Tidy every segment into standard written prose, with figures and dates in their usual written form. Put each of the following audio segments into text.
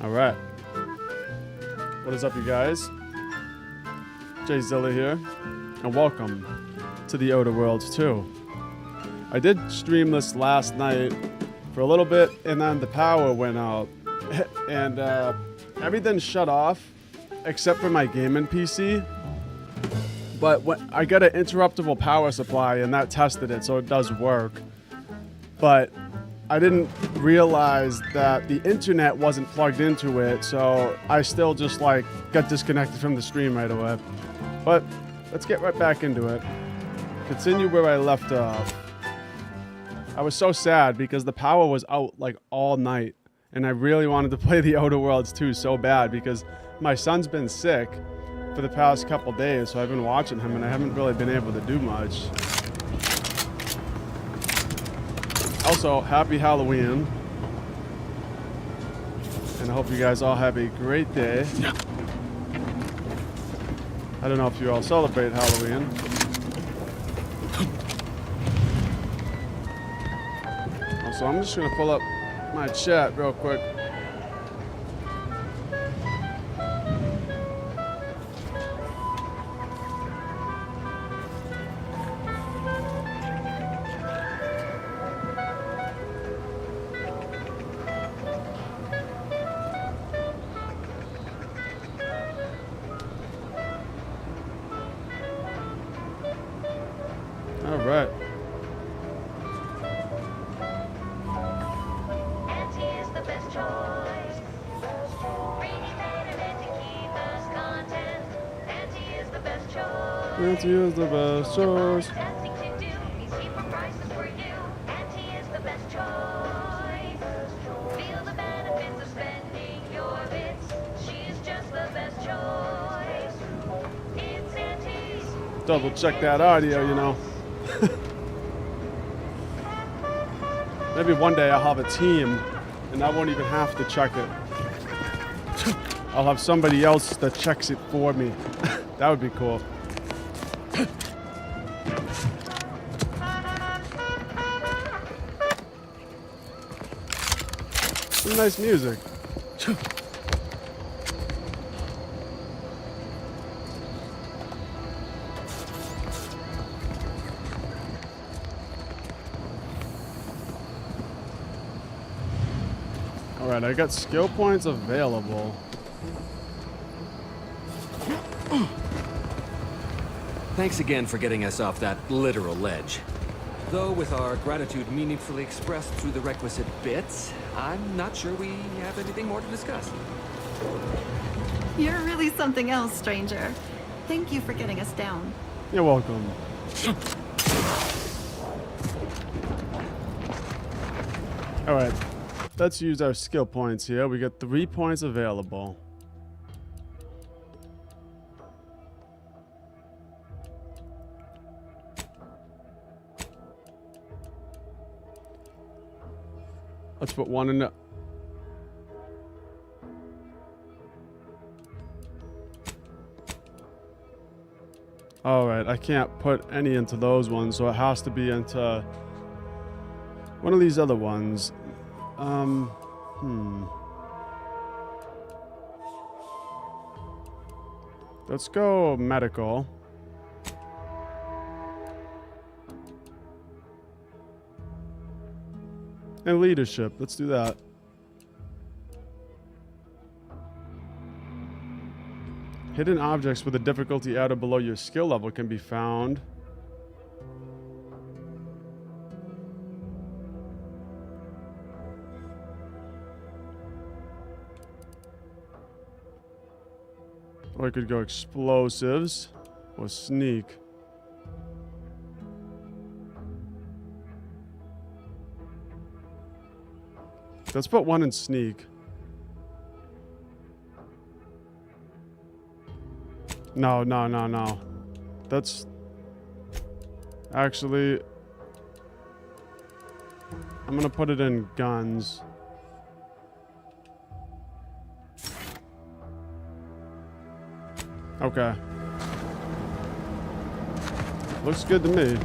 Alright. What is up, you guys? Jay Zilla here, and welcome to the Outer Worlds 2. I did stream this last night for a little bit, and then the power went out. And everything shut off, except for my gaming PC. But I got an interruptible power supply, and that tested it, so it does work. But I didn't realize that the internet wasn't plugged into it, so I still just got disconnected from the stream right away. But let's get right back into it. Continue where I left off. I was so sad because the power was out all night, and I really wanted to play the Outer Worlds 2 so bad because my son's been sick for the past couple days, so I've been watching him and I haven't really been able to do much. Also, happy Halloween. And I hope you guys all have a great day. I don't know if you all celebrate Halloween. Also, I'm just gonna pull up my chat real quick. All right. Auntie is the best choice. Bringing betterment to keep us content. Auntie is the best choice. Auntie is the best choice. Dancing to do. He's cheaper prices for you. Auntie is the best choice. Feel the benefits of spending your bits. She's just the best choice. It's Auntie's. Double check that audio, you know. Maybe one day I'll have a team and I won't even have to check it. I'll have somebody else that checks it for me. That would be cool. Some nice music. Alright, I got skill points available. Thanks again for getting us off that literal ledge. Though with our gratitude meaningfully expressed through the requisite bits, I'm not sure we have anything more to discuss. You're really something else, stranger. Thank you for getting us down. You're welcome. Alright, let's use our skill points here. We got 3 points available. Let's put one in the... Alright, I can't put any into those ones, so it has to be into one of these other ones. Let's go medical. And leadership. Let's do that. Hidden objects with a difficulty at or below your skill level can be found. Or I could go explosives or sneak. Let's put one in sneak. No. That's actually... I'm gonna put it in guns. Okay. Looks good to me.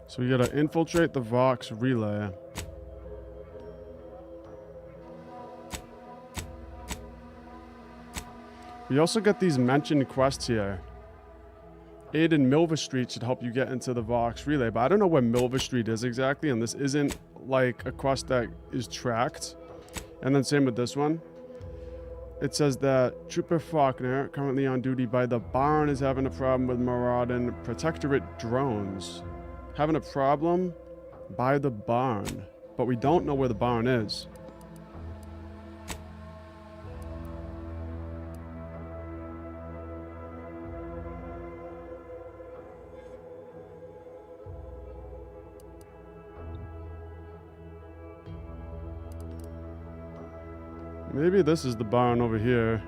So we gotta infiltrate the Vox relay. We also got these mentioned quests here. Aid in Milver Street should help you get into the Vox relay, but I don't know where Milver Street is exactly, and this isn't like a quest that is tracked. And then same with this one. It says that Trooper Faulkner, currently on duty by the barn, is having a problem with marauding Protectorate drones. Having a problem by the barn, but we don't know where the barn is. Maybe this is the barn over here.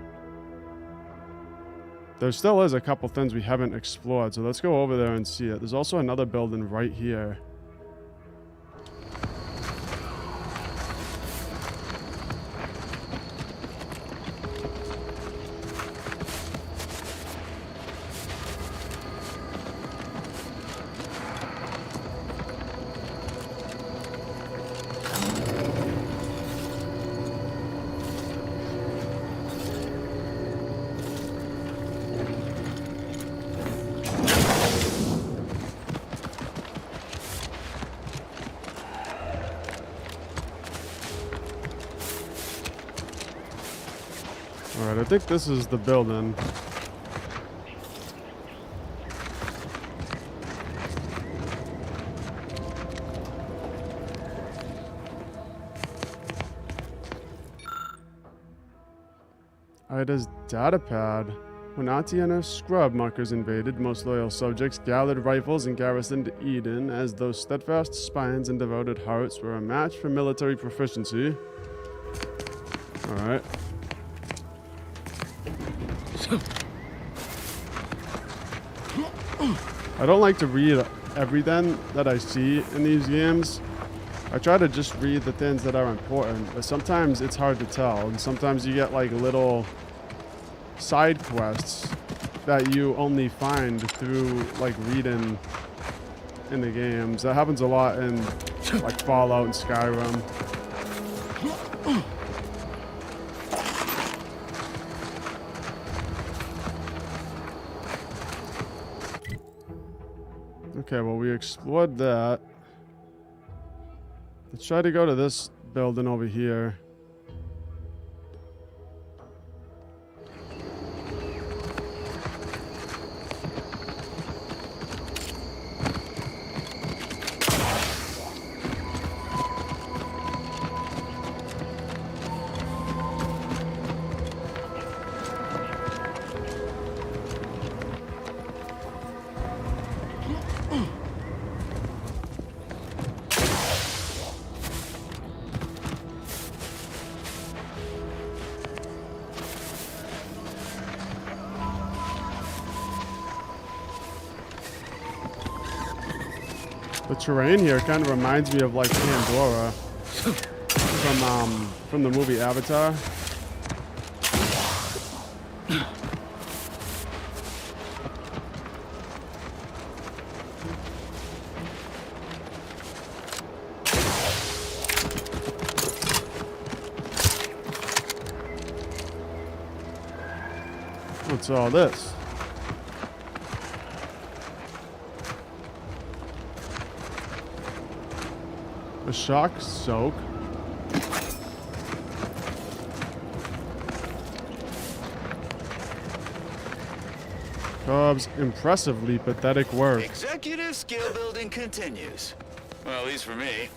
There still is a couple things we haven't explored, so let's go over there and see it. There's also another building right here. Alright, I think this is the building. Ida's datapad. When Auntie and her scrub muckers invaded, most loyal subjects gathered rifles and garrisoned Eden, as those steadfast spines and devoted hearts were a match for military proficiency. Alright. I don't like to read everything that I see in these games. I try to just read the things that are important, but sometimes it's hard to tell, and sometimes you get like little side quests that you only find through like reading in the games. That happens a lot in like Fallout and Skyrim. Okay, well, we explored that. Let's try to go to this building over here. The terrain here kind of reminds me of like Pandora from the movie Avatar. What's all this? A shock soak. Cobb's impressively pathetic work. Executive skill building continues. Well, at least for me.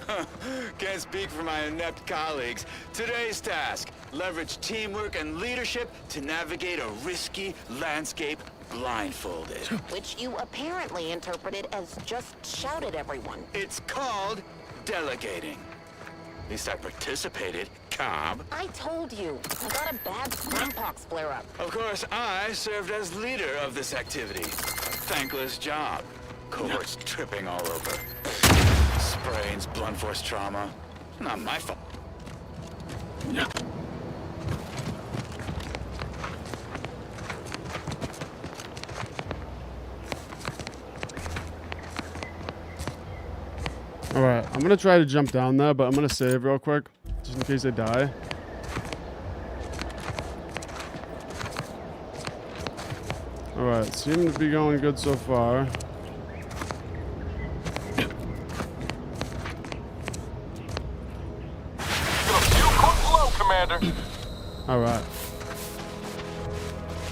Can't speak for my inept colleagues. Today's task, leverage teamwork and leadership to navigate a risky landscape blindfolded. Which you apparently interpreted as just shout at everyone. It's called delegating. At least I participated, Cobb. I told you, I got a bad smallpox flare-up. Of course, I served as leader of this activity. Thankless job. Cohorts tripping all over. Sprains, blunt force trauma. Not my fault. I'm gonna try to jump down there, but I'm gonna save real quick, just in case I die. Alright, seem to be going good so far. Alright.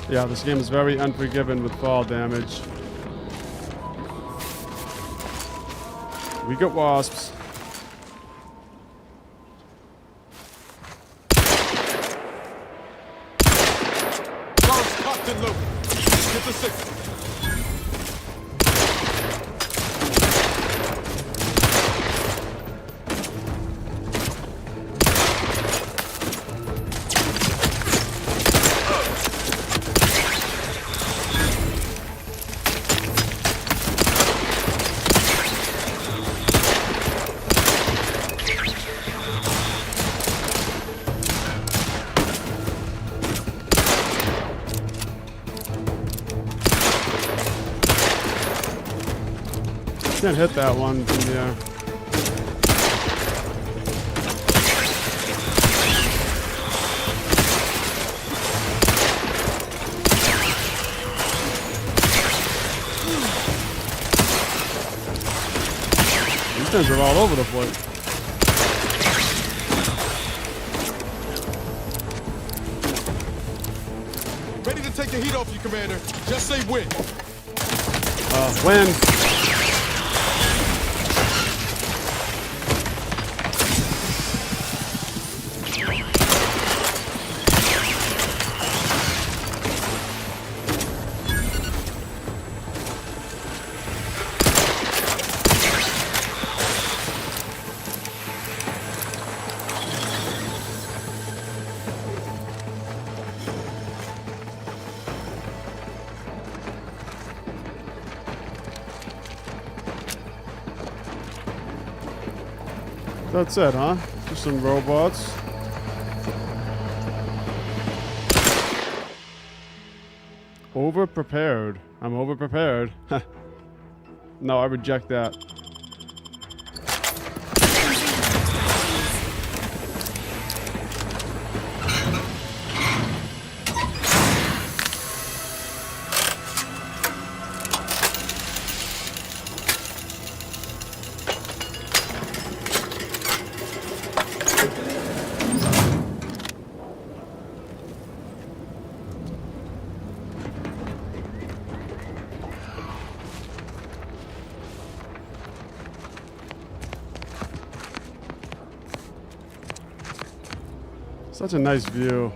Yeah, this game is very unforgiving with fall damage. We get wasps. Get the signal. Can't hit that one from the air. These things are all over the place. Ready to take the heat off you, Commander. Just say when. When? That's it, huh? Just some robots. Over-prepared. I'm over-prepared. No, I reject that. Such a nice view.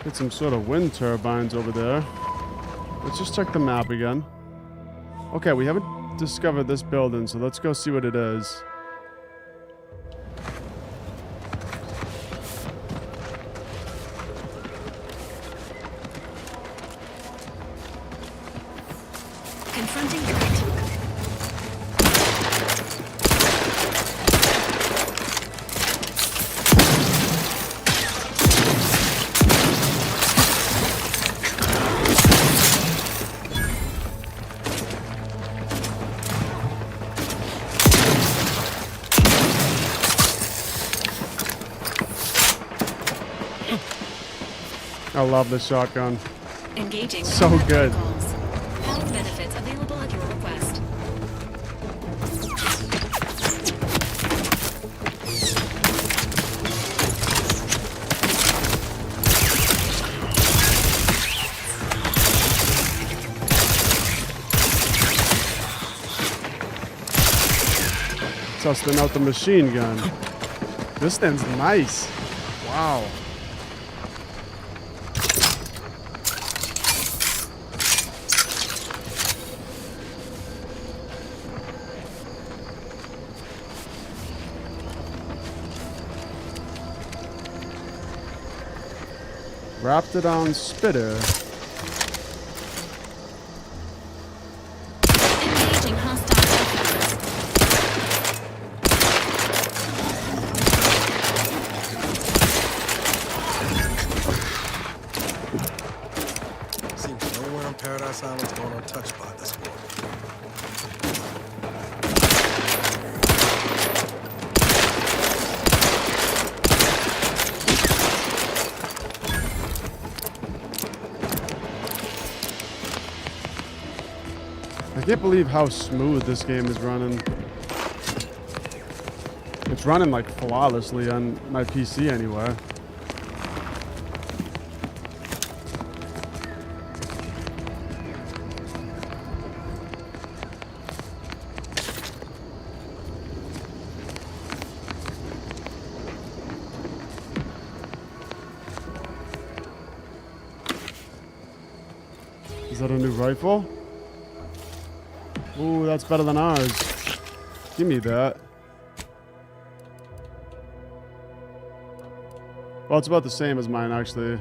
Get some sort of wind turbines over there. Let's just check the map again. Okay, we haven't discovered this building, so let's go see what it is. Confronting threat. I love this shotgun. Engaging. So good. Protocols. Health benefits available at your request. Testing out the machine gun. This thing's nice. Wow. Raptidon Spitter. Engaging hostile aircraft. Seems nowhere on Paradise Island's going untouched by this war. I can't believe how smooth this game is running. It's running like flawlessly on my PC anyway. Is that a new rifle? Ooh, that's better than ours. Give me that. Well, it's about the same as mine, actually.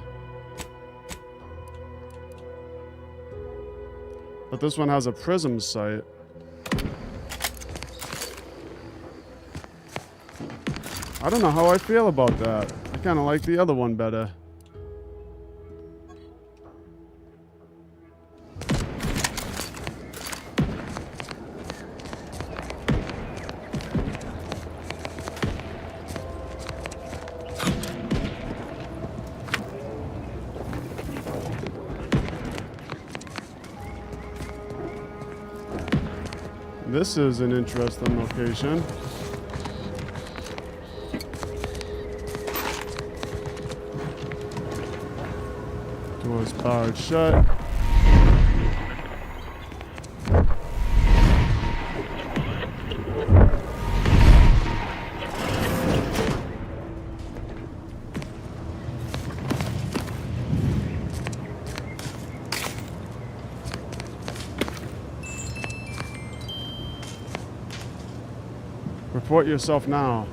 But this one has a prism sight. I don't know how I feel about that. I kind of like the other one better. This is an interesting location. Doors barred shut. Report yourself now.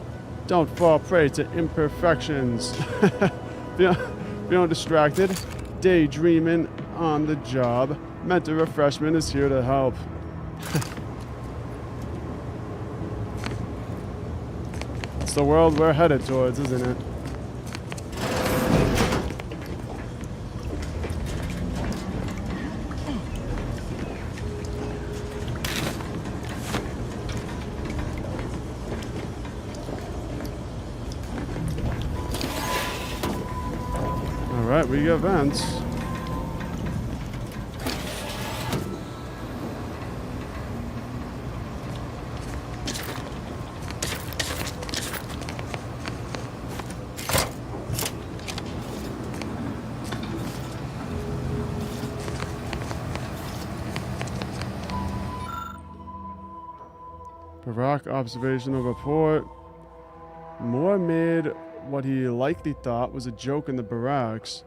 Don't fall prey to imperfections. Feeling distracted, daydreaming on the job. Mental refreshment is here to help. It's the world we're headed towards, isn't it? Alright, we got vents. Barack observational report. Moore made what he likely thought was a joke in the barracks.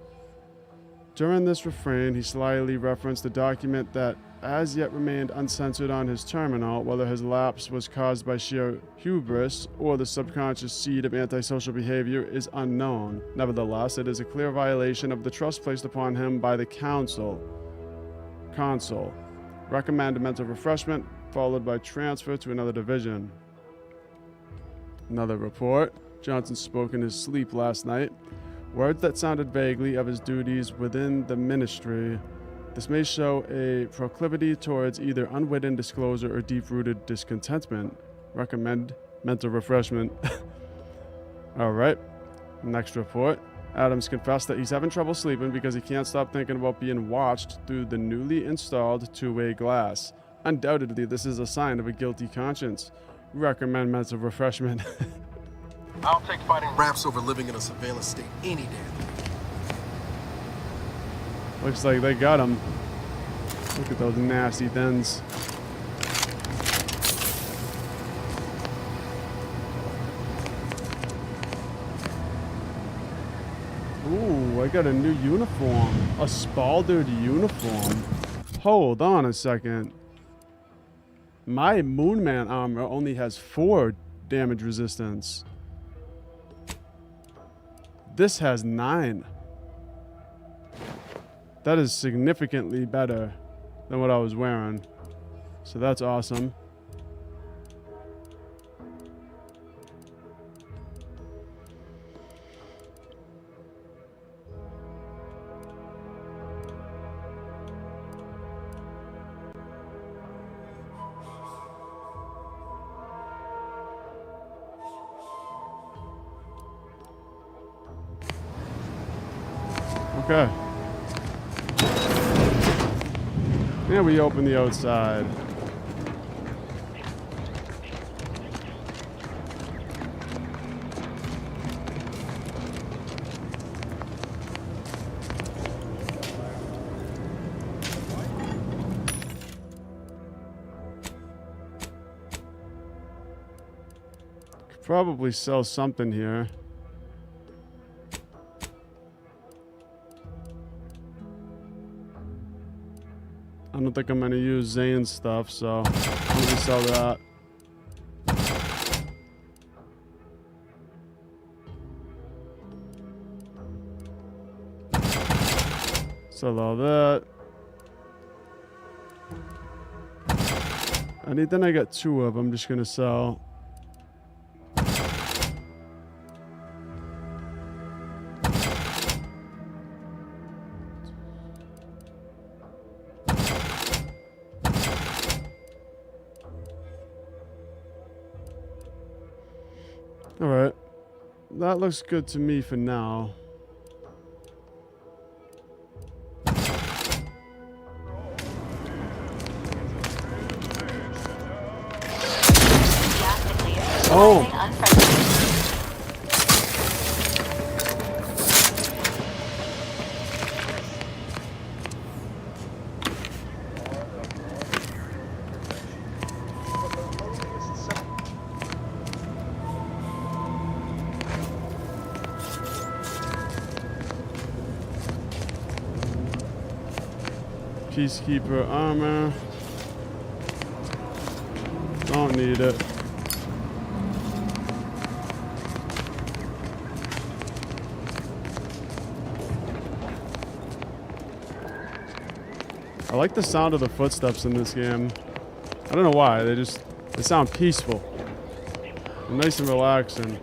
During this refrain, he slyly referenced a document that as yet remained uncensored on his terminal. Whether his lapse was caused by sheer hubris or the subconscious seed of antisocial behavior is unknown. Nevertheless, it is a clear violation of the trust placed upon him by the council. Consul. Recommend mental refreshment, followed by transfer to another division. Another report. Johnson spoke in his sleep last night. Words that sounded vaguely of his duties within the ministry. This may show a proclivity towards either unwitting disclosure or deep-rooted discontentment. Recommend mental refreshment. Alright. Next report. Adams confessed that he's having trouble sleeping because he can't stop thinking about being watched through the newly installed two-way glass. Undoubtedly, this is a sign of a guilty conscience. Recommend mental refreshment. I'll take fighting raps over living in a surveillance state any day. Looks like they got him. Look at those nasty things. Ooh, I got a new uniform. A spaldered uniform. Hold on a second. My Moonman armor only has 4 damage resistance. This has 9. That is significantly better than what I was wearing. So that's awesome. Okay. Yeah, we open the outside. Could probably sell something here. I don't think I'm gonna use Zane's stuff, so I'm gonna sell that. Sell all that. Anything I got 2 of, I'm just gonna sell. Alright. That looks good to me for now. Oh! Peacekeeper armor. Don't need it. I like the sound of the footsteps in this game. I don't know why, they sound peaceful. And nice and relaxing.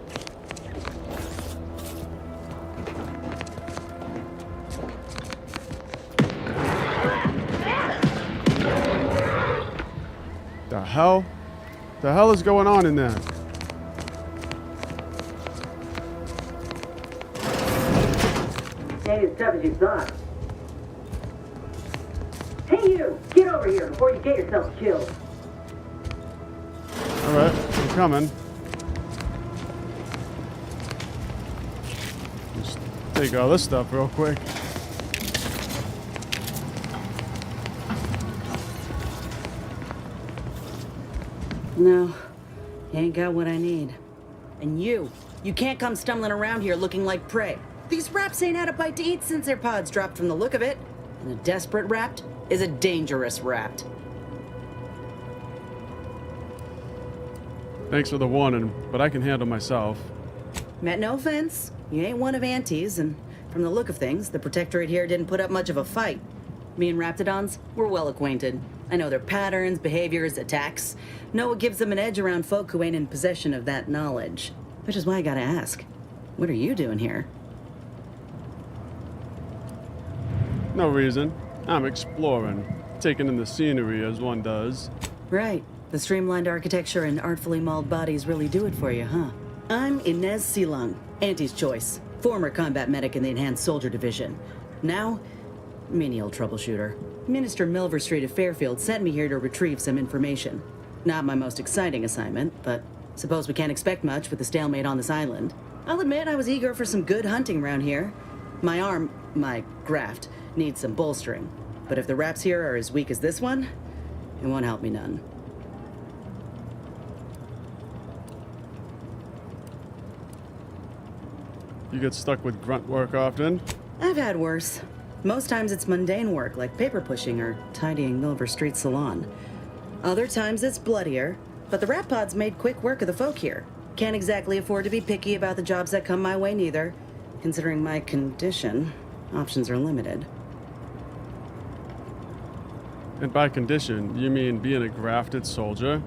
The hell is going on in there? Ain't as tough as you thought. Hey you! Get over here before you get yourself killed. Alright, I'm coming. Just take all this stuff real quick. No, you ain't got what I need. And you can't come stumbling around here looking like prey. These raps ain't had a bite to eat since their pods dropped from the look of it. And a desperate rapt is a dangerous rapt. Thanks for the warning, but I can handle myself. Meant no offense. You ain't one of Auntie's, and from the look of things, the Protectorate here didn't put up much of a fight. Me and Raptidons, we're well acquainted. I know their patterns, behaviors, attacks. Know what gives them an edge around folk who ain't in possession of that knowledge. Which is why I gotta ask, what are you doing here? No reason. I'm exploring. Taking in the scenery as one does. Right. The streamlined architecture and artfully mauled bodies really do it for you, huh? I'm Inez Silung, Auntie's choice. Former combat medic in the Enhanced Soldier Division. Now, menial troubleshooter. Minister Milver Street of Fairfield sent me here to retrieve some information. Not my most exciting assignment, but suppose we can't expect much with the stalemate on this island. I'll admit I was eager for some good hunting around here. My graft, needs some bolstering. But if the raps here are as weak as this one, it won't help me none. You get stuck with grunt work often? I've had worse. Most times it's mundane work like paper pushing or tidying Milver Street Salon. Other times it's bloodier, but the rat pod's made quick work of the folk here. Can't exactly afford to be picky about the jobs that come my way neither. Considering my condition, options are limited. And by condition, you mean being a grafted soldier?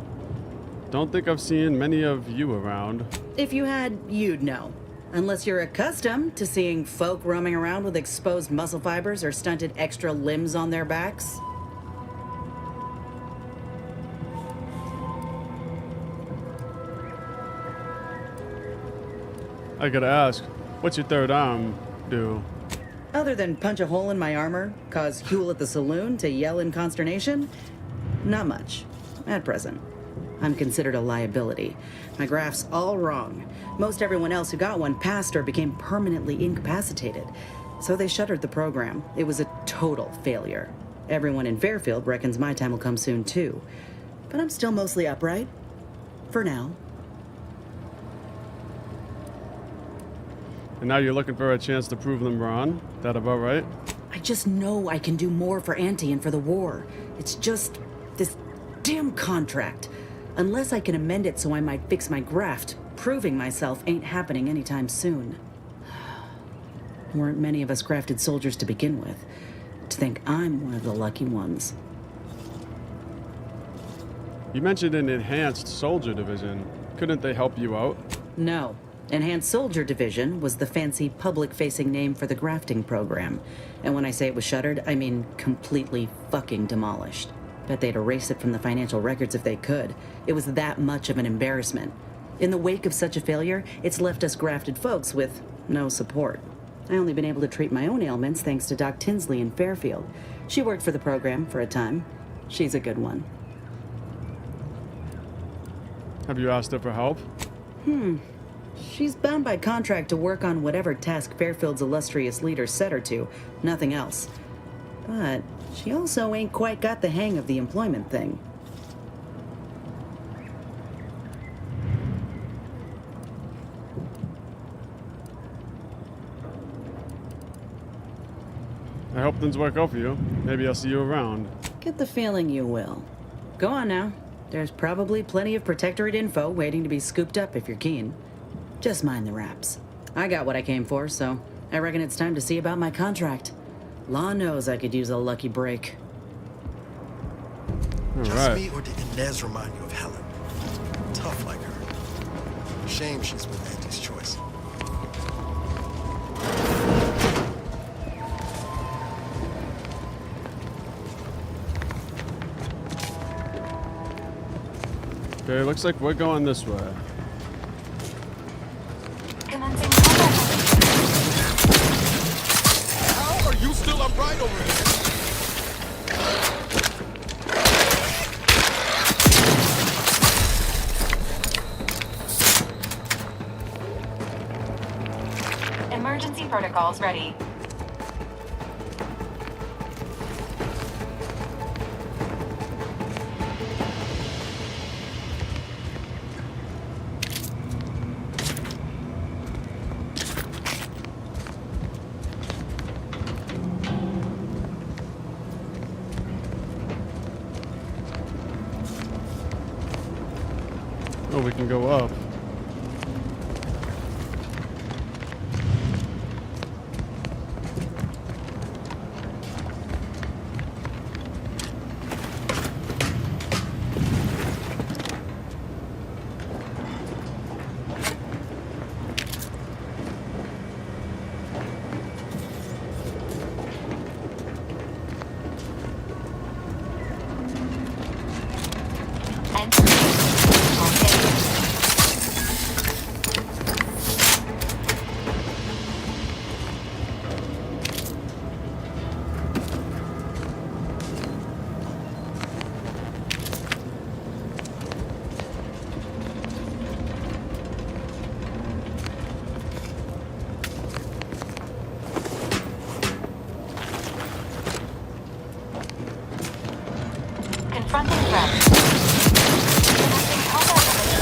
Don't think I've seen many of you around. If you had, you'd know. Unless you're accustomed to seeing folk roaming around with exposed muscle fibers or stunted extra limbs on their backs. I gotta ask, what's your third arm do? Other than punch a hole in my armor, cause Huel at the saloon to yell in consternation, not much, at present. I'm considered a liability. My graph's all wrong. Most everyone else who got one passed or became permanently incapacitated. So they shuttered the program. It was a total failure. Everyone in Fairfield reckons my time will come soon too. But I'm still mostly upright. For now. And now you're looking for a chance to prove them wrong? That about right? I just know I can do more for Auntie and for the war. It's just this damn contract. Unless I can amend it so I might fix my graft, proving myself ain't happening anytime soon. Weren't many of us grafted soldiers to begin with. To think I'm one of the lucky ones. You mentioned an enhanced soldier division. Couldn't they help you out? No. Enhanced Soldier Division was the fancy public-facing name for the grafting program. And when I say it was shuttered, I mean completely fucking demolished. Bet they'd erase it from the financial records if they could. It was that much of an embarrassment. In the wake of such a failure, it's left us grafted folks with no support. I only been able to treat my own ailments thanks to Doc Tinsley in Fairfield. She worked for the program for a time. She's a good one. Have you asked her for help? She's bound by contract to work on whatever task Fairfield's illustrious leader set her to, nothing else. But she also ain't quite got the hang of the employment thing. I hope things work out for you. Maybe I'll see you around. Get the feeling you will. Go on now. There's probably plenty of Protectorate info waiting to be scooped up if you're keen. Just mind the raps. I got what I came for, so I reckon it's time to see about my contract. Law knows I could use a lucky break. All Just right. me, or did Inez remind you of Helen? Tough like her. Shame she's with Auntie's choice. Okay, looks like we're going this way. Commencing combat. How are you still upright over here? Emergency protocols ready. Oh, we can go up. Confronting threat. Connecting combat limited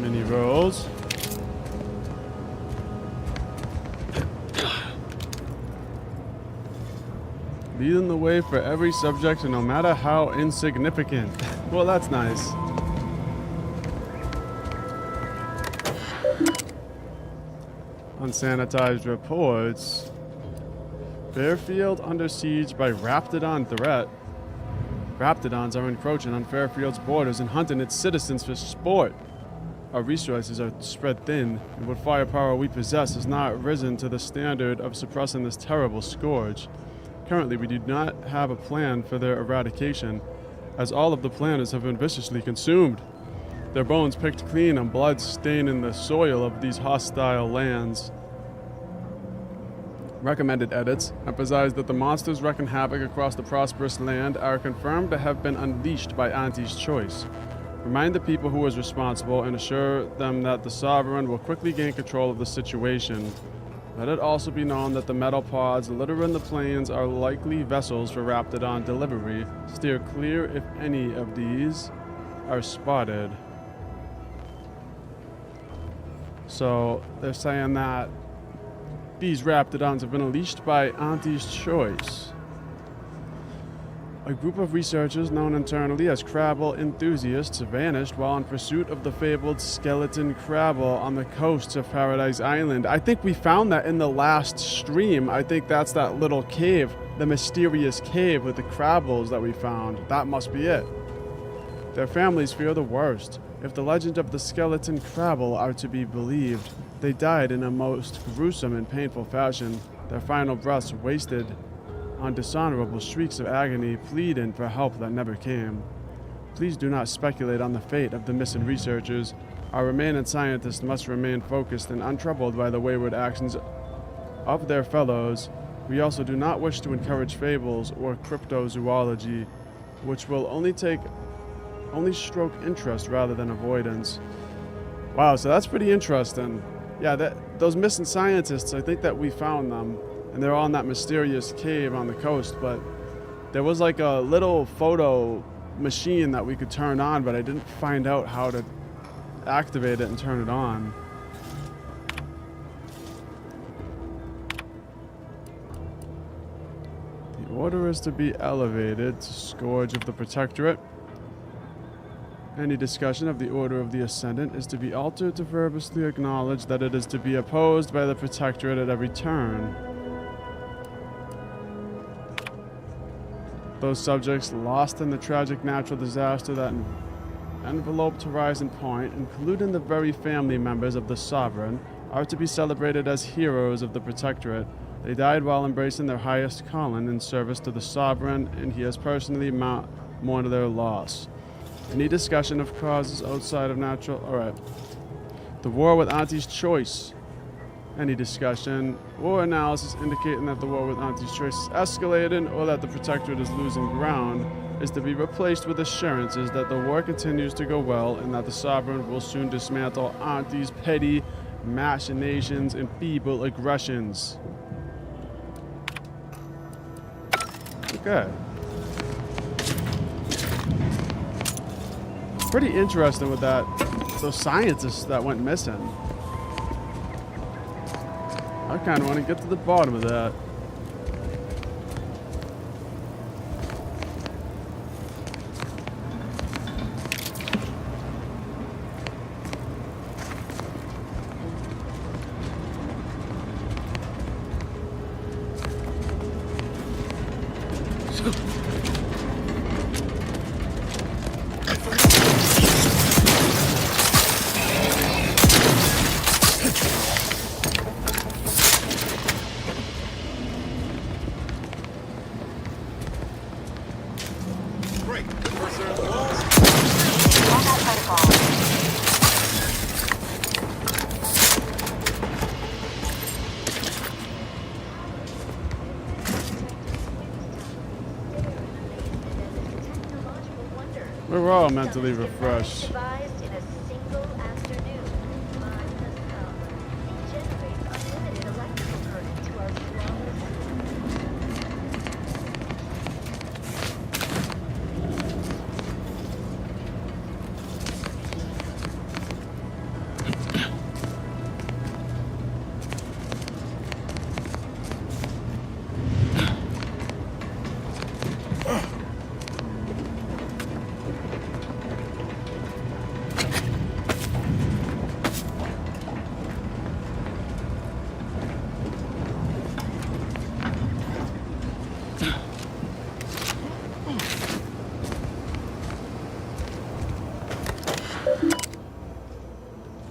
Mini rolls. Leading the way for every subject, no matter how insignificant. Well, that's nice. Unsanitized reports. Fairfield under siege by Raptidon threat. Raptidons are encroaching on Fairfield's borders and hunting its citizens for sport. Our resources are spread thin, and what firepower we possess has not risen to the standard of suppressing this terrible scourge. Currently, we do not have a plan for their eradication, as all of the planners have been viciously consumed. Their bones picked clean and blood staining the soil of these hostile lands. Recommended edits emphasize that the monsters wreaking havoc across the prosperous land are confirmed to have been unleashed by Auntie's choice. Remind the people who is responsible and assure them that the Sovereign will quickly gain control of the situation. Let it also be known that the metal pods littering the plains are likely vessels for Raptidon delivery. Steer clear if any of these are spotted. So they're saying that these Raptidons have been unleashed by Auntie's choice. A group of researchers known internally as Crabble enthusiasts vanished while in pursuit of the fabled skeleton Crabble on the coasts of Paradise Island. I think we found that in the last stream. I think that's that little cave, the mysterious cave with the Crabbles that we found. That must be it. Their families fear the worst. If the legend of the skeleton Crabble are to be believed, they died in a most gruesome and painful fashion, their final breaths wasted on dishonorable shrieks of agony, pleading for help that never came. Please do not speculate on the fate of the missing researchers. Our remaining scientists must remain focused and untroubled by the wayward actions of their fellows. We also do not wish to encourage fables or cryptozoology, which will only stroke interest rather than avoidance. Wow, so that's pretty interesting. Yeah, those missing scientists, I think that we found them. And they're all in that mysterious cave on the coast, but there was like a little photo machine that we could turn on, but I didn't find out how to activate it and turn it on. The order is to be elevated to Scourge of the Protectorate. Any discussion of the Order of the Ascendant is to be altered to verbally acknowledge that it is to be opposed by the Protectorate at every turn. Those subjects lost in the tragic natural disaster that enveloped Horizon Point, including the very family members of the Sovereign, are to be celebrated as heroes of the Protectorate. They died while embracing their highest calling in service to the Sovereign, and he has personally mourned their loss. Any discussion of causes outside of natural... Alright. The war with Auntie's choice. Any discussion or analysis indicating that the war with Auntie's choice is escalating or that the Protectorate is losing ground is to be replaced with assurances that the war continues to go well and that the Sovereign will soon dismantle Auntie's petty machinations and feeble aggressions. Okay. Pretty interesting with those scientists that went missing. I kind of want to get to the bottom of that. We're all mentally refreshed. Devised in a single afternoon. Mine has power. It generates unlimited electrical current to our strongest.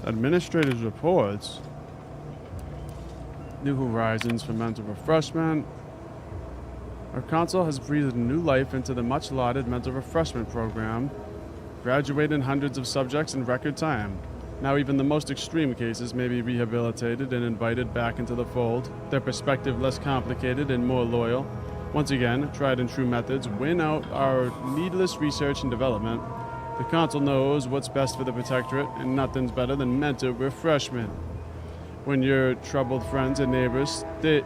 Administrator's reports. New horizons for mental refreshment. Our council has breathed new life into the much-lauded mental refreshment program, graduating hundreds of subjects in record time. Now even the most extreme cases may be rehabilitated and invited back into the fold, their perspective less complicated and more loyal. Once again, tried and true methods win out our needless research and development. The council knows what's best for the Protectorate, and nothing's better than mental refreshment. When your troubled friends and neighbors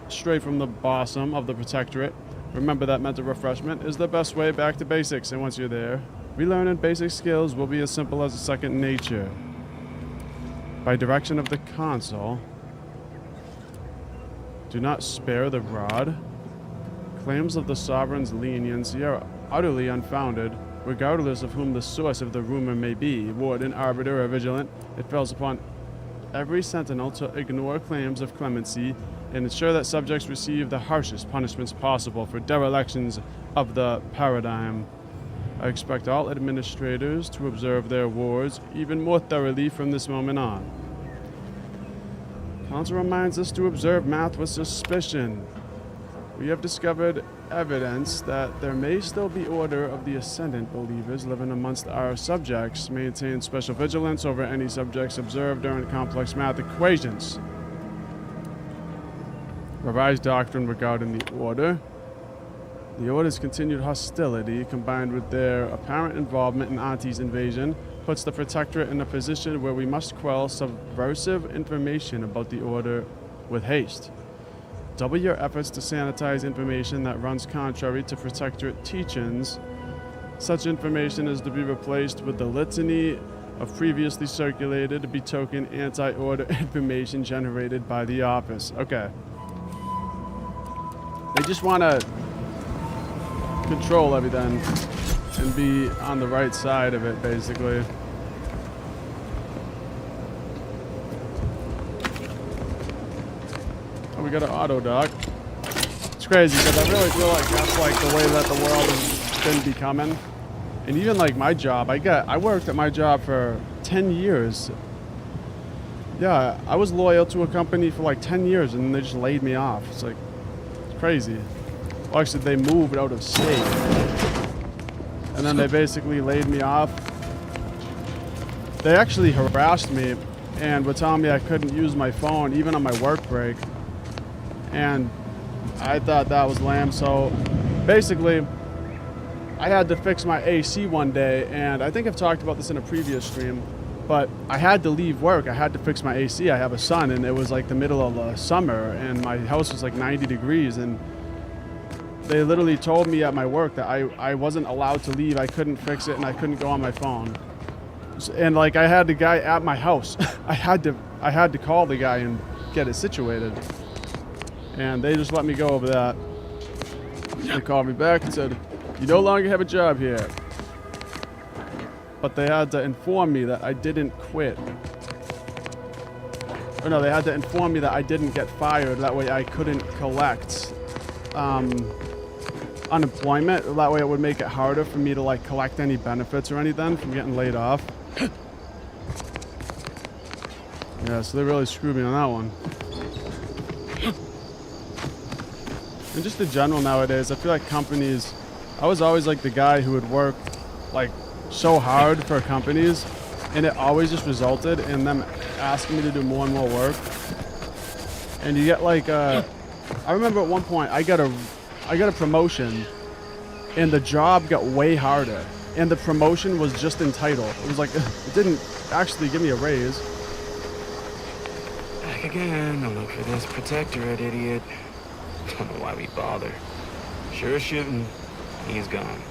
stray from the bosom of the Protectorate, remember that mental refreshment is the best way back to basics, and once you're there, relearning basic skills will be as simple as a second nature. By direction of the council, do not spare the rod. Claims of the sovereign's leniency are utterly unfounded. Regardless of whom the source of the rumor may be, warden, arbiter, or vigilant, it falls upon every sentinel to ignore claims of clemency and ensure that subjects receive the harshest punishments possible for derelictions of the paradigm. I expect all administrators to observe their wards even more thoroughly from this moment on. Council reminds us to observe math with suspicion. We have discovered evidence that there may still be Order of the Ascendant believers living amongst our subjects. Maintain special vigilance over any subjects observed during complex math equations. Revised doctrine regarding the Order. The Order's continued hostility, combined with their apparent involvement in Auntie's invasion, puts the Protectorate in a position where we must quell subversive information about the Order with haste. Double your efforts to sanitize information that runs contrary to Protectorate teachings. Such information is to be replaced with the litany of previously circulated, betoken anti-order information generated by the office. Okay. They just want to control everything and be on the right side of it, basically. Oh, we got an auto dock. It's crazy because I really feel like that's like the way that the world has been becoming. And even like my job, I worked at my job for 10 years. Yeah, I was loyal to a company for like 10 years and they just laid me off. It's like, it's crazy. Well, actually, they moved out of state. And then they basically laid me off. They actually harassed me and were telling me I couldn't use my phone even on my work break. And I thought that was lame. So basically, I had to fix my AC one day. And I think I've talked about this in a previous stream. But I had to leave work. I had to fix my AC. I have a son, and it was like the middle of the summer. And my house was like 90 degrees. And they literally told me at my work that I wasn't allowed to leave. I couldn't fix it, and I couldn't go on my phone. And like I had the guy at my house. I had to call the guy and get it situated. And they just let me go over that. They called me back and said, "You no longer have a job here." But they had to inform me that I didn't quit. Or no, they had to inform me that I didn't get fired. That way I couldn't collect unemployment. That way it would make it harder for me to like collect any benefits or anything from getting laid off. Yeah, so they really screwed me on that one. And just in general nowadays, I feel like companies, I was always like the guy who would work like so hard for companies, and it always just resulted in them asking me to do more and more work. And you get like I remember at one point I got a promotion, and the job got way harder, and the promotion was just in title. It was like it didn't actually give me a raise. Back again to look for this Protectorate idiot. Don't know why we bother. Sure shooting, he's gone.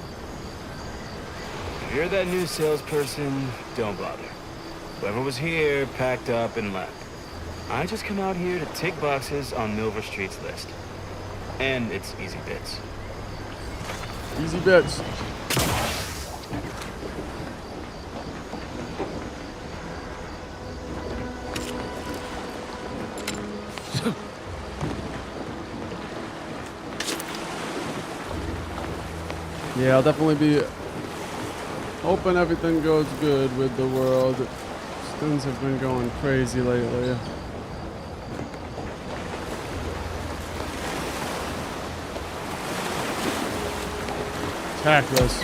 If you're that new salesperson, don't bother. Whoever was here packed up and left. I just come out here to tick boxes on Milver Street's list. And it's easy bits. Easy bits. Yeah, I'll definitely be hoping everything goes good with the world. Things have been going crazy lately. Attack this.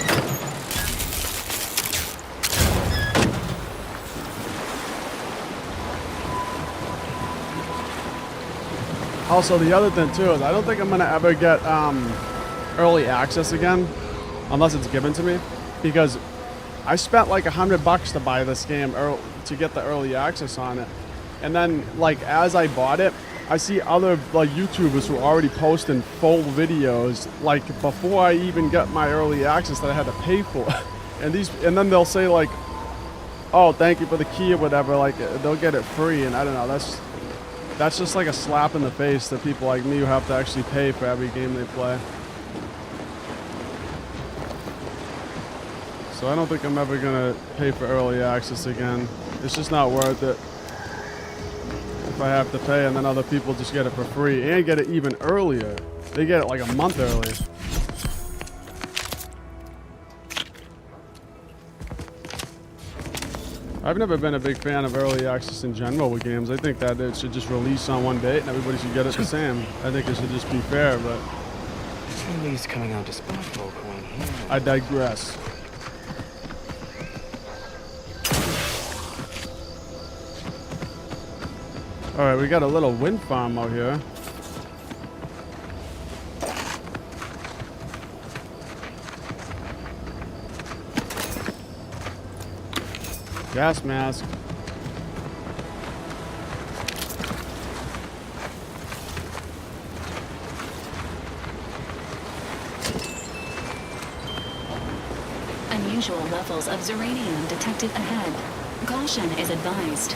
Also, the other thing too is I don't think I'm gonna ever get early access again, unless it's given to me, because I spent like $100 to buy this game to get the early access on it, and then like as I bought it, I see other like YouTubers who are already posting full videos like before I even get my early access that I had to pay for, and then they'll say like, "Oh, thank you for the key" or whatever. Like they'll get it free, and I don't know. That's just like a slap in the face to people like me who have to actually pay for every game they play. So I don't think I'm ever gonna pay for early access again. It's just not worth it. If I have to pay and then other people just get it for free and get it even earlier. They get it like a month early. I've never been a big fan of early access in general with games. I think that it should just release on one date and everybody should get it the same. I think it should just be fair, but... Somebody's coming out to spot folk on here. I digress. Alright, we got a little wind farm out here. Gas mask. Unusual levels of uranium detected ahead. Caution is advised.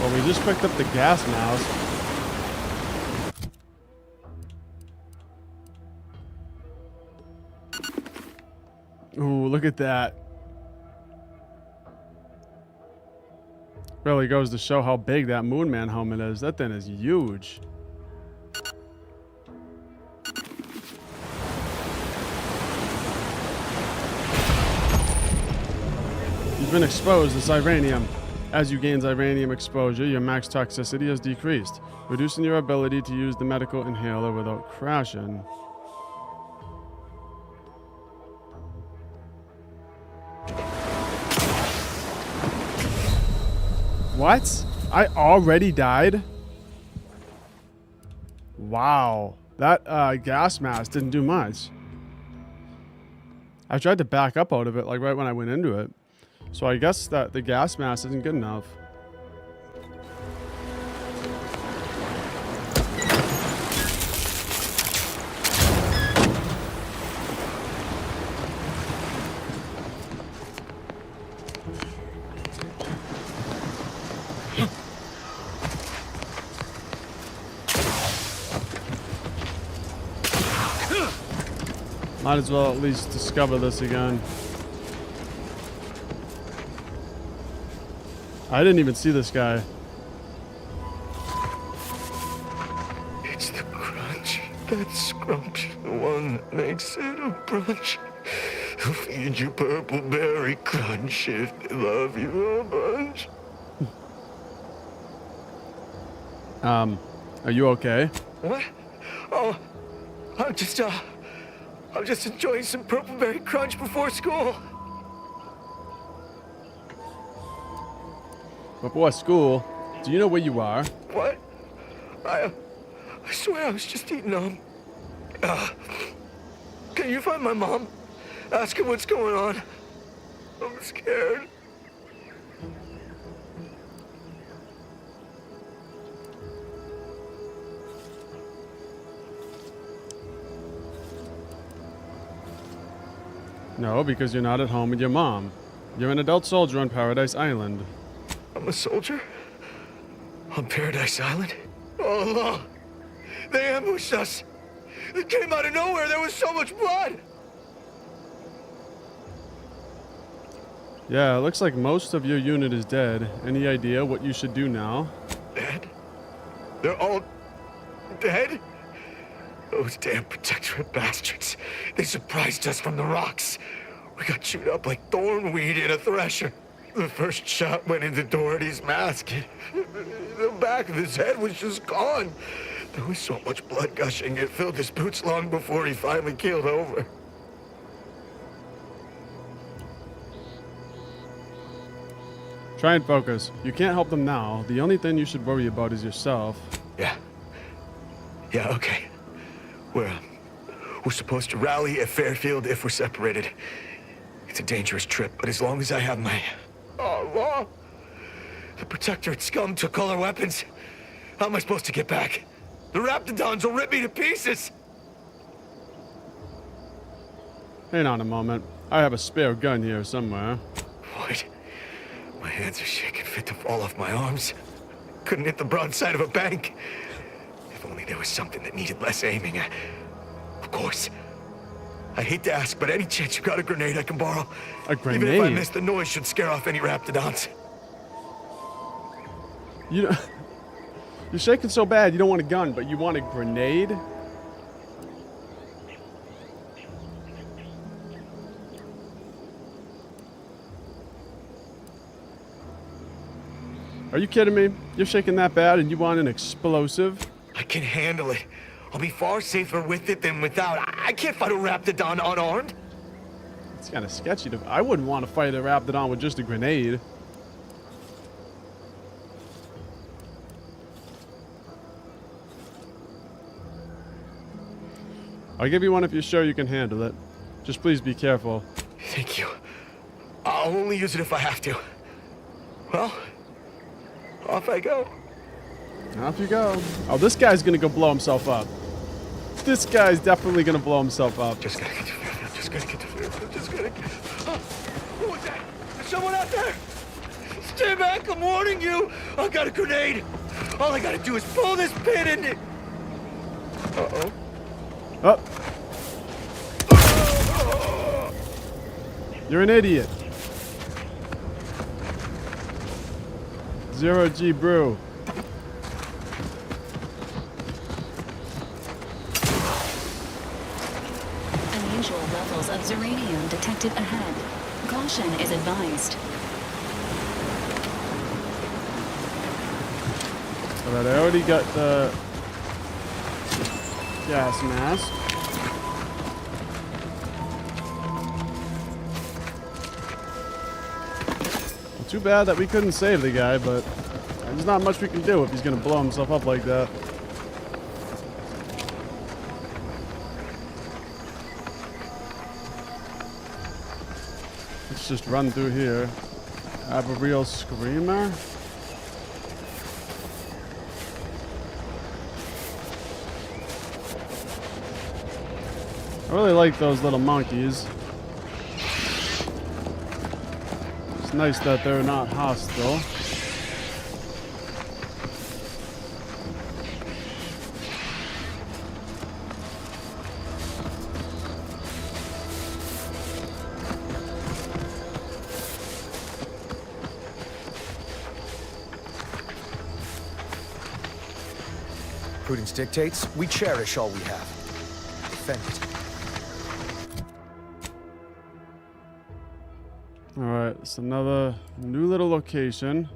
Well, we just picked up the gas mask. Ooh, look at that. Really goes to show how big that Moonman helmet is. That thing is huge. You've been exposed to Zyranium. As you gain Zyranium exposure, your max toxicity has decreased, reducing your ability to use the medical inhaler without crashing. What? I already died? Wow. That gas mask didn't do much. I tried to back up out of it like right when I went into it. So I guess that the gas mask isn't good enough. Might as well at least discover this again. I didn't even see this guy. It's the crunch. That scrumptious one that makes it a brunch. I'll feed you purple berry crunch if they love you a bunch. Are you okay? What? Oh, I'm just enjoying some purple berry crunch before school. Before school? Do you know where you are? What? I swear I was just eating, can you find my mom? Ask her what's going on. I'm scared. No, because you're not at home with your mom. You're an adult soldier on Paradise Island. I'm a soldier? On Paradise Island? Oh, no. They ambushed us. It came out of nowhere. There was so much blood. Yeah, it looks like most of your unit is dead. Any idea what you should do now? Dead? They're all dead? Those damn Protectorate bastards. They surprised us from the rocks. We got chewed up like thornweed in a thresher. The first shot went into Doherty's mask. The back of his head was just gone. There was so much blood gushing, it filled his boots long before he finally keeled over. Try and focus. You can't help them now. The only thing you should worry about is yourself. Yeah, okay. We're supposed to rally at Fairfield if we're separated. It's a dangerous trip, but as long as I have my... law. The Protectorate scum took all our weapons. How am I supposed to get back? The Raptidons will rip me to pieces! Hang on a moment. I have a spare gun here somewhere. What? My hands are shaking fit to fall off my arms. Couldn't hit the broadside of a bank. If only there was something that needed less aiming. Of course. I hate to ask, but any chance you got a grenade I can borrow? A grenade? Even if I miss, the noise should scare off any Raptidons. You're shaking so bad you don't want a gun, but you want a grenade? Are you kidding me? You're shaking that bad and you want an explosive? I can handle it. I'll be far safer with it than without. I can't fight a Raptidon unarmed. It's kind of sketchy. I wouldn't want to fight a Raptidon with just a grenade. I'll give you one if you're sure you can handle it. Just please be careful. Thank you. I'll only use it if I have to. Well, off I go. Off you go. Oh, this guy's gonna go blow himself up. This guy's definitely gonna blow himself up. Just gotta get to Fairfield. Just gotta get to Fairfield. Just gotta get... Oh, who was that? There's someone out there! Stay back, I'm warning you! I got a grenade! All I gotta do is pull this pin and it... Uh-oh. Oh. You're an idiot. Zero G brew. Unusual levels of uranium detected ahead. Caution is advised. Alright, I already got the gas mask. Too bad that we couldn't save the guy, but there's not much we can do if he's gonna blow himself up like that. Let's just run through here. Have a real screamer. I really like those little monkeys. It's nice that they're not hostile. Prudence dictates we cherish all we have. Defend it. Alright, it's another new little location.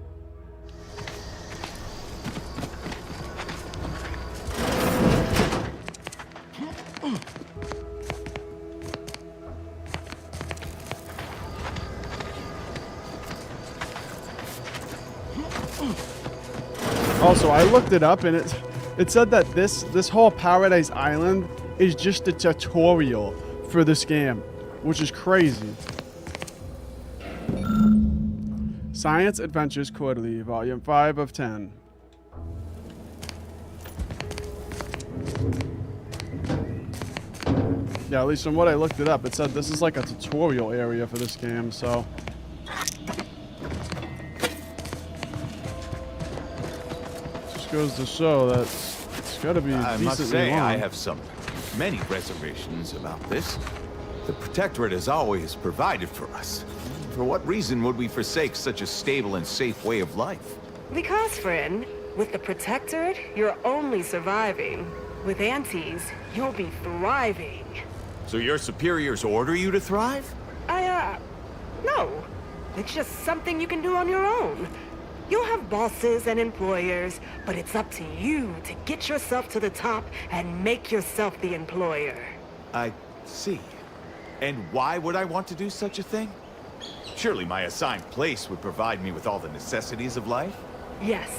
Also, I looked it up and it said that this whole Paradise Island is just a tutorial for this game, which is crazy. Science Adventures Quarterly, Volume 5 of 10. Yeah, at least from what I looked it up, it said this is like a tutorial area for this game, so... Just goes to show that it's gotta be I decently must say, long. I have many reservations about this. The Protectorate has always provided for us. For what reason would we forsake such a stable and safe way of life? Because, friend, with the Protectorate, you're only surviving. With Antes, you'll be thriving. So your superiors order you to thrive? No. It's just something you can do on your own. You'll have bosses and employers, but it's up to you to get yourself to the top and make yourself the employer. I see. And why would I want to do such a thing? Surely my assigned place would provide me with all the necessities of life? Yes.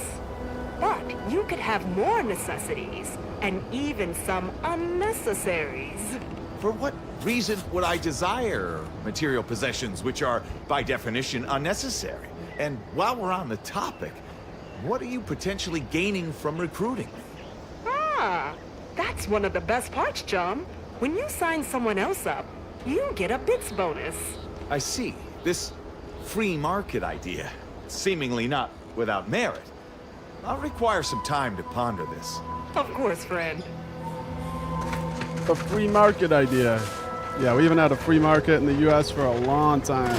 But you could have more necessities, and even some unnecessaries. For what reason would I desire material possessions which are, by definition, unnecessary? And while we're on the topic, what are you potentially gaining from recruiting me? Ah, that's one of the best parts, chum. When you sign someone else up, you get a bits bonus. I see. This free market idea, seemingly not without merit. I'll require some time to ponder this. Of course, friend. The free market idea. Yeah, we haven't had a free market in the US for a long time.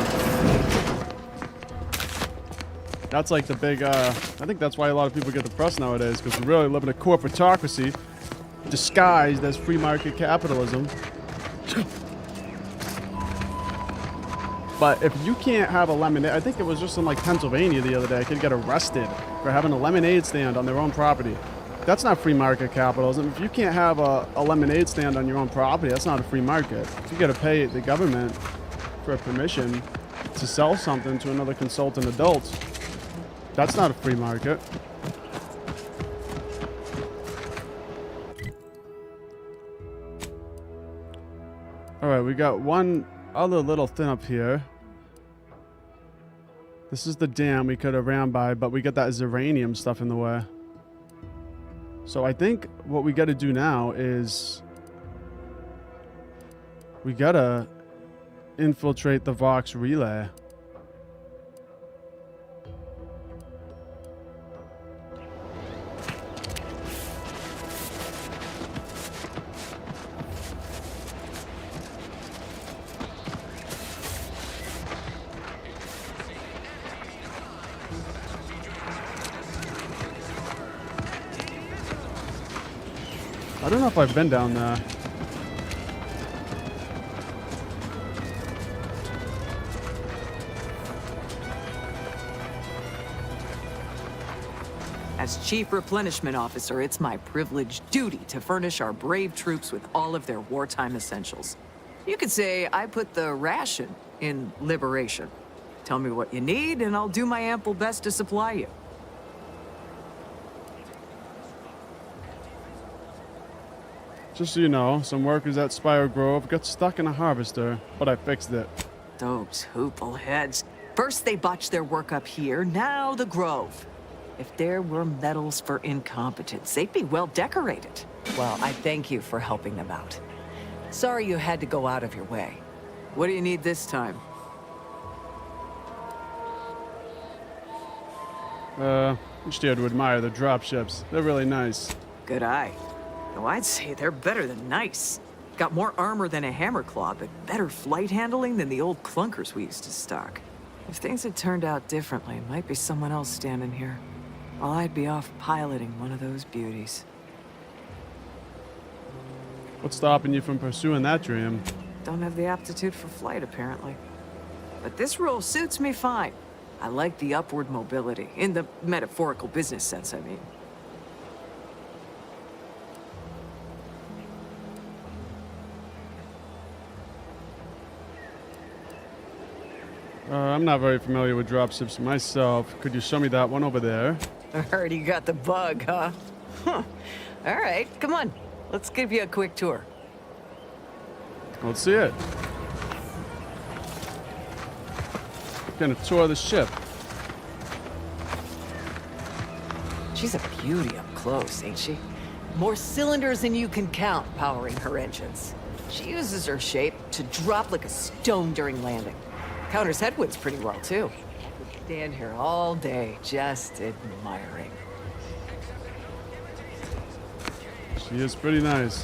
That's like the big, I think that's why a lot of people get depressed nowadays, because we really live in a corporatocracy disguised as free market capitalism. But if you can't have a lemonade, I think it was just in like Pennsylvania the other day, a kid got arrested for having a lemonade stand on their own property. That's not free market capitalism. If you can't have a lemonade stand on your own property, that's not a free market. If you got to pay the government for a permission to sell something to another consultant adult, that's not a free market. All right, we got one other little thing up here. This is the dam we could have ran by, but we got that Zeranium stuff in the way. So I think what we got to do now is we got to infiltrate the Vox relay. I don't know if I've been down there. As Chief Replenishment Officer, it's my privileged duty to furnish our brave troops with all of their wartime essentials. You could say I put the ration in liberation. Tell me what you need, and I'll do my ample best to supply you. Just so you know, some workers at Spire Grove got stuck in a harvester, but I fixed it. Those hoople heads. First they botched their work up here, now the Grove. If there were medals for incompetence, they'd be well decorated. Well, I thank you for helping them out. Sorry you had to go out of your way. What do you need this time? I'm just here to admire the dropships. They're really nice. Good eye. Oh, I'd say they're better than nice. Got more armor than a hammerclaw, but better flight handling than the old clunkers we used to stock. If things had turned out differently, it might be someone else standing here. While I'd be off piloting one of those beauties. What's stopping you from pursuing that dream? Don't have the aptitude for flight, apparently. But this role suits me fine. I like the upward mobility, in the metaphorical business sense, I mean. I'm not very familiar with dropships myself. Could you show me that one over there? Already got the bug, huh? Huh. All right, come on. Let's give you a quick tour. Let's see it. Gonna tour the ship. She's a beauty up close, ain't she? More cylinders than you can count powering her engines. She uses her shape to drop like a stone during landing. Counters headwinds pretty well, too. Stand here all day, just admiring. She is pretty nice.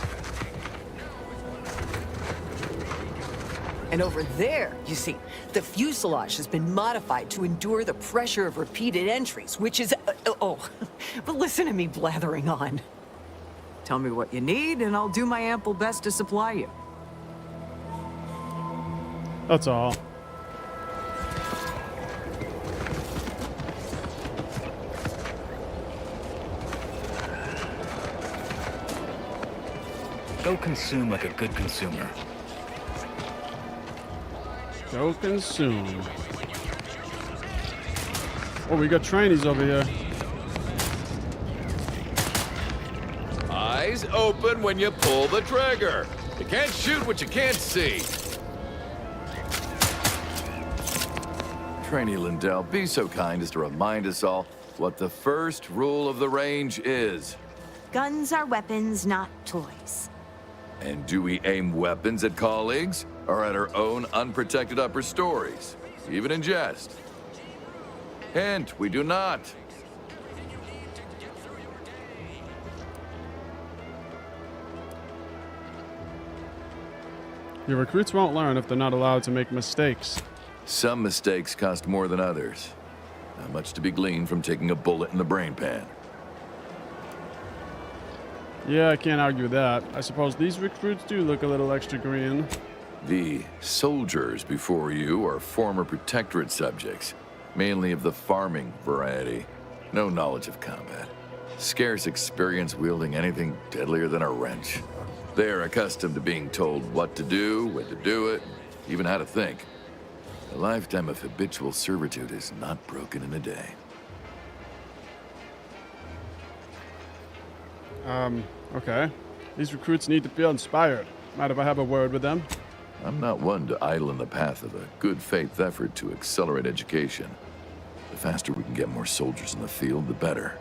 And over there, you see, the fuselage has been modified to endure the pressure of repeated entries, which is... but listen to me blathering on. Tell me what you need, and I'll do my ample best to supply you. That's all. Go consume like a good consumer. Go consume. Oh, we got trainees over here. Eyes open when you pull the trigger. You can't shoot what you can't see. Trainee Lindell, be so kind as to remind us all what the first rule of the range is. Guns are weapons, not toys. And do we aim weapons at colleagues or at our own unprotected upper stories, even in jest? Hint, we do not. Your recruits won't learn if they're not allowed to make mistakes. Some mistakes cost more than others. Not much to be gleaned from taking a bullet in the brain pan. Yeah, I can't argue with that. I suppose these recruits do look a little extra green. The soldiers before you are former Protectorate subjects, mainly of the farming variety. No knowledge of combat. Scarce experience wielding anything deadlier than a wrench. They are accustomed to being told what to do, when to do it, even how to think. A lifetime of habitual servitude is not broken in a day. Okay. These recruits need to feel inspired. Mind if I have a word with them? I'm not one to idle in the path of a good faith effort to accelerate education. The faster we can get more soldiers in the field, the better.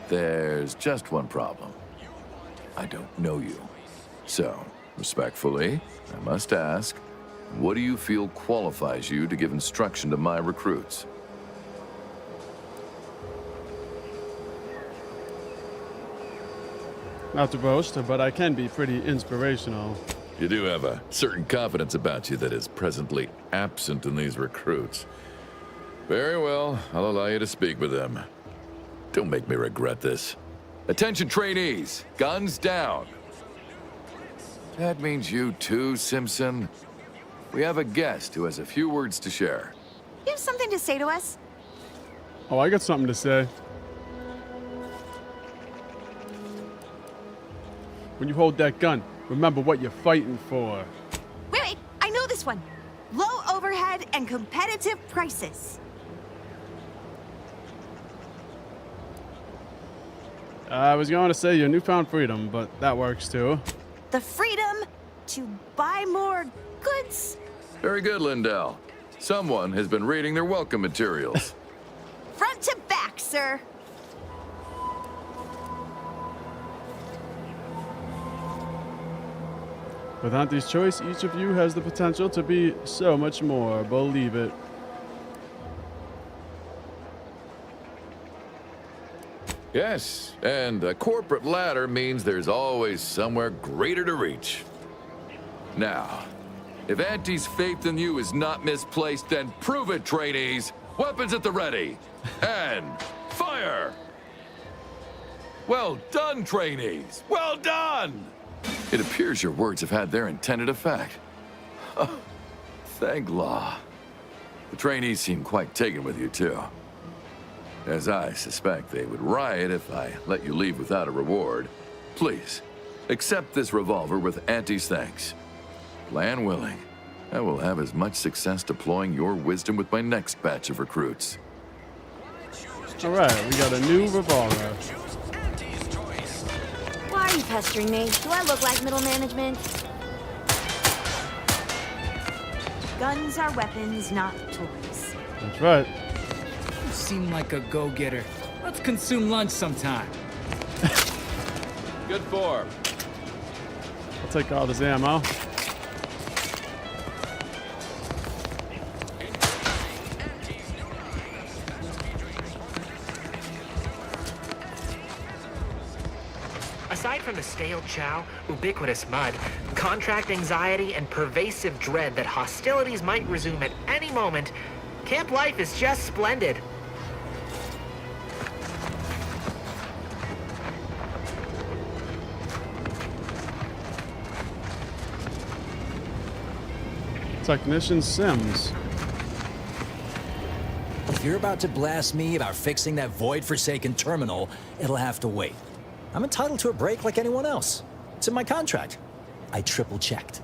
There's just one problem. I don't know you. So, respectfully, I must ask, what do you feel qualifies you to give instruction to my recruits? Not to boast, but I can be pretty inspirational. You do have a certain confidence about you that is presently absent in these recruits. Very well, I'll allow you to speak with them. Don't make me regret this. Attention trainees, guns down. That means you too, Simpson. We have a guest who has a few words to share. You have something to say to us? Oh, I got something to say. When you hold that gun, remember what you're fighting for. Wait, I know this one. Low overhead and competitive prices. I was going to say your newfound freedom, but that works too. The freedom to buy more goods. Very good, Lindell. Someone has been reading their welcome materials. Front to back, sir. With Auntie's choice, each of you has the potential to be so much more. Believe it. Yes, and a corporate ladder means there's always somewhere greater to reach. Now, if Auntie's faith in you is not misplaced, then prove it, trainees. Weapons at the ready. And fire! Well done, trainees. Well done! It appears your words have had their intended effect. Oh, thank law. The trainees seem quite taken with you, too. As I suspect they would riot if I let you leave without a reward. Please, accept this revolver with Auntie's thanks. Plan willing, I will have as much success deploying your wisdom with my next batch of recruits. All right, we got a new revolver. Why are you pestering me? Do I look like middle management? Guns are weapons, not toys. That's right. You seem like a go-getter. Let's consume lunch sometime. Good form. I'll take all this ammo. Aside from the stale chow, ubiquitous mud, contract anxiety, and pervasive dread that hostilities might resume at any moment, camp life is just splendid. Technician Sims. If you're about to blast me about fixing that void-forsaken terminal, it'll have to wait. I'm entitled to a break like anyone else. It's in my contract. I triple-checked.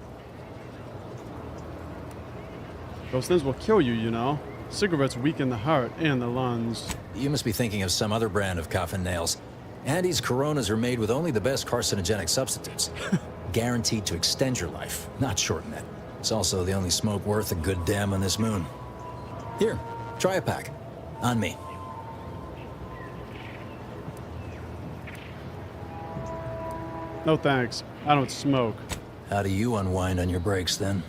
Those things will kill you, you know. Cigarettes weaken the heart and the lungs. You must be thinking of some other brand of coffin nails. Andy's Coronas are made with only the best carcinogenic substitutes. Guaranteed to extend your life, not shorten it. It's also the only smoke worth a good damn on this moon. Here, try a pack. On me. No thanks. I don't smoke. How do you unwind on your breaks, then?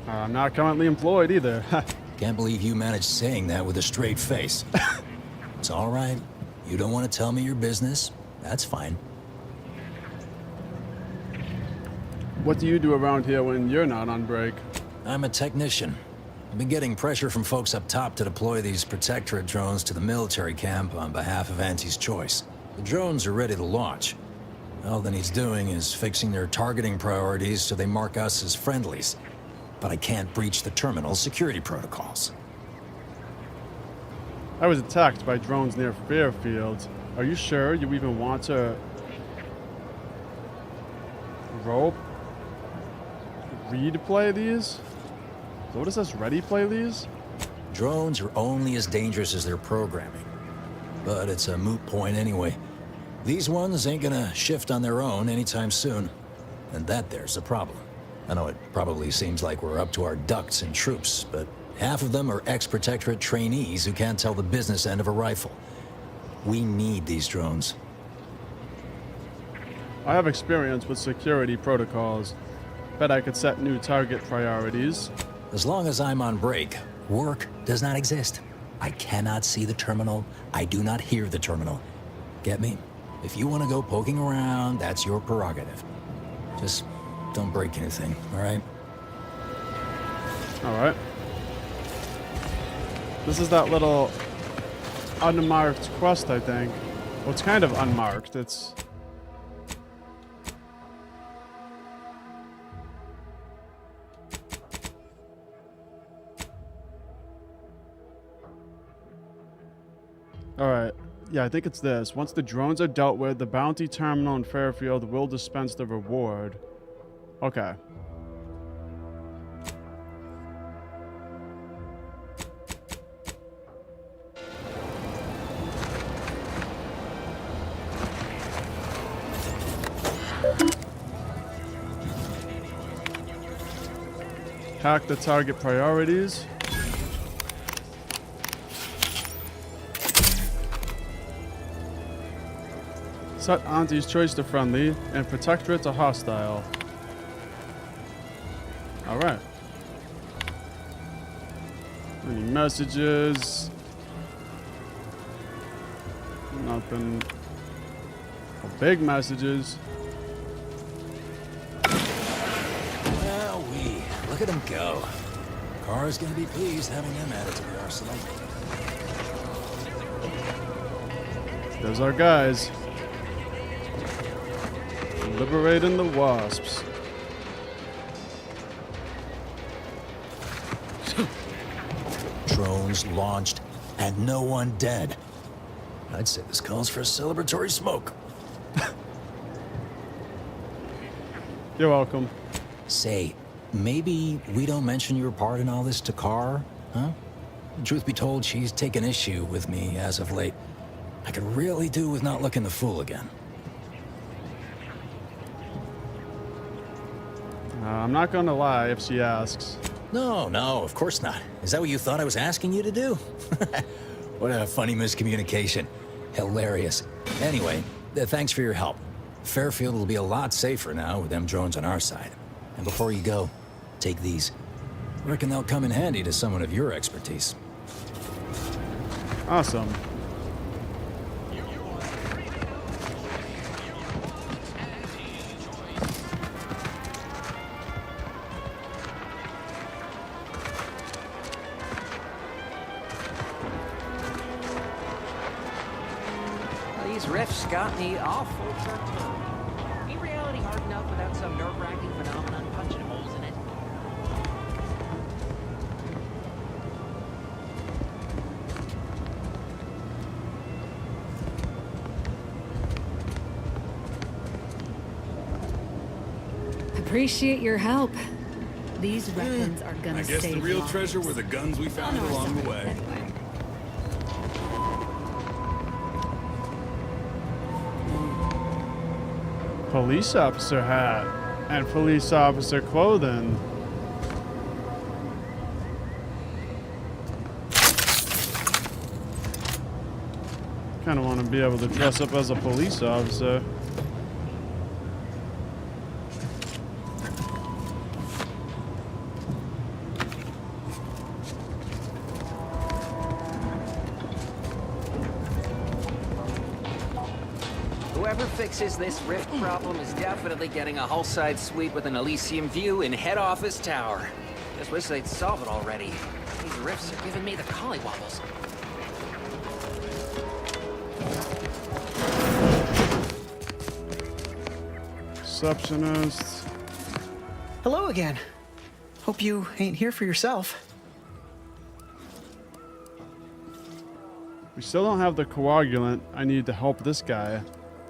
I'm not currently employed either. Can't believe you managed saying that with a straight face. It's all right. You don't want to tell me your business. That's fine. What do you do around here when you're not on break? I'm a technician. I've been getting pressure from folks up top to deploy these Protectorate drones to the military camp on behalf of Auntie's Choice. The drones are ready to launch. All that he's doing is fixing their targeting priorities so they mark us as friendlies. But I can't breach the terminal's security protocols. I was attacked by drones near Fairfield. Are you sure you even want to replay these? So what is this? Ready play these? Drones are only as dangerous as their programming. But it's a moot point anyway. These ones ain't gonna shift on their own anytime soon. And that there's a problem. I know it probably seems like we're up to our ducks and troops, but half of them are ex-Protectorate trainees who can't tell the business end of a rifle. We need these drones. I have experience with security protocols. Bet I could set new target priorities. As long as I'm on break, work does not exist. I cannot see the terminal. I do not hear the terminal. Get me? If you want to go poking around, that's your prerogative. Just don't break anything, all right? All right. This is that little unmarked quest, I think. Well, it's kind of unmarked. It's... Alright, yeah, I think it's this. Once the drones are dealt with, the bounty terminal in Fairfield will dispense the reward. Okay. Hack the target priorities. Set Auntie's Choice to friendly and Protectorate to hostile. Alright. Any messages? Nothing. Oh, big messages. Well, look at them go. Car's gonna be pleased having them added to the arsenal. There's our guys. Liberating the wasps. Drones launched and no one dead. I'd say this calls for a celebratory smoke. You're welcome. Say, maybe we don't mention your part in all this to Carr, huh? Truth be told, she's taken issue with me as of late. I could really do with not looking the fool again. I'm not gonna lie if she asks. No, of course not. Is that what you thought I was asking you to do? What a funny miscommunication. Hilarious. Anyway, thanks for your help. Fairfield will be a lot safer now with them drones on our side. And before you go, take these. Reckon they'll come in handy to someone of your expertise. Awesome. These riffs got me awful turned on. Ain't reality hard enough without some nerve-wracking phenomenon punching Appreciate your help. These weapons are gonna I guess save the real lives. treasure were the guns we found On our along the side, way. anyway. Police officer hat and police officer clothing. Kind of want to be able to dress up as a police officer. Whoever fixes this rift problem is definitely getting a hull-side suite with an Elysium view in head office tower. Just wish they'd solve it already. These rifts are giving me the collywobbles. Receptionist. Hello again. Hope you ain't here for yourself. We still don't have the coagulant I need to help this guy.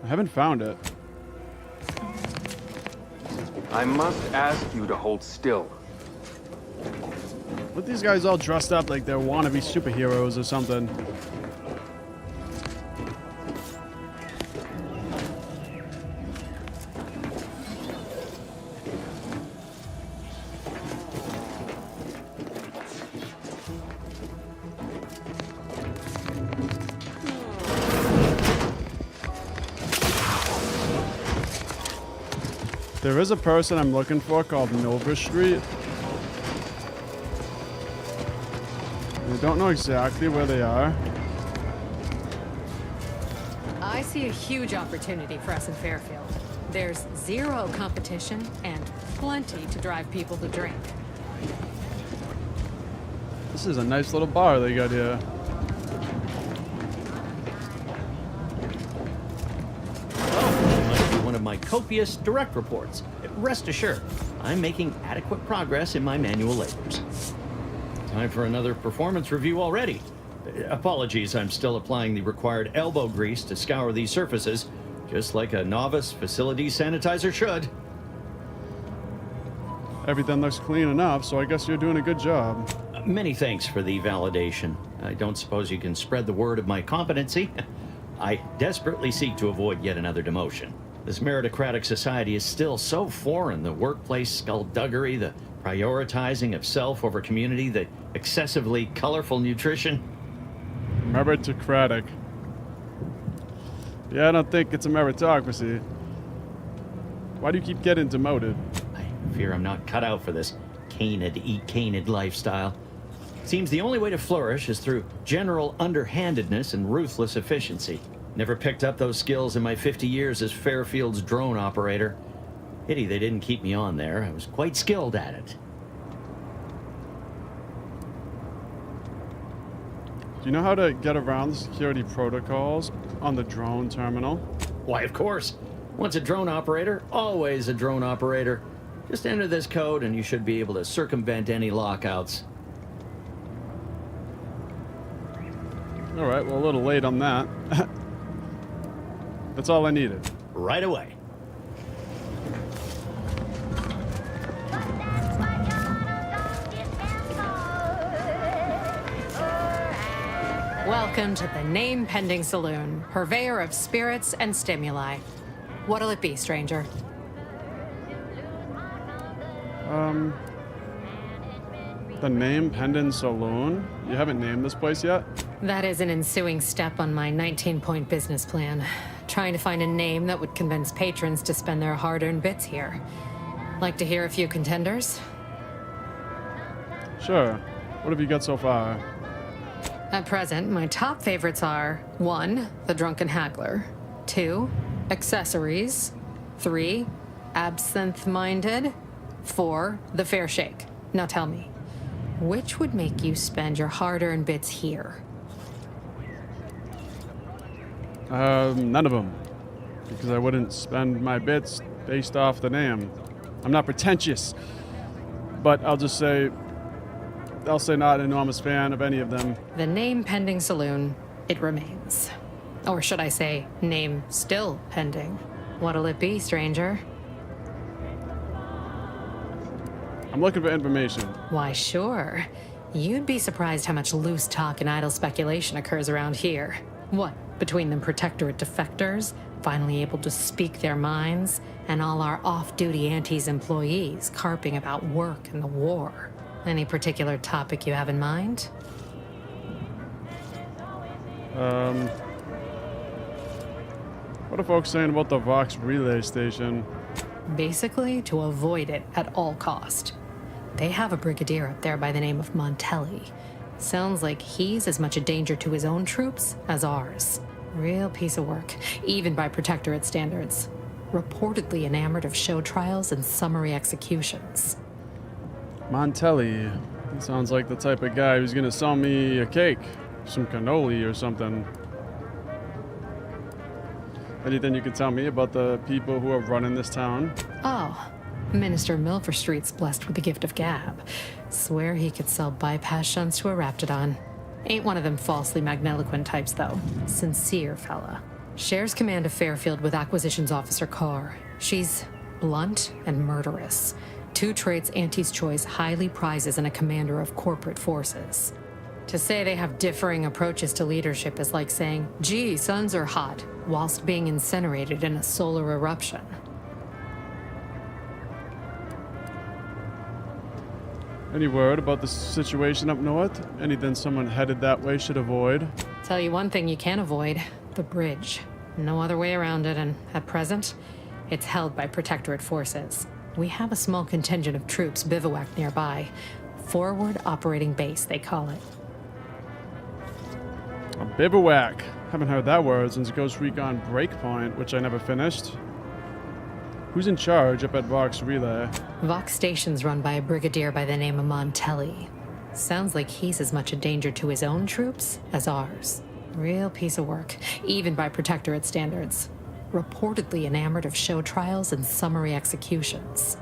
I haven't found it. I must ask you to hold still. With these guys all dressed up like they're wannabe superheroes or something. There is a person I'm looking for called Nova Street. I don't know exactly where they are. I see a huge opportunity for us in Fairfield. There's zero competition and plenty to drive people to drink. This is a nice little bar they got here. One of my copious direct reports. Rest assured, I'm making adequate progress in my manual labors. Time for another performance review already. Apologies, I'm still applying the required elbow grease to scour these surfaces, just like a novice facility sanitizer should. Everything looks clean enough, so I guess you're doing a good job. Many thanks for the validation. I don't suppose you can spread the word of my competency. I desperately seek to avoid yet another demotion. This meritocratic society is still so foreign. The workplace skullduggery, the prioritizing of self over community, the excessively colorful nutrition. Meritocratic. Yeah, I don't think it's a meritocracy. Why do you keep getting demoted? I fear I'm not cut out for this canid, eat canid lifestyle. Seems the only way to flourish is through general underhandedness and ruthless efficiency. Never picked up those skills in my 50 years as Fairfield's drone operator. Pity they didn't keep me on there. I was quite skilled at it. Do you know how to get around the security protocols on the drone terminal? Why, of course. Once a drone operator, always a drone operator. Just enter this code and you should be able to circumvent any lockouts. All right, well, a little late on that. That's all I needed. Right away. Welcome to the Name Pending Saloon, purveyor of spirits and stimuli. What'll it be, stranger? The Name Pending Saloon? You haven't named this place yet? That is an ensuing step on my 19-point business plan. Trying to find a name that would convince patrons to spend their hard-earned bits here. Like to hear a few contenders? Sure. What have you got so far? At present, my top favorites are 1. The Drunken Haggler, 2. Accessories, 3. Absinthe-Minded, 4. The Fair Shake. Now tell me, which would make you spend your hard-earned bits here? None of them. Because I wouldn't spend my bits based off the name. I'm not pretentious. But I'll say not an enormous fan of any of them. The Name Pending Saloon, it remains. Or should I say, name still pending. What'll it be, stranger? I'm looking for information. Why, sure. You'd be surprised how much loose talk and idle speculation occurs around here. What, between the Protectorate defectors, finally able to speak their minds, and all our off-duty Antes employees carping about work and the war. Any particular topic you have in mind? What are folks saying about the Vox relay station? Basically, to avoid it at all cost. They have a brigadier up there by the name of Montelli. Sounds like he's as much a danger to his own troops as ours. Real piece of work, even by Protectorate standards. Reportedly enamored of show trials and summary executions. Montelli. He sounds like the type of guy who's gonna sell me a cake, some cannoli or something. Anything you can tell me about the people who are running this town? Oh, Minister Milverstreet's blessed with the gift of gab. Swear he could sell bypass shunts to a raptidon. Ain't one of them falsely magniloquent types, though. Sincere fella. Shares command of Fairfield with Acquisitions Officer Carr. She's blunt and murderous. Two traits Auntie's Choice highly prizes in a commander of corporate forces. To say they have differing approaches to leadership is like saying, gee, suns are hot, whilst being incinerated in a solar eruption. Any word about the situation up north? Anything someone headed that way should avoid? Tell you one thing you can't avoid, the bridge. No other way around it, and at present, it's held by Protectorate forces. We have a small contingent of troops bivouacked nearby. Forward Operating Base, they call it. A bivouac. Haven't heard that word since Ghost Recon Breakpoint, which I never finished. Who's in charge up at Vox Relay? Vox Station's run by a brigadier by the name of Montelli. Sounds like he's as much a danger to his own troops as ours. Real piece of work, even by Protectorate standards. Reportedly enamored of show trials and summary executions.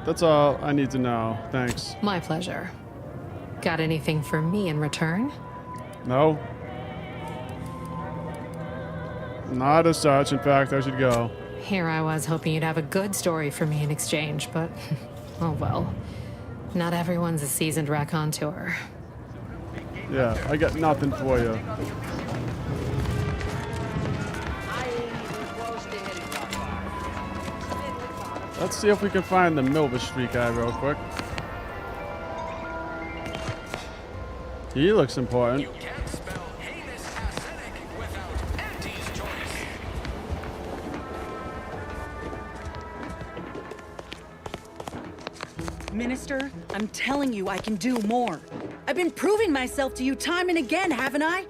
That's all I need to know. Thanks. My pleasure. Got anything for me in return? No. Not as such. In fact, I should go. Here I was hoping you'd have a good story for me in exchange, but oh well. Not everyone's a seasoned raconteur. Yeah, I got nothing for you. Let's see if we can find the Milver Street guy real quick. He looks important. You can't spell heinous acidic without Auntie's Choice. Minister, I'm telling you I can do more. I've been proving myself to you time and again, haven't I?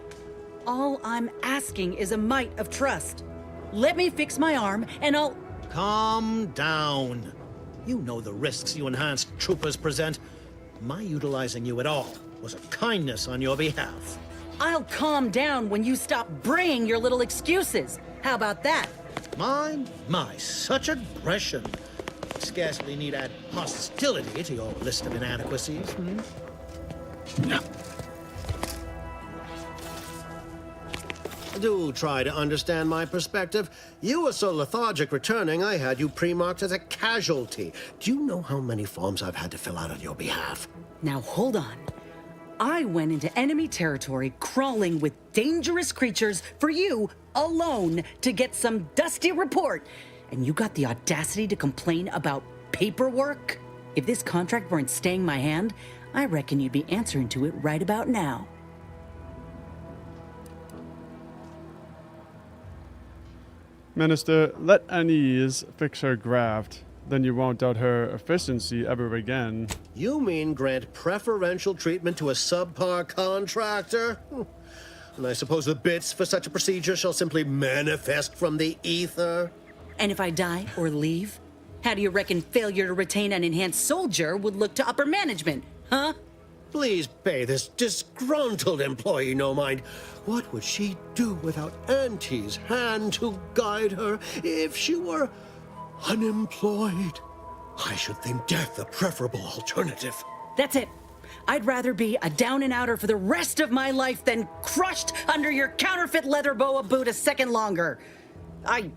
All I'm asking is a mite of trust. Let me fix my arm and I'll... Calm down. You know the risks you enhanced troopers present. My utilizing you at all was a kindness on your behalf. I'll calm down when you stop bringing your little excuses. How about that? My, such aggression. Scarcely need add hostility to your list of inadequacies, hmm? Do try to understand my perspective. You were so lethargic returning, I had you pre-marked as a casualty. Do you know how many forms I've had to fill out on your behalf? Now hold on. I went into enemy territory crawling with dangerous creatures for you alone to get some dusty report. And you got the audacity to complain about paperwork? If this contract weren't staying my hand, I reckon you'd be answering to it right about now. Minister, let Anise fix her graft. Then you won't doubt her efficiency ever again. You mean grant preferential treatment to a subpar contractor? And I suppose the bits for such a procedure shall simply manifest from the ether? And if I die or leave, how do you reckon failure to retain an enhanced soldier would look to upper management, huh? Please pay this disgruntled employee no mind. What would she do without Auntie's hand to guide her if she were unemployed? I should think death a preferable alternative. That's it. I'd rather be a down and outer for the rest of my life than crushed under your counterfeit leather boa boot a second longer. I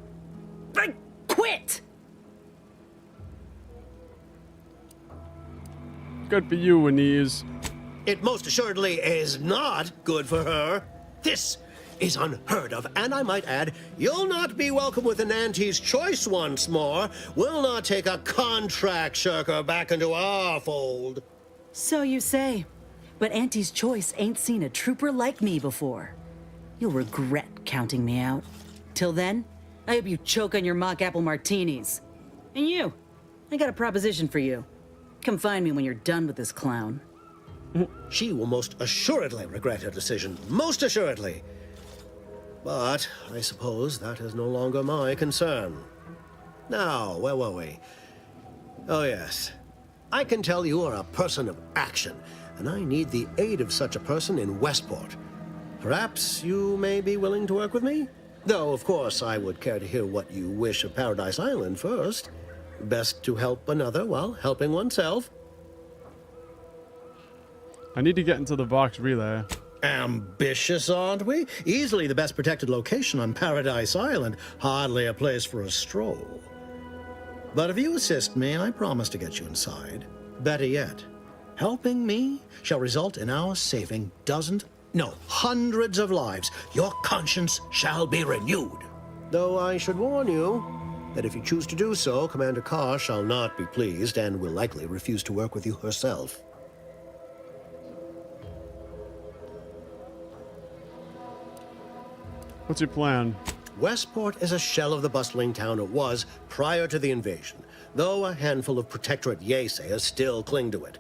quit! Good for you, Anise. It most assuredly is not good for her. This is unheard of, and I might add, you'll not be welcome with an Auntie's choice once more. We'll not take a contract shirker back into our fold. So you say, but Auntie's choice ain't seen a trooper like me before. You'll regret counting me out. Till then, I hope you choke on your mock apple martinis. And you, I got a proposition for you. Come find me when you're done with this clown. She will most assuredly regret her decision. Most assuredly. But I suppose that is no longer my concern. Now, where were we? Oh, yes. I can tell you are a person of action, and I need the aid of such a person in Westport. Perhaps you may be willing to work with me? Though, of course, I would care to hear what you wish of Paradise Island first. Best to help another while helping oneself. I need to get into the Vox relay. Ambitious, aren't we? Easily the best protected location on Paradise Island. Hardly a place for a stroll. But if you assist me, I promise to get you inside. Better yet, helping me shall result in our saving hundreds of lives. Your conscience shall be renewed. Though I should warn you that if you choose to do so, Commander Carr shall not be pleased and will likely refuse to work with you herself. What's your plan? Westport is a shell of the bustling town it was prior to the invasion, though a handful of Protectorate Yaysayers still cling to it.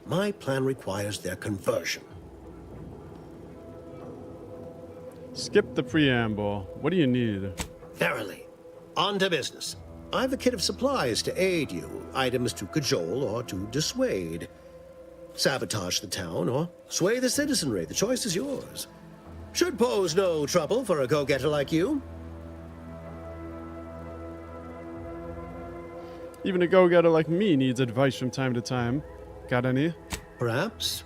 My plan requires their conversion. Skip the preamble. What do you need? Verily. On to business. I've a kit of supplies to aid you, items to cajole or to dissuade. Sabotage the town or sway the citizenry. The choice is yours. Should pose no trouble for a go-getter like you. Even a go-getter like me needs advice from time to time. Got any? Perhaps.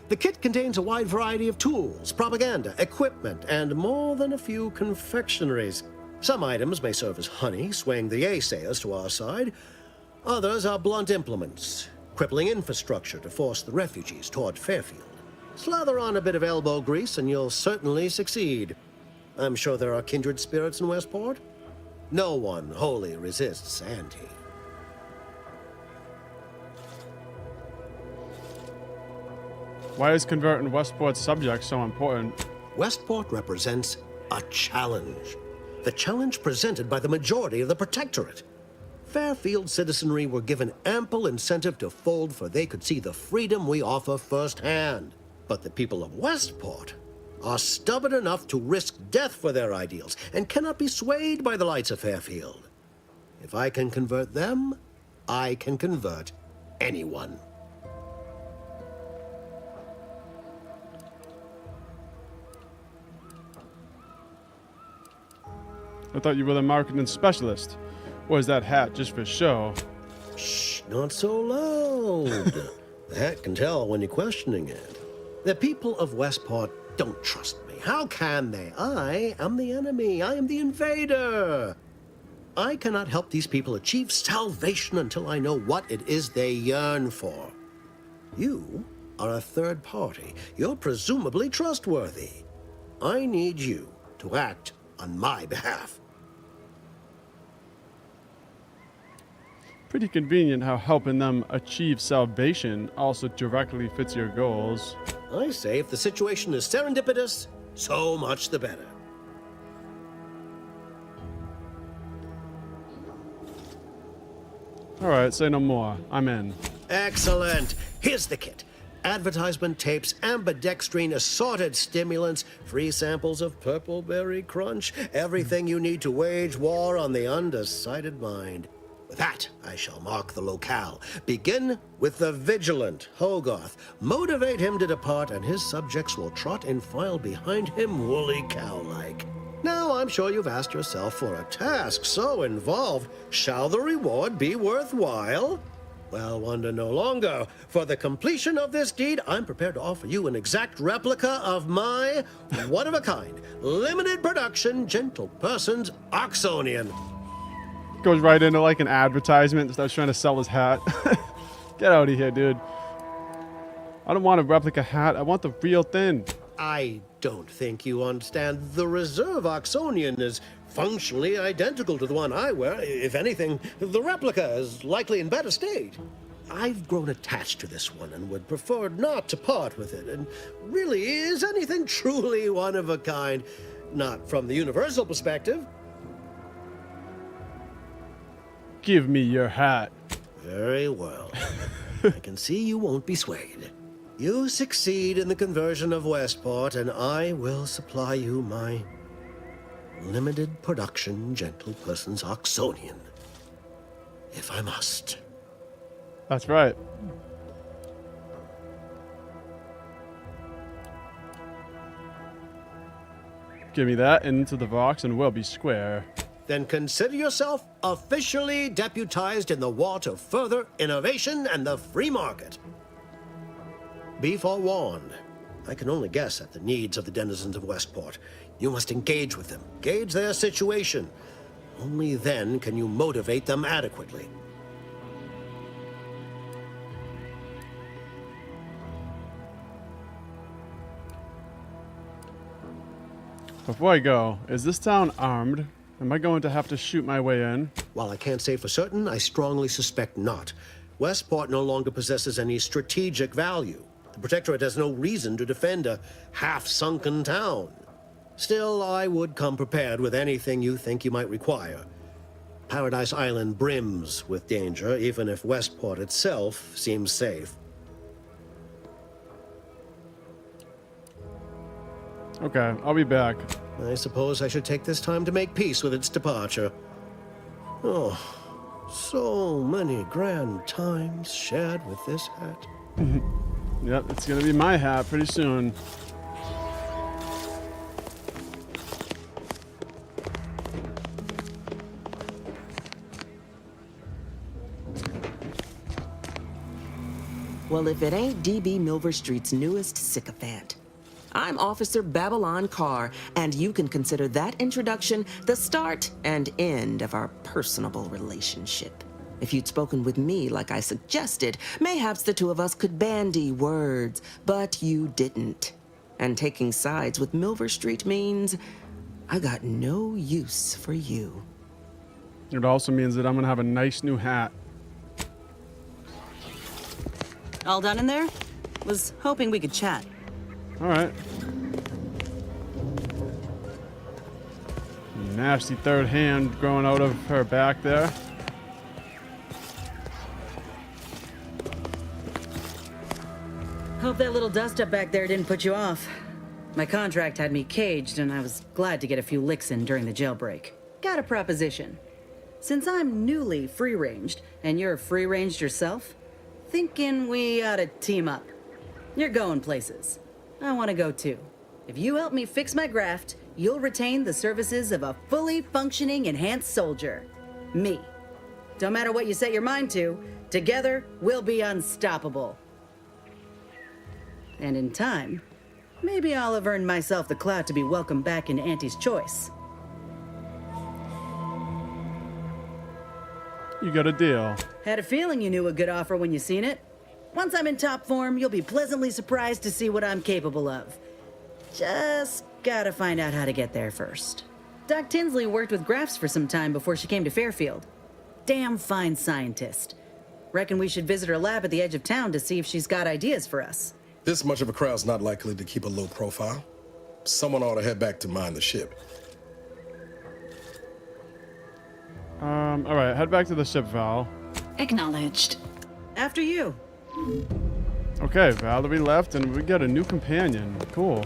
The kit contains a wide variety of tools, propaganda, equipment, and more than a few confectionaries. Some items may serve as honey, swaying the Yaysayers to our side. Others are blunt implements, crippling infrastructure to force the refugees toward Fairfield. Slather on a bit of elbow grease and you'll certainly succeed. I'm sure there are kindred spirits in Westport. No one wholly resists Auntie. Why is converting Westport's subject so important? Westport represents a challenge. The challenge presented by the majority of the Protectorate. Fairfield citizenry were given ample incentive to fold, for they could see the freedom we offer firsthand. But the people of Westport are stubborn enough to risk death for their ideals and cannot be swayed by the lights of Fairfield. If I can convert them, I can convert anyone. I thought you were the marketing specialist. Or is that hat just for show? Shh, not so loud. The hat can tell when you're questioning it. The people of Westport don't trust me. How can they? I am the enemy. I am the invader. I cannot help these people achieve salvation until I know what it is they yearn for. You are a third party. You're presumably trustworthy. I need you to act on my behalf. Pretty convenient how helping them achieve salvation also directly fits your goals. I say if the situation is serendipitous, so much the better. Alright, say no more. I'm in. Excellent. Here's the kit. Advertisement tapes, ambidextrine, assorted stimulants, free samples of Purple Berry Crunch, everything you need to wage war on the undecided mind. With that, I shall mark the locale. Begin with the vigilant Hogarth. Motivate him to depart, and his subjects will trot in file behind him woolly cow-like. Now, I'm sure you've asked yourself, for a task so involved, shall the reward be worthwhile? Well, wonder no longer. For the completion of this deed, I'm prepared to offer you an exact replica of my one-of-a-kind, limited production, gentle person's Oxonian. Goes right into like an advertisement, starts trying to sell his hat. Get out of here, dude. I don't want a replica hat. I want the real thing. I don't think you understand. The reserve Oxonian is functionally identical to the one I wear. If anything, the replica is likely in better state. I've grown attached to this one and would prefer not to part with it. And really, is anything truly one of a kind? Not from the universal perspective. Give me your hat. Very well. I can see you won't be swayed. You succeed in the conversion of Westport, and I will supply you my limited production gentle person's Oxonian. If I must. That's right. Give me that into the box and we'll be square. Then consider yourself officially deputized in the war to further innovation and the free market. Be forewarned. I can only guess at the needs of the denizens of Westport. You must engage with them, gauge their situation. Only then can you motivate them adequately. Before I go, is this town armed? Am I going to have to shoot my way in? While I can't say for certain, I strongly suspect not. Westport no longer possesses any strategic value. The Protectorate has no reason to defend a half-sunken town. Still, I would come prepared with anything you think you might require. Paradise Island brims with danger, even if Westport itself seems safe. Okay, I'll be back. I suppose I should take this time to make peace with its departure. Oh, so many grand times shared with this hat. Yep, it's gonna be my hat pretty soon. Well, if it ain't DB Milver Street's newest sycophant. I'm Officer Babylon Carr, and you can consider that introduction the start and end of our personable relationship. If you'd spoken with me like I suggested, mayhaps the two of us could bandy words, but you didn't. And taking sides with Milver Street means I got no use for you. It also means that I'm gonna have a nice new hat. All done in there? Was hoping we could chat. All right. Nasty third hand growing out of her back there. Hope that little dust up back there didn't put you off. My contract had me caged, and I was glad to get a few licks in during the jailbreak. Got a proposition. Since I'm newly free-ranged, and you're free-ranged yourself, thinking we ought to team up. You're going places. I want to go too. If you help me fix my graft, you'll retain the services of a fully functioning enhanced soldier. Me. Don't matter what you set your mind to, together we'll be unstoppable. And in time, maybe I'll have earned myself the clout to be welcomed back in Auntie's Choice. You got a deal. Had a feeling you knew a good offer when you seen it. Once I'm in top form, you'll be pleasantly surprised to see what I'm capable of. Just gotta find out how to get there first. Doc Tinsley worked with grafts for some time before she came to Fairfield. Damn fine scientist. Reckon we should visit her lab at the edge of town to see if she's got ideas for us. This much of a crowd's not likely to keep a low profile. Someone ought to head back to mine the ship. All right, head back to the ship, Val. Acknowledged. After you. Okay, Valerie left, and we got a new companion. Cool.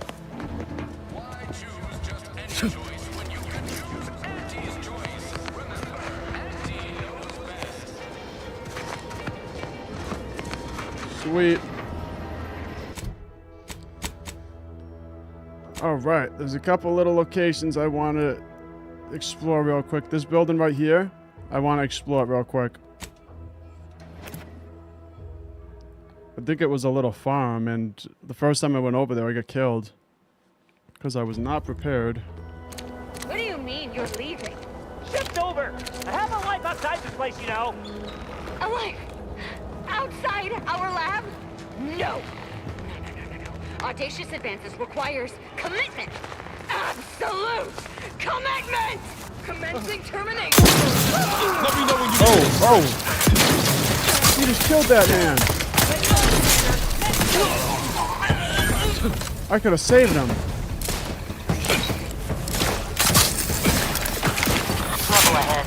Sweet. All right, there's a couple little locations I want to explore real quick. This building right here, I want to explore it real quick. I think it was a little farm, and the first time I went over there, I got killed. Because I was not prepared. What do you mean you're leaving? Shift over! I have a life outside this place, you know! A life? outside our lab? No. Audacious advances requires commitment. Absolute commitment! Commencing termination. Let me know when you Oh! You just killed that man. I could have saved him. Trouble ahead.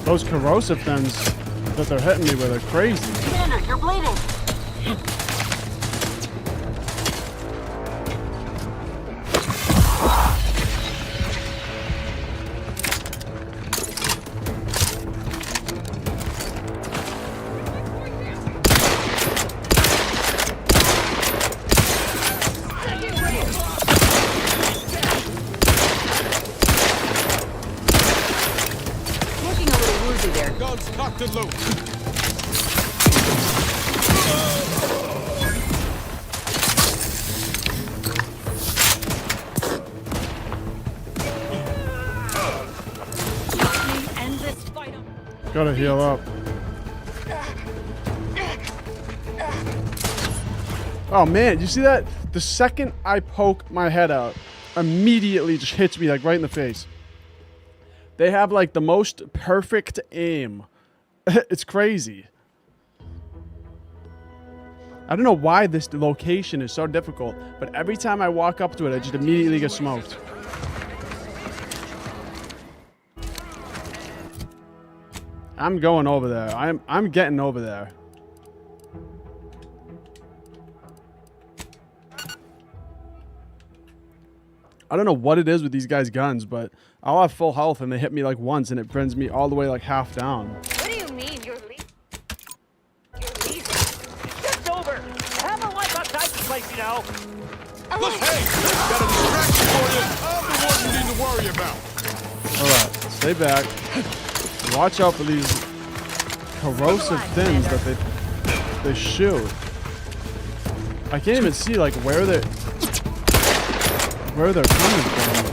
Those corrosive things that they're hitting me with are crazy. Commander, you're bleeding. Guns cocked and loaded. Gotta heal up. Oh man, you see that? The second I poke my head out, immediately just hits me like right in the face. They have like the most perfect aim. It's crazy. I don't know why this location is so difficult, but every time I walk up to it, I just immediately get smoked. I'm going over there. I'm getting over there. I don't know what it is with these guys' guns, but I'll have full health and they hit me like once and it brings me all the way like half down. What do you mean you're leaving? Shift over. Have a wipe outside the place, you know. Look, hey, got a distraction for you. I'm the one you need to worry about. Alright, stay back. Watch out for these corrosive things that they shoot. I can't even see like where they're coming from.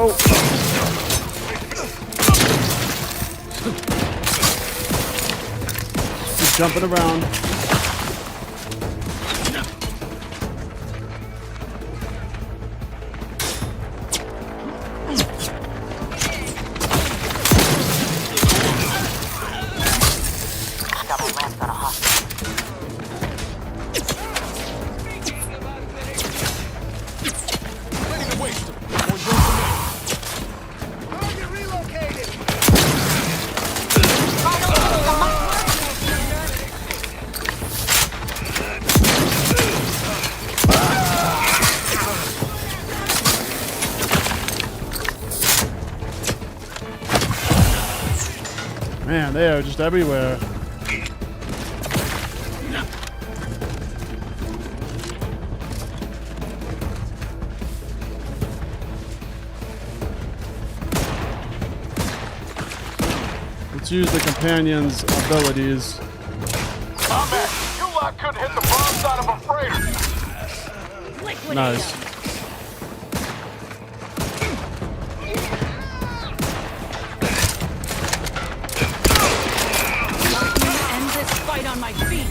Oh. Keep jumping around. Man, they are just everywhere. Let's use the companion's abilities. Combat! You lot couldn't hit the bomb side of a freighter. Nice. On my feet.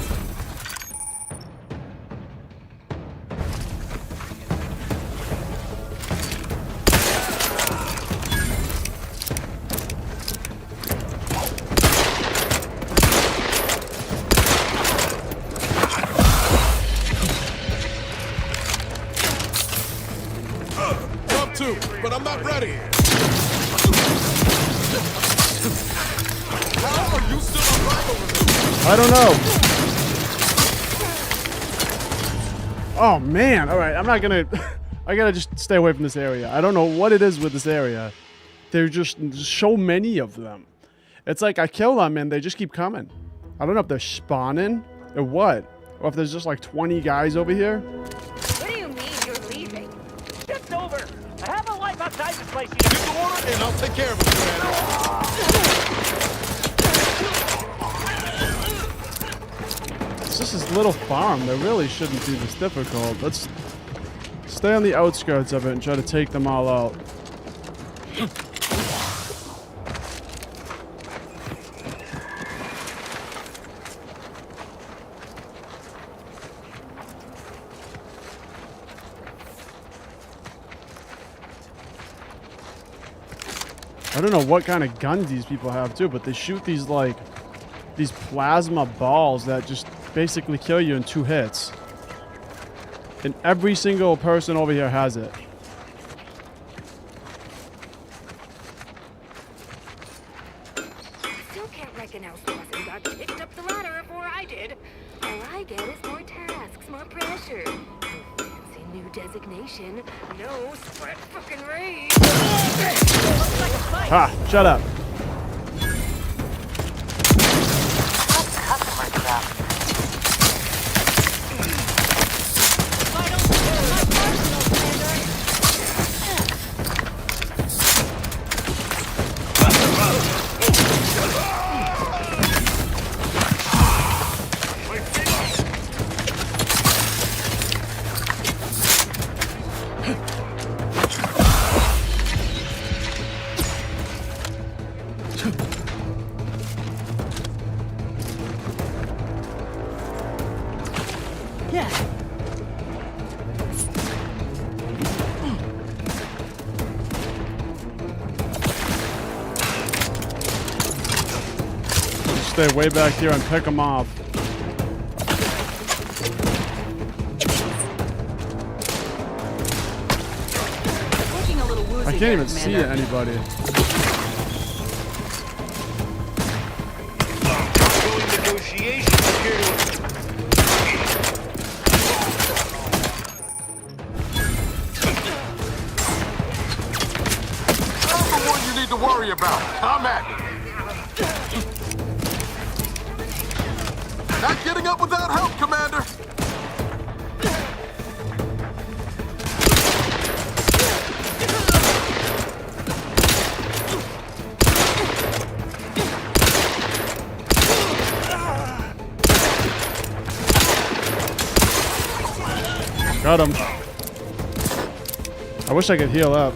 Up to, but I'm not ready. How are you still alive over there? I don't know. Oh man, alright, I'm not gonna I gotta just stay away from this area. I don't know what it is with this area. There's just so many of them. It's like I kill them and they just keep coming. I don't know if they're spawning or what. Or if there's just like 20 guys over here. What do you mean you're leaving? Shift over. I have a life outside this place. Give the order and I'll take care of it, Commander. It's just this little farm. They really shouldn't be this difficult. Let's stay on the outskirts of it and try to take them all out. I don't know what kind of guns these people have too, but they shoot these like these plasma balls that just basically kill you in 2 hits. And every single person over here has it. I still can't reckon how Slauson got kicked up the ladder before I did. All I get is more tasks, more pressure. No fancy new designation. No spread fucking rage. Ha! Shut up. Customer stuff. Stay way back here and pick them off. I can't even see anybody. That's the one you need to worry about. Come at me. Not getting up without help, Commander. Got him. I wish I could heal up.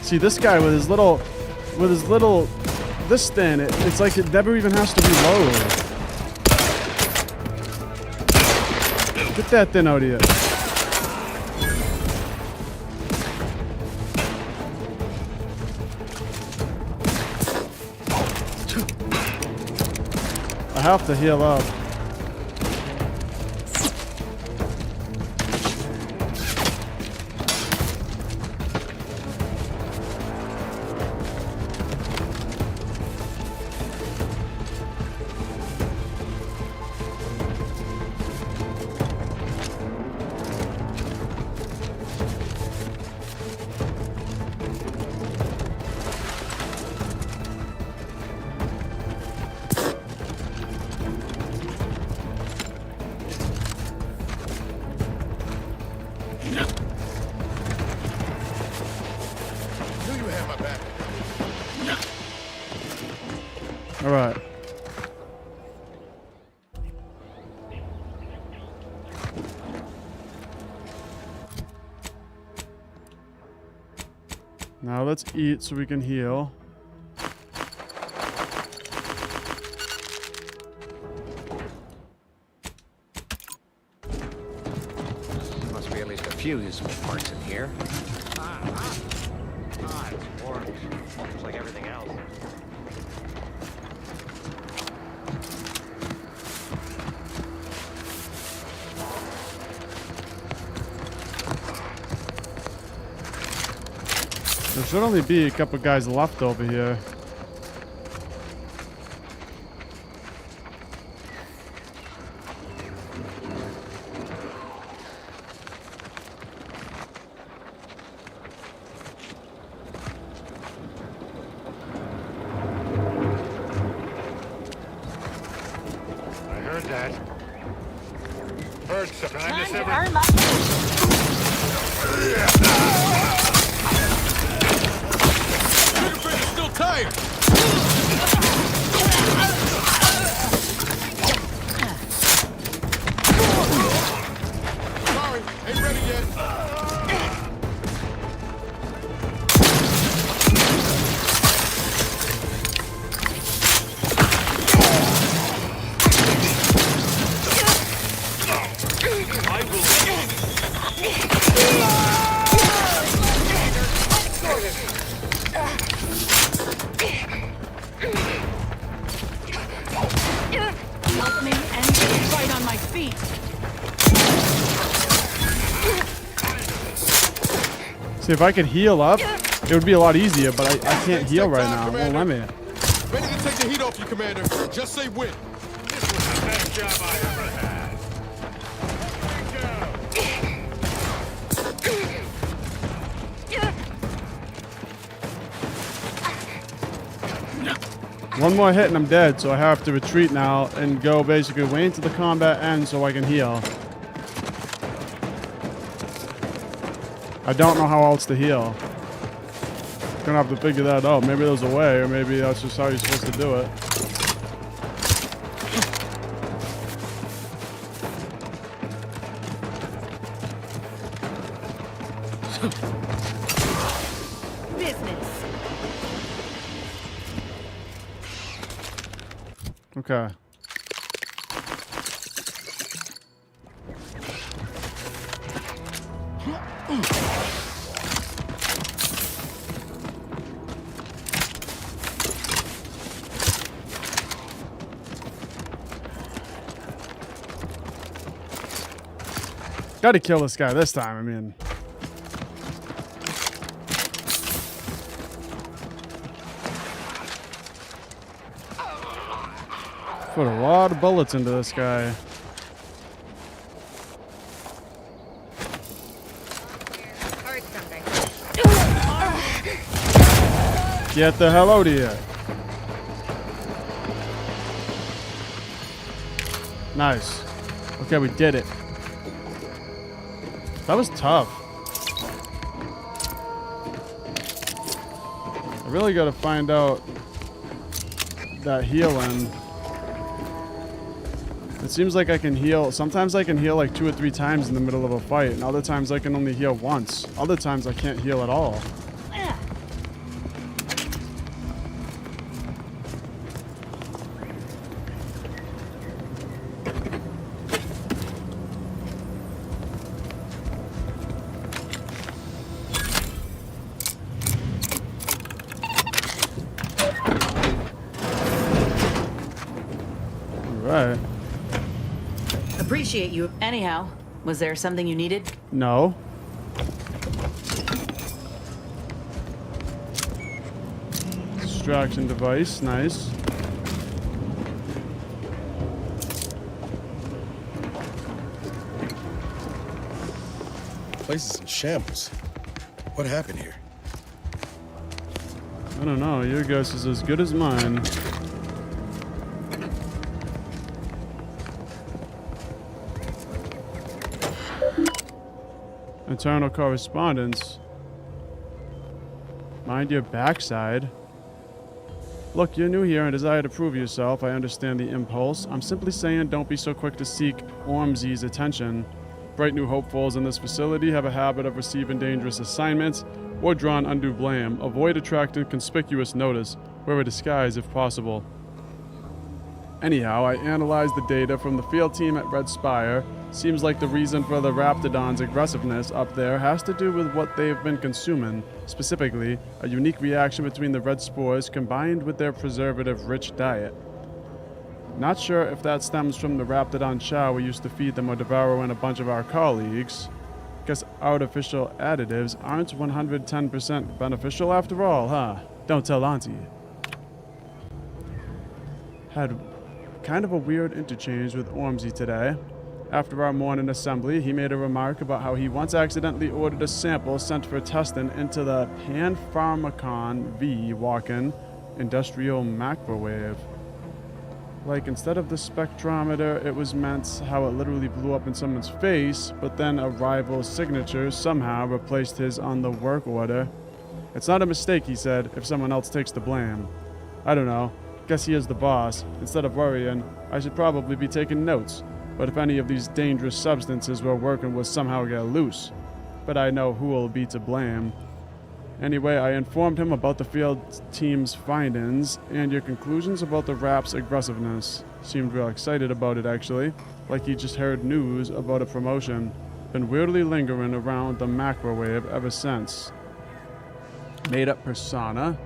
See this guy with his little this thing, it's like it never even has to reload. Get that thing out of here. I have to heal up. All right. Now let's eat so we can heal. Must be at least a few useful parts in here. It's orange. Just like everything else. There should only be a couple guys left over here. Time to earn my Trigger finger's still tired. Sorry, ain't ready yet. Help me end this fight on my feet. See, if I could heal up, it would be a lot easier, but I can't heal right now. It won't let me. Ready to take the heat off you, Commander. Just say when. This was the best job I ever had. One more hit and I'm dead, so I have to retreat now and go basically wait until the combat ends so I can heal. I don't know how else to heal. Gonna have to figure that out. Maybe there's a way, or maybe that's just how you're supposed to do it. business. Okay. Gotta kill this guy this time, I mean. Put a lot of bullets into this guy. Get the hell out of here. Nice. Okay, we did it. That was tough. I really gotta find out that healing. It seems like I can heal. Sometimes I can heal like 2 or 3 times in the middle of a fight, and other times I can only heal once. Other times I can't heal at all. Right. Appreciate you. Anyhow, was there something you needed? No. Distraction device, nice. Place is in shambles. What happened here? I don't know. Your guess is as good as mine. Internal correspondence. Mind your backside. Look, you're new here and desire to prove yourself. I understand the impulse. I'm simply saying don't be so quick to seek Ormsey's attention. Bright new hopefuls in this facility have a habit of receiving dangerous assignments or drawing undue blame. Avoid attracting conspicuous notice. Wear a disguise if possible. Anyhow, I analyzed the data from the field team at Red Spire. Seems like the reason for the Raptidon's aggressiveness up there has to do with what they've been consuming. Specifically, a unique reaction between the red spores combined with their preservative-rich diet. Not sure if that stems from the Raptidon chow we used to feed them or devour in a bunch of our colleagues. Guess artificial additives aren't 110% beneficial after all, huh? Don't tell Auntie. Had kind of a weird interchange with Ormsey today. After our morning assembly, he made a remark about how he once accidentally ordered a sample sent for testing into the Panpharmacon V walk-in industrial microwave. Like, instead of the spectrometer, it was meant how it literally blew up in someone's face, but then a rival's signature somehow replaced his on the work order. It's not a mistake, he said, if someone else takes the blame. I don't know. Guess he is the boss. Instead of worrying, I should probably be taking notes. But if any of these dangerous substances we're working with somehow get loose, but I know who will be to blame. Anyway, I informed him about the field team's findings and your conclusions about the rap's aggressiveness. Seemed real excited about it, actually. Like he just heard news about a promotion. Been weirdly lingering around the microwave ever since. Made-up persona.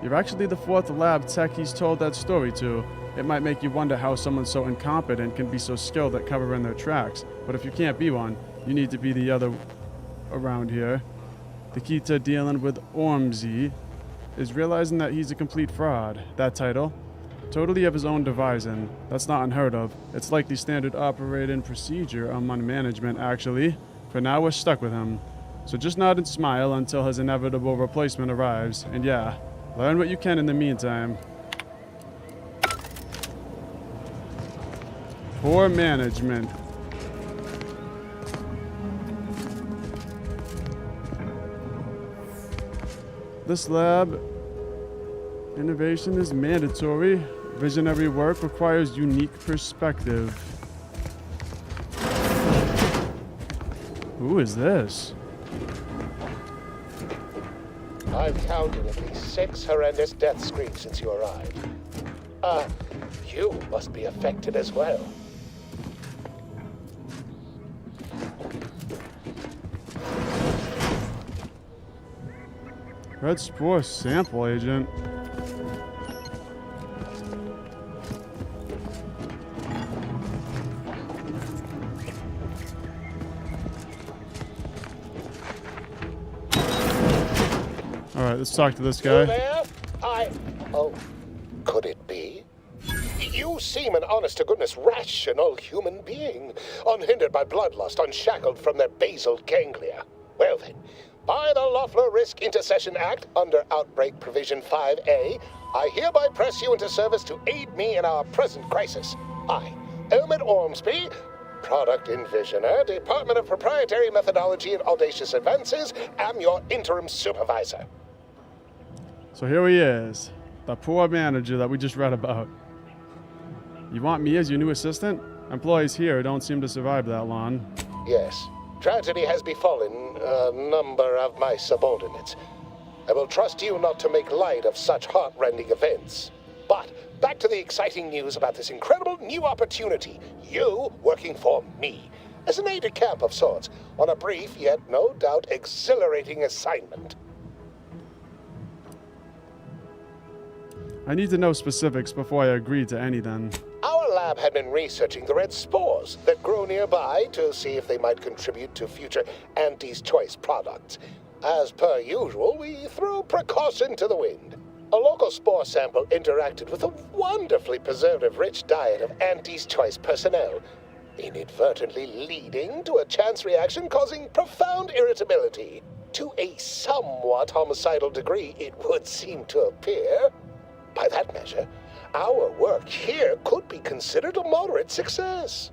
You're actually the 4th lab tech he's told that story to. It might make you wonder how someone so incompetent can be so skilled at covering their tracks. But if you can't be one, you need to be the other around here. The key to dealing with Ormsey is realizing that he's a complete fraud. That title. Totally of his own devising. That's not unheard of. It's like the standard operating procedure among management, actually. For now, we're stuck with him. So just nod and smile until his inevitable replacement arrives. And yeah, learn what you can in the meantime. Poor management. This lab, innovation is mandatory. Visionary work requires unique perspective. Who is this? I've counted at least 6 horrendous death screams since you arrived. You must be affected as well. Red Spore Sample Agent. Alright, let's talk to this guy. You there? Oh, could it be? You seem an honest-to-goodness rational human being, unhindered by bloodlust, unshackled from their basal ganglia. Well then, by the Loeffler Risk Intercession Act, under Outbreak Provision 5A, I hereby press you into service to aid me in our present crisis. I, Elmid Ormsby, Product Envisioner, Department of Proprietary Methodology and Audacious Advances, am your interim supervisor. So here he is, the poor manager that we just read about. You want me as your new assistant? Employees here don't seem to survive that long. Yes. Tragedy has befallen a number of my subordinates. I will trust you not to make light of such heart-rending events. But back to the exciting news about this incredible new opportunity. You working for me, as an aide-de-camp of sorts, on a brief yet no doubt exhilarating assignment. I need to know specifics before I agree to anything. Our lab had been researching the red spores that grow nearby to see if they might contribute to future Auntie's Choice products. As per usual, we threw precaution to the wind. A local spore sample interacted with a wonderfully preservative-rich diet of Auntie's Choice personnel, inadvertently leading to a chance reaction causing profound irritability. To a somewhat homicidal degree, it would seem to appear. By that measure, our work here could be considered a moderate success.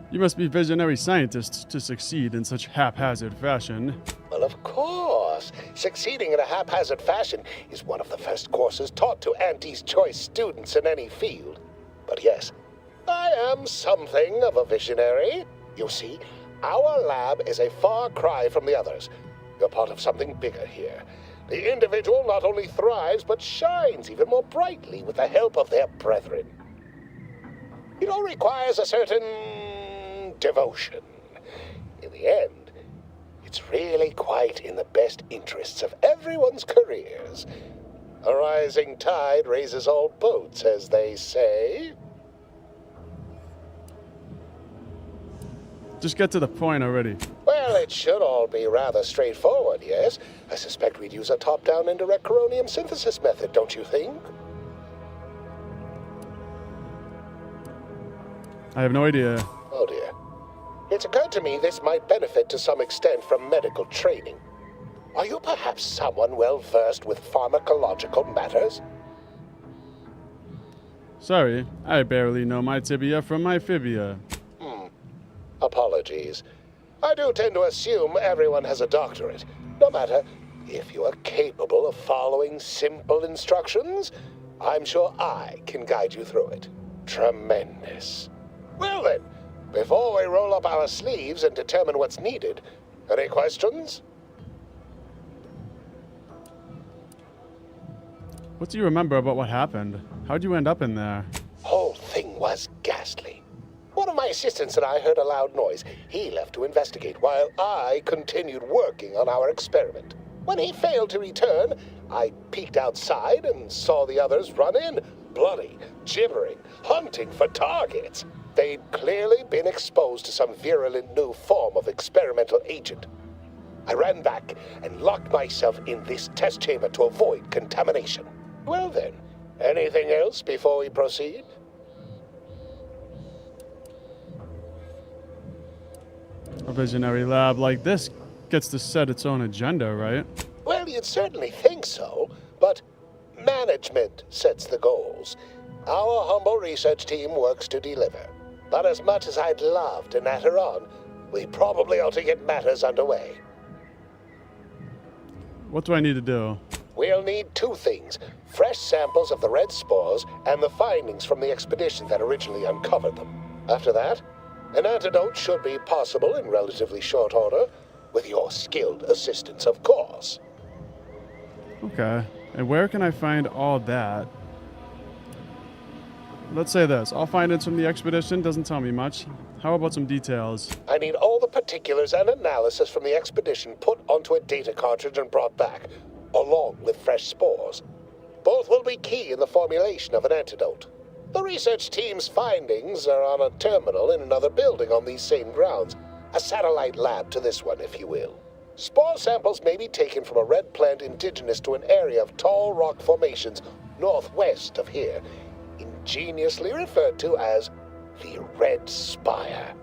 You must be visionary scientists to succeed in such haphazard fashion. Well, of course. Succeeding in a haphazard fashion is one of the first courses taught to Auntie's Choice students in any field. But yes, I am something of a visionary. You see, our lab is a far cry from the others. You're part of something bigger here. The individual not only thrives, but shines even more brightly with the help of their brethren. It all requires a certain devotion. In the end, it's really quite in the best interests of everyone's careers. A rising tide raises all boats, as they say. Just get to the point already. Well, it should all be rather straightforward, yes? I suspect we'd use a top-down indirect coronium synthesis method, don't you think? I have no idea. Oh dear. It's occurred to me this might benefit to some extent from medical training. Are you perhaps someone well versed with pharmacological matters? Sorry, I barely know my tibia from my fibia. Apologies. I do tend to assume everyone has a doctorate. No matter if you are capable of following simple instructions, I'm sure I can guide you through it. Tremendous. Well then, before we roll up our sleeves and determine what's needed, any questions? What do you remember about what happened? How'd you end up in there? Whole thing was ghastly. One of my assistants and I heard a loud noise. He left to investigate while I continued working on our experiment. When he failed to return, I peeked outside and saw the others run in, bloody, gibbering, hunting for targets. They'd clearly been exposed to some virulent new form of experimental agent. I ran back and locked myself in this test chamber to avoid contamination. Well then, anything else before we proceed? A visionary lab like this gets to set its own agenda, right? Well, you'd certainly think so, but management sets the goals. Our humble research team works to deliver. But as much as I'd love to natter on, we probably ought to get matters underway. What do I need to do? We'll need two things: fresh samples of the red spores and the findings from the expedition that originally uncovered them. After that, an antidote should be possible in relatively short order, with your skilled assistance, of course. Okay. And where can I find all that? Let's say this. All findings from the expedition doesn't tell me much. How about some details? I need all the particulars and analysis from the expedition put onto a data cartridge and brought back, along with fresh spores. Both will be key in the formulation of an antidote. The research team's findings are on a terminal in another building on these same grounds. A satellite lab to this one, if you will. Spore samples may be taken from a red plant indigenous to an area of tall rock formations northwest of here, ingeniously referred to as the Red Spire.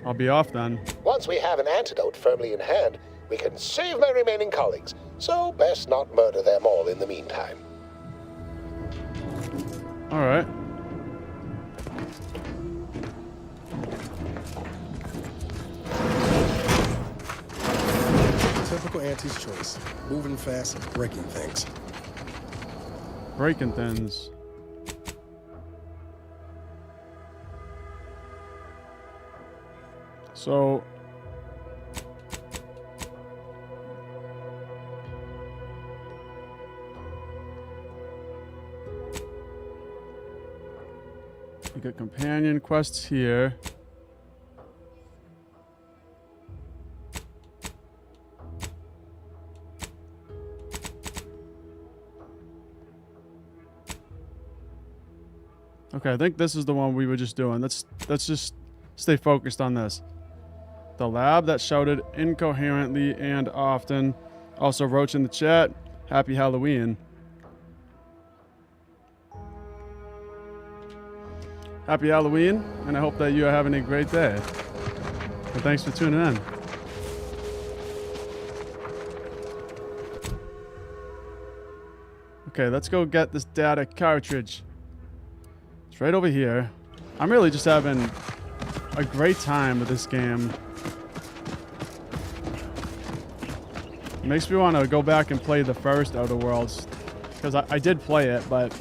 I'll be off then. Once we have an antidote firmly in hand, we can save my remaining colleagues, so best not murder them all in the meantime. All right. Typical Auntie's choice. Moving fast and breaking things. Breaking things. So... we got companion quests here. Okay, I think this is the one we were just doing. Let's just stay focused on this. The lab that shouted incoherently and often. Also, Roach in the chat, happy Halloween. Happy Halloween, and I hope that you are having a great day. And thanks for tuning in. Okay, let's go get this data cartridge. It's right over here. I'm really just having a great time with this game. It makes me want to go back and play the first Outer Worlds, because I did play it, but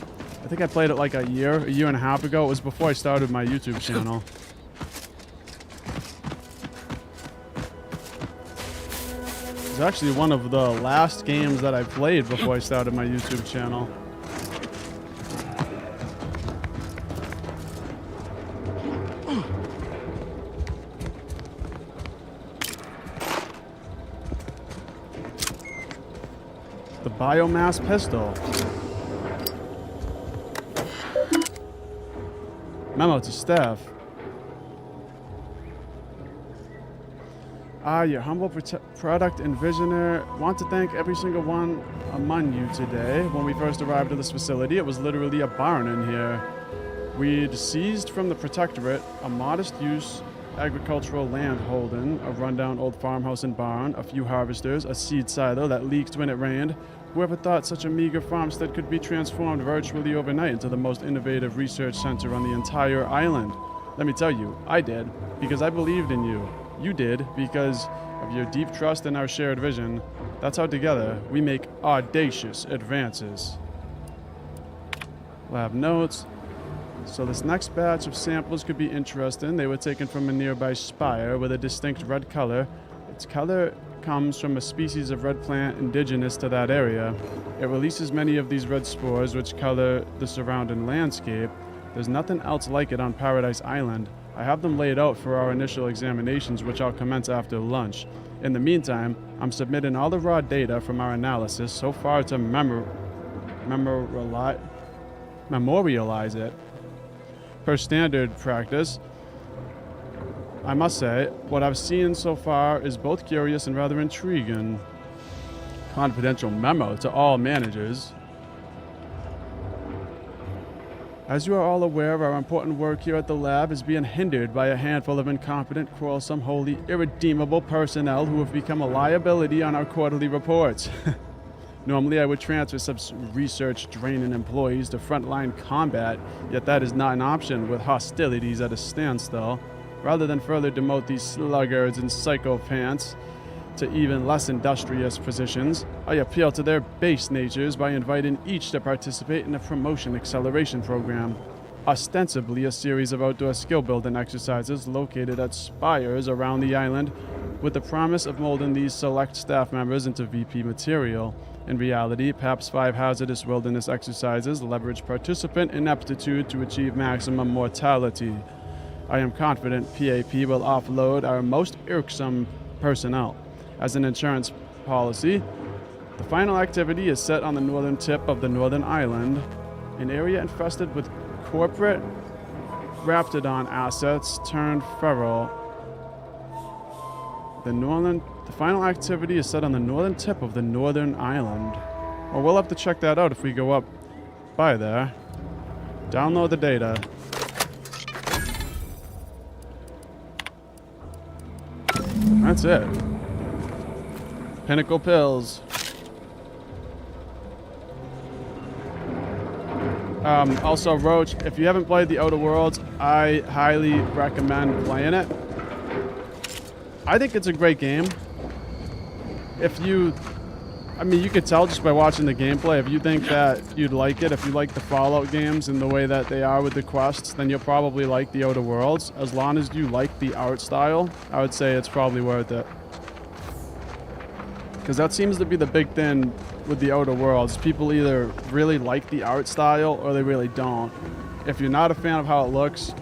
I think I played it like a year and a half ago. It was before I started my YouTube channel. It was actually one of the last games that I played before I started my YouTube channel. The biomass pistol. Memo to staff. Your humble product envisioner. Want to thank every single one among you today. When we first arrived at this facility, it was literally a barn in here. We'd seized from the Protectorate a modest use agricultural land holding, a rundown old farmhouse and barn, a few harvesters, a seed silo that leaked when it rained. Whoever thought such a meager farmstead could be transformed virtually overnight into the most innovative research center on the entire island? Let me tell you, I did, because I believed in you. You did, because of your deep trust in our shared vision. That's how together we make audacious advances. Lab notes. So this next batch of samples could be interesting. They were taken from a nearby spire with a distinct red color. Its color comes from a species of red plant indigenous to that area. It releases many of these red spores which color the surrounding landscape. There's nothing else like it on Paradise Island. I have them laid out for our initial examinations, which I'll commence after lunch. In the meantime, I'm submitting all the raw data from our analysis so far to memorialize it. Per standard practice, I must say, what I've seen so far is both curious and rather intriguing. Confidential memo to all managers. As you are all aware, our important work here at the lab is being hindered by a handful of incompetent, quarrelsome, wholly irredeemable personnel who have become a liability on our quarterly reports. Normally, I would transfer some research-draining employees to frontline combat, yet that is not an option with hostilities at a standstill. Rather than further demote these sluggards and psychopaths to even less industrious positions, I appeal to their base natures by inviting each to participate in a promotion acceleration program. Ostensibly a series of outdoor skill-building exercises located at spires around the island, with the promise of molding these select staff members into VP material. In reality, PAP's 5 hazardous wilderness exercises leverage participant ineptitude to achieve maximum mortality. I am confident PAP will offload our most irksome personnel. As an insurance policy, the final activity is set on the northern tip of the northern island, an area infested with corporate raptidon assets turned feral. The final activity is set on the northern tip of the northern island. Well, we'll have to check that out if we go up by there. Download the data. That's it. Pinnacle pills. Also, Roach, if you haven't played the Outer Worlds, I highly recommend playing it. I think it's a great game. You could tell just by watching the gameplay. If you think that you'd like it, if you like the Fallout games and the way that they are with the quests, then you'll probably like the Outer Worlds. As long as you like the art style, I would say it's probably worth it. Because that seems to be the big thing with the Outer Worlds. People either really like the art style or they really don't. If you're not a fan of how it looks,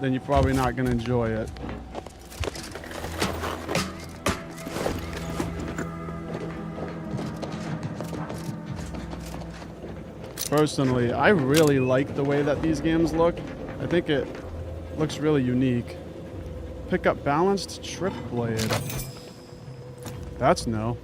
then you're probably not going to enjoy it. Personally, I really like the way that these games look. I think it looks really unique. Pick up balanced trip blade. That's no.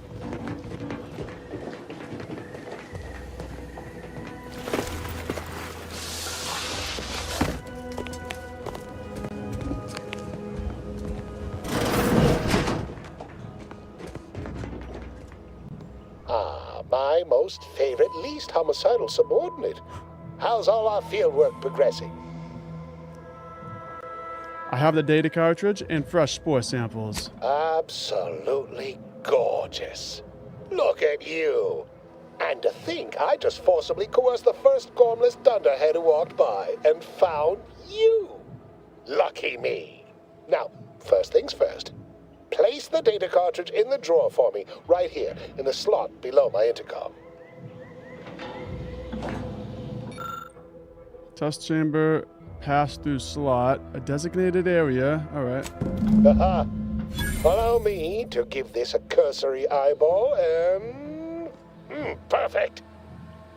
My most favorite, least homicidal subordinate. How's all our fieldwork progressing? I have the data cartridge and fresh spore samples. Absolutely gorgeous. Look at you. And to think I just forcibly coerced the first gormless dunderhead who walked by and found you. Lucky me. Now, first things first. Place the data cartridge in the drawer for me, right here, in the slot below my intercom. Test chamber, pass-through slot, a designated area. All right. Allow me to give this a cursory eyeball and... perfect.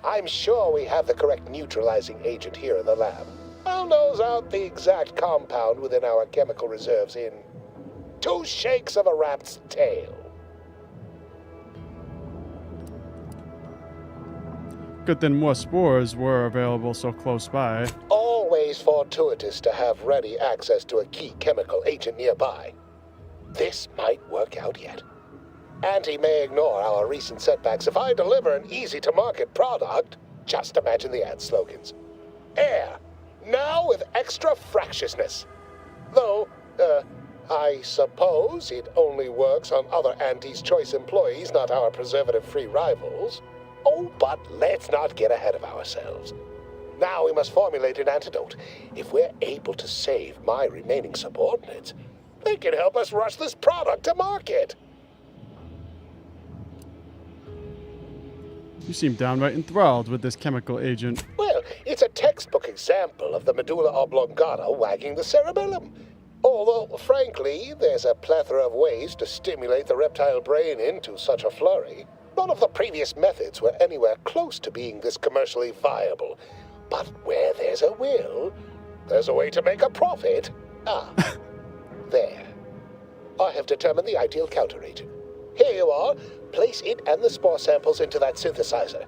I'm sure we have the correct neutralizing agent here in the lab. I'll nose out the exact compound within our chemical reserves in 2 shakes of a rat's tail. Good thing more spores were available so close by. Always fortuitous to have ready access to a key chemical agent nearby. This might work out yet. Auntie may ignore our recent setbacks if I deliver an easy-to-market product. Just imagine the ad slogans. Air, now with extra fractiousness. Though, I suppose it only works on other Auntie's Choice employees, not our preservative-free rivals. Oh, but let's not get ahead of ourselves. Now we must formulate an antidote. If we're able to save my remaining subordinates, they can help us rush this product to market. You seem downright enthralled with this chemical agent. Well, it's a textbook example of the medulla oblongata wagging the cerebellum. Although, frankly, there's a plethora of ways to stimulate the reptile brain into such a flurry. None of the previous methods were anywhere close to being this commercially viable. But where there's a will, there's a way to make a profit. Ah, there. I have determined the ideal counteragent. Here you are. Place it and the spore samples into that synthesizer.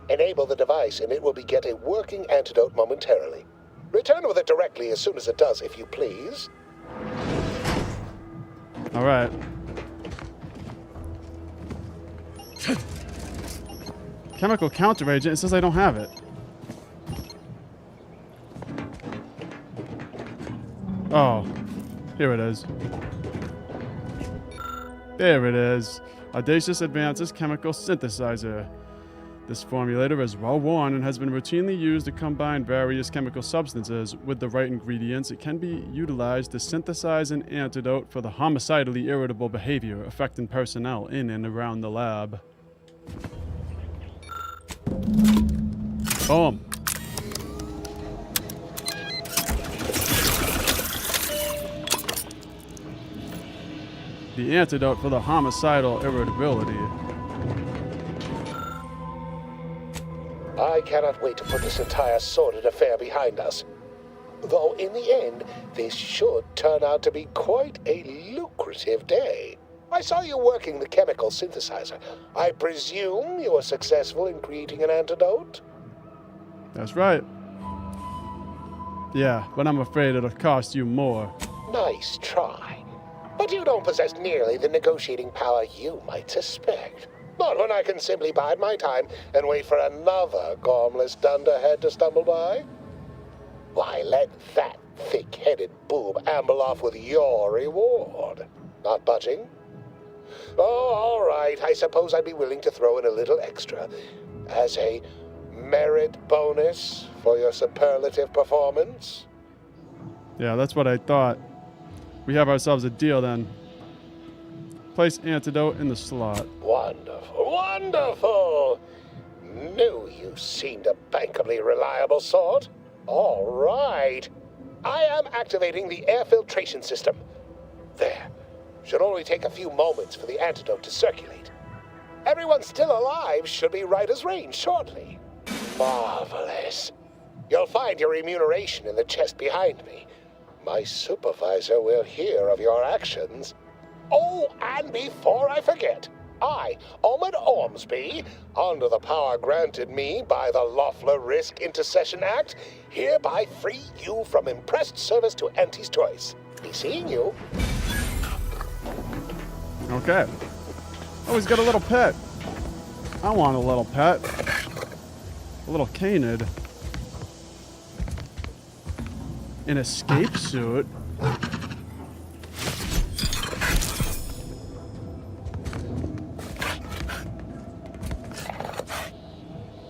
Enable the device and it will beget a working antidote momentarily. Return with it directly as soon as it does, if you please. All right. Chemical counteragent. It says I don't have it. Oh, here it is. There it is. Audacious Advances Chemical Synthesizer. This formulator is well worn and has been routinely used to combine various chemical substances. With the right ingredients, it can be utilized to synthesize an antidote for the homicidally irritable behavior affecting personnel in and around the lab. Boom. The antidote for the homicidal irritability. I cannot wait to put this entire sordid affair behind us. Though in the end, this should turn out to be quite a lucrative day. I saw you working the chemical synthesizer. I presume you were successful in creating an antidote? That's right. Yeah, but I'm afraid it'll cost you more. Nice try. But you don't possess nearly the negotiating power you might suspect. Not when I can simply bide my time and wait for another gormless dunderhead to stumble by. Why, let that thick-headed boob amble off with your reward. Not budging? Oh, all right. I suppose I'd be willing to throw in a little extra as a merit bonus for your superlative performance. Yeah, that's what I thought. We have ourselves a deal then. Place antidote in the slot. Wonderful, wonderful! Knew you seemed a bankably reliable sort. All right. I am activating the air filtration system. There. Should only take a few moments for the antidote to circulate. Everyone still alive should be right as rain shortly. Marvelous. You'll find your remuneration in the chest behind me. My supervisor will hear of your actions. Oh, and before I forget, I, Omid Ormsby, under the power granted me by the Loeffler Risk Intercession Act, hereby free you from impressed service to Auntie's Choice. Be seeing you. Okay. Oh, he's got a little pet. I want a little pet. A little canid. An escape suit.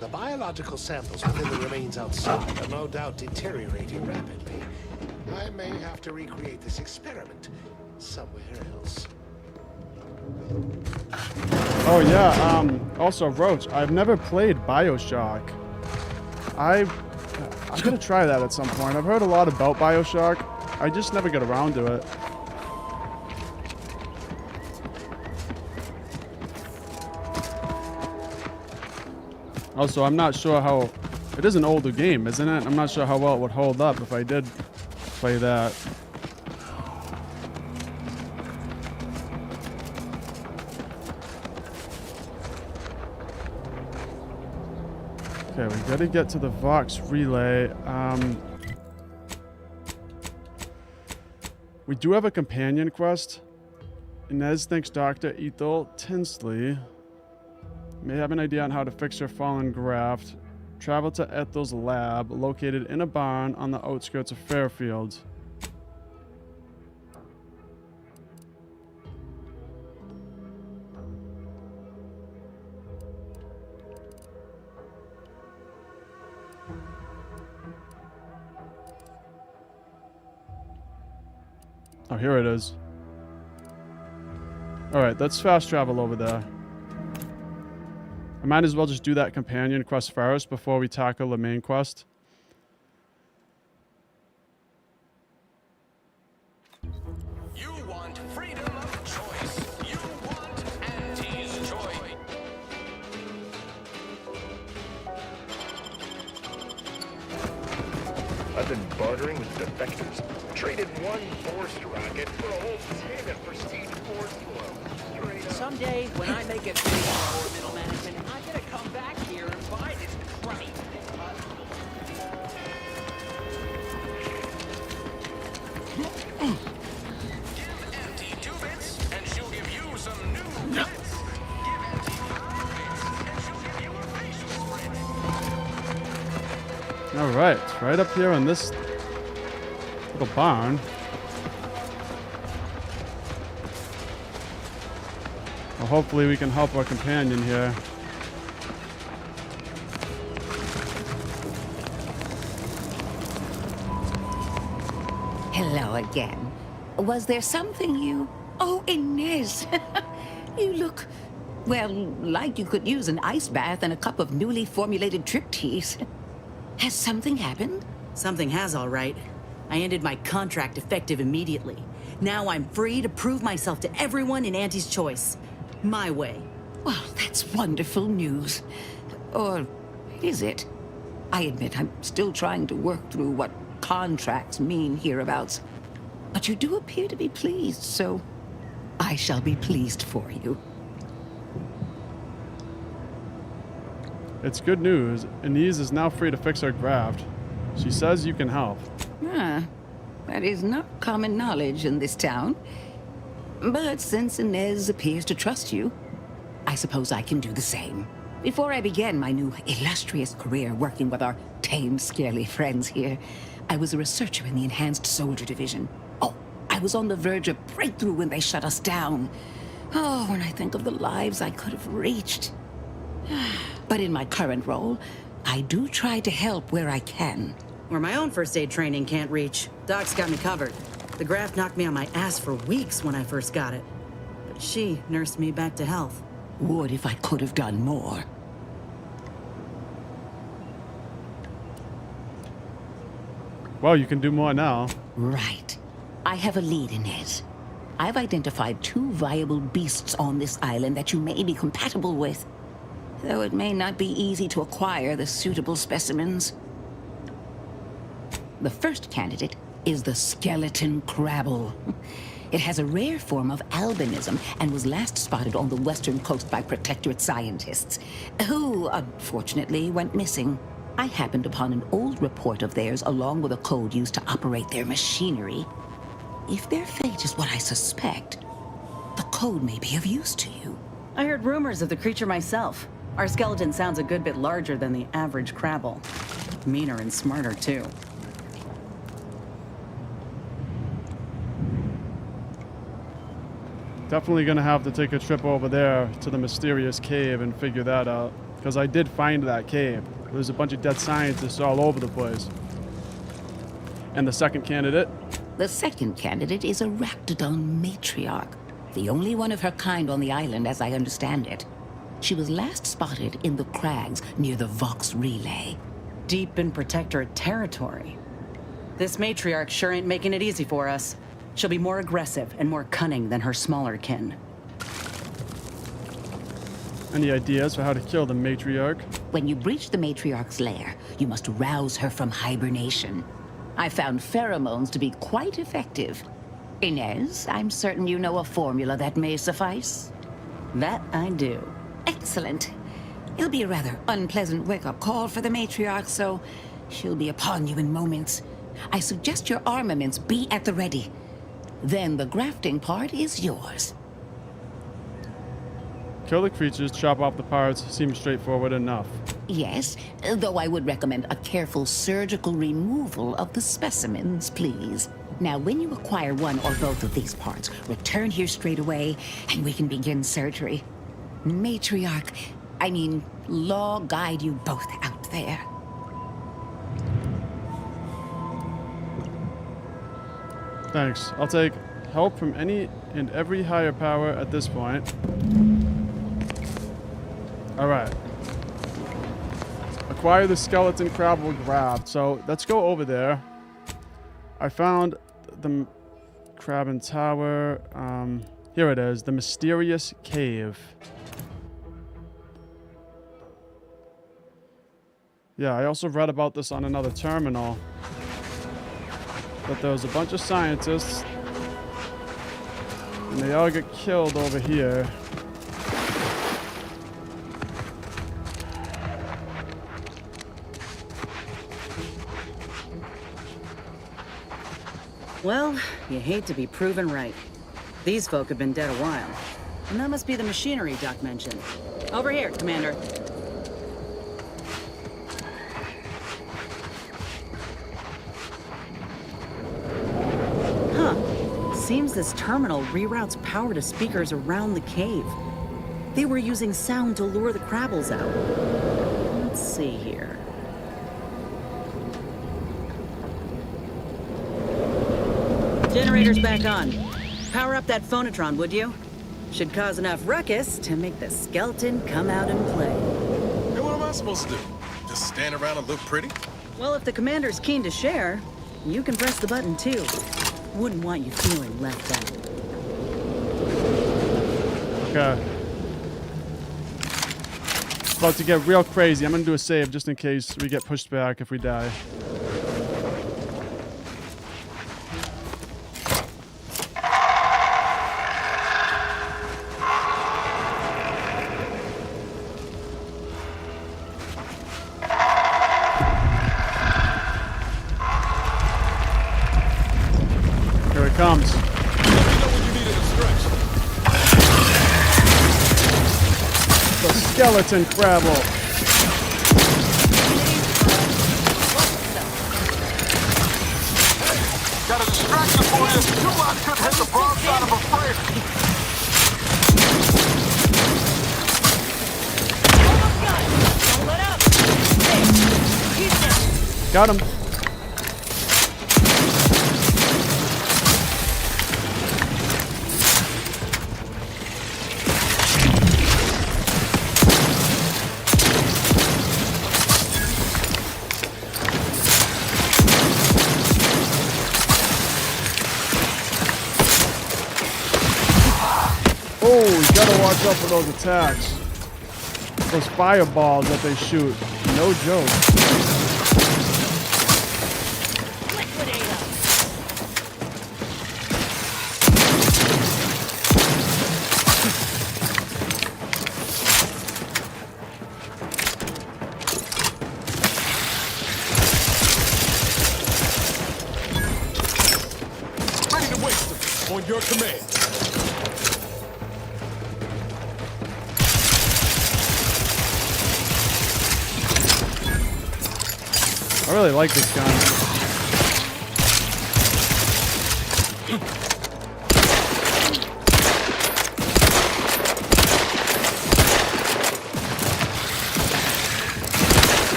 The biological samples within the remains outside are no doubt deteriorating rapidly. I may have to recreate this experiment somewhere else. Oh yeah, also Roach, I've never played BioShock. I'm gonna try that at some point. I've heard a lot about BioShock. I just never get around to it. Also, I'm not sure how... It is an older game, isn't it? I'm not sure how well it would hold up if I did play that. Okay, we gotta get to the Vox relay. We do have a companion quest. Inez thinks Dr. Ethel Tinsley may have an idea on how to fix her fallen graft. Travel to Ethel's lab, located in a barn on the outskirts of Fairfield. Oh, here it is. Alright, let's fast travel over there. I might as well just do that companion quest first before we tackle the main quest. You want freedom of choice. You want Auntie's joy. I've been bartering with defectors. Traded one forced rocket for a whole tin of prestige force flow. Someday, when I make it big for middle management, I'm gonna come back here and buy this crummy. Give Auntie 2 bits, and she'll give you some new bits. Give Auntie 5 bits, and she'll give you a facial spread. Alright, right up here in this little barn. Well, hopefully we can help our companion here. Hello again. Was there something you... Oh, Inez! You look, well, like you could use an ice bath and a cup of newly formulated trip teas. Has something happened? Something has, all right. I ended my contract effective immediately. Now I'm free to prove myself to everyone in Auntie's Choice. My way. Well, that's wonderful news. Or is it? I admit I'm still trying to work through what contracts mean hereabouts. But you do appear to be pleased, so I shall be pleased for you. It's good news. Inez is now free to fix her graft. She says you can help. Ah, that is not common knowledge in this town. But since Inez appears to trust you, I suppose I can do the same. Before I began my new illustrious career working with our tame, scarily friends here, I was a researcher in the Enhanced Soldier Division. Oh, I was on the verge of breakthrough when they shut us down. Oh, when I think of the lives I could have reached. But in my current role, I do try to help where I can. Where my own first aid training can't reach, Doc's got me covered. The graft knocked me on my ass for weeks when I first got it. But she nursed me back to health. Would if I could have done more. Well, you can do more now. Right. I have a lead, Inez. I've identified 2 viable beasts on this island that you may be compatible with. Though it may not be easy to acquire the suitable specimens. The first candidate is the skeleton crabble. It has a rare form of albinism and was last spotted on the western coast by Protectorate scientists, who, unfortunately, went missing. I happened upon an old report of theirs along with a code used to operate their machinery. If their fate is what I suspect, the code may be of use to you. I heard rumors of the creature myself. Our skeleton sounds a good bit larger than the average crabble. Meaner and smarter, too. Definitely gonna have to take a trip over there to the mysterious cave and figure that out. Because I did find that cave. There's a bunch of dead scientists all over the place. And the second candidate? The second candidate is a Raptidon matriarch. The only one of her kind on the island, as I understand it. She was last spotted in the crags near the Vox relay. Deep in Protectorate territory. This matriarch sure ain't making it easy for us. She'll be more aggressive and more cunning than her smaller kin. Any ideas for how to kill the matriarch? When you breach the matriarch's lair, you must rouse her from hibernation. I found pheromones to be quite effective. Inez, I'm certain you know a formula that may suffice. That I do. Excellent. It'll be a rather unpleasant wake-up call for the matriarch, so she'll be upon you in moments. I suggest your armaments be at the ready. Then the grafting part is yours. Kill the creatures, chop off the parts. Seems straightforward enough. Yes, though I would recommend a careful surgical removal of the specimens, please. Now, when you acquire one or both of these parts, return here straight away, and we can begin surgery. Law guide you both out there. Thanks. I'll take help from any and every higher power at this point. Alright. Acquire the skeleton crab will grab. So let's go over there. I found the crab and tower. Here it is. The mysterious cave. Yeah, I also read about this on another terminal. That there was a bunch of scientists. And they all get killed over here. Well, you hate to be proven right. These folk have been dead a while. And that must be the machinery Doc mentioned. Over here, Commander. Huh. Seems this terminal reroutes power to speakers around the cave. They were using sound to lure the Crabbles out. Let's see here. Generator's back on. Power up that phonotron, would you? Should cause enough ruckus to make the skeleton come out and play. Hey, what am I supposed to do? Just stand around and look pretty? Well, if the commander's keen to share, you can press the button too. Wouldn't want you feeling left out. Okay. About to get real crazy. I'm gonna do a save just in case we get pushed back if we die. Comes. The skeleton crabble. Got a distraction for you. Two lots could hit the broadside of a freighter. Got him. Oh, you gotta watch out for those attacks. Those fireballs that they shoot. No joke. Ready to waste them. On your command. I really like this gun.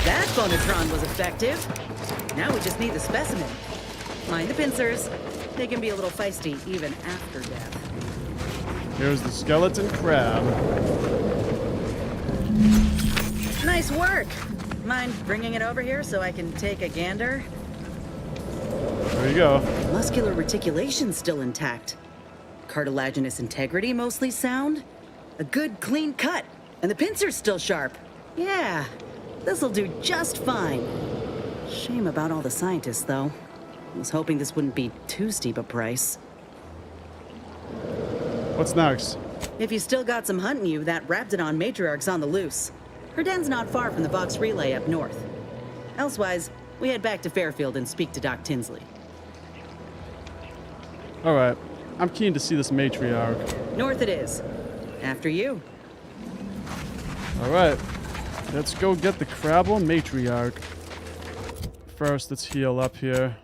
That phonotron was effective. Now we just need the specimen. Mind the pincers. They can be a little feisty even after death. Here's the skeleton crab. Nice work. Mind bringing it over here so I can take a gander? There you go. Muscular reticulation's still intact. Cartilaginous integrity mostly sound. A good clean cut. And the pincer's still sharp. Yeah, this'll do just fine. Shame about all the scientists, though. I was hoping this wouldn't be too steep a price. What's next? If you still got some hunting you, that Raptidon matriarch's on the loose. Her den's not far from the Vox Relay up north. Elsewise, we head back to Fairfield and speak to Doc Tinsley. Alright. I'm keen to see this matriarch. North it is. After you. Alright. Let's go get the Crabble matriarch. First, let's heal up here.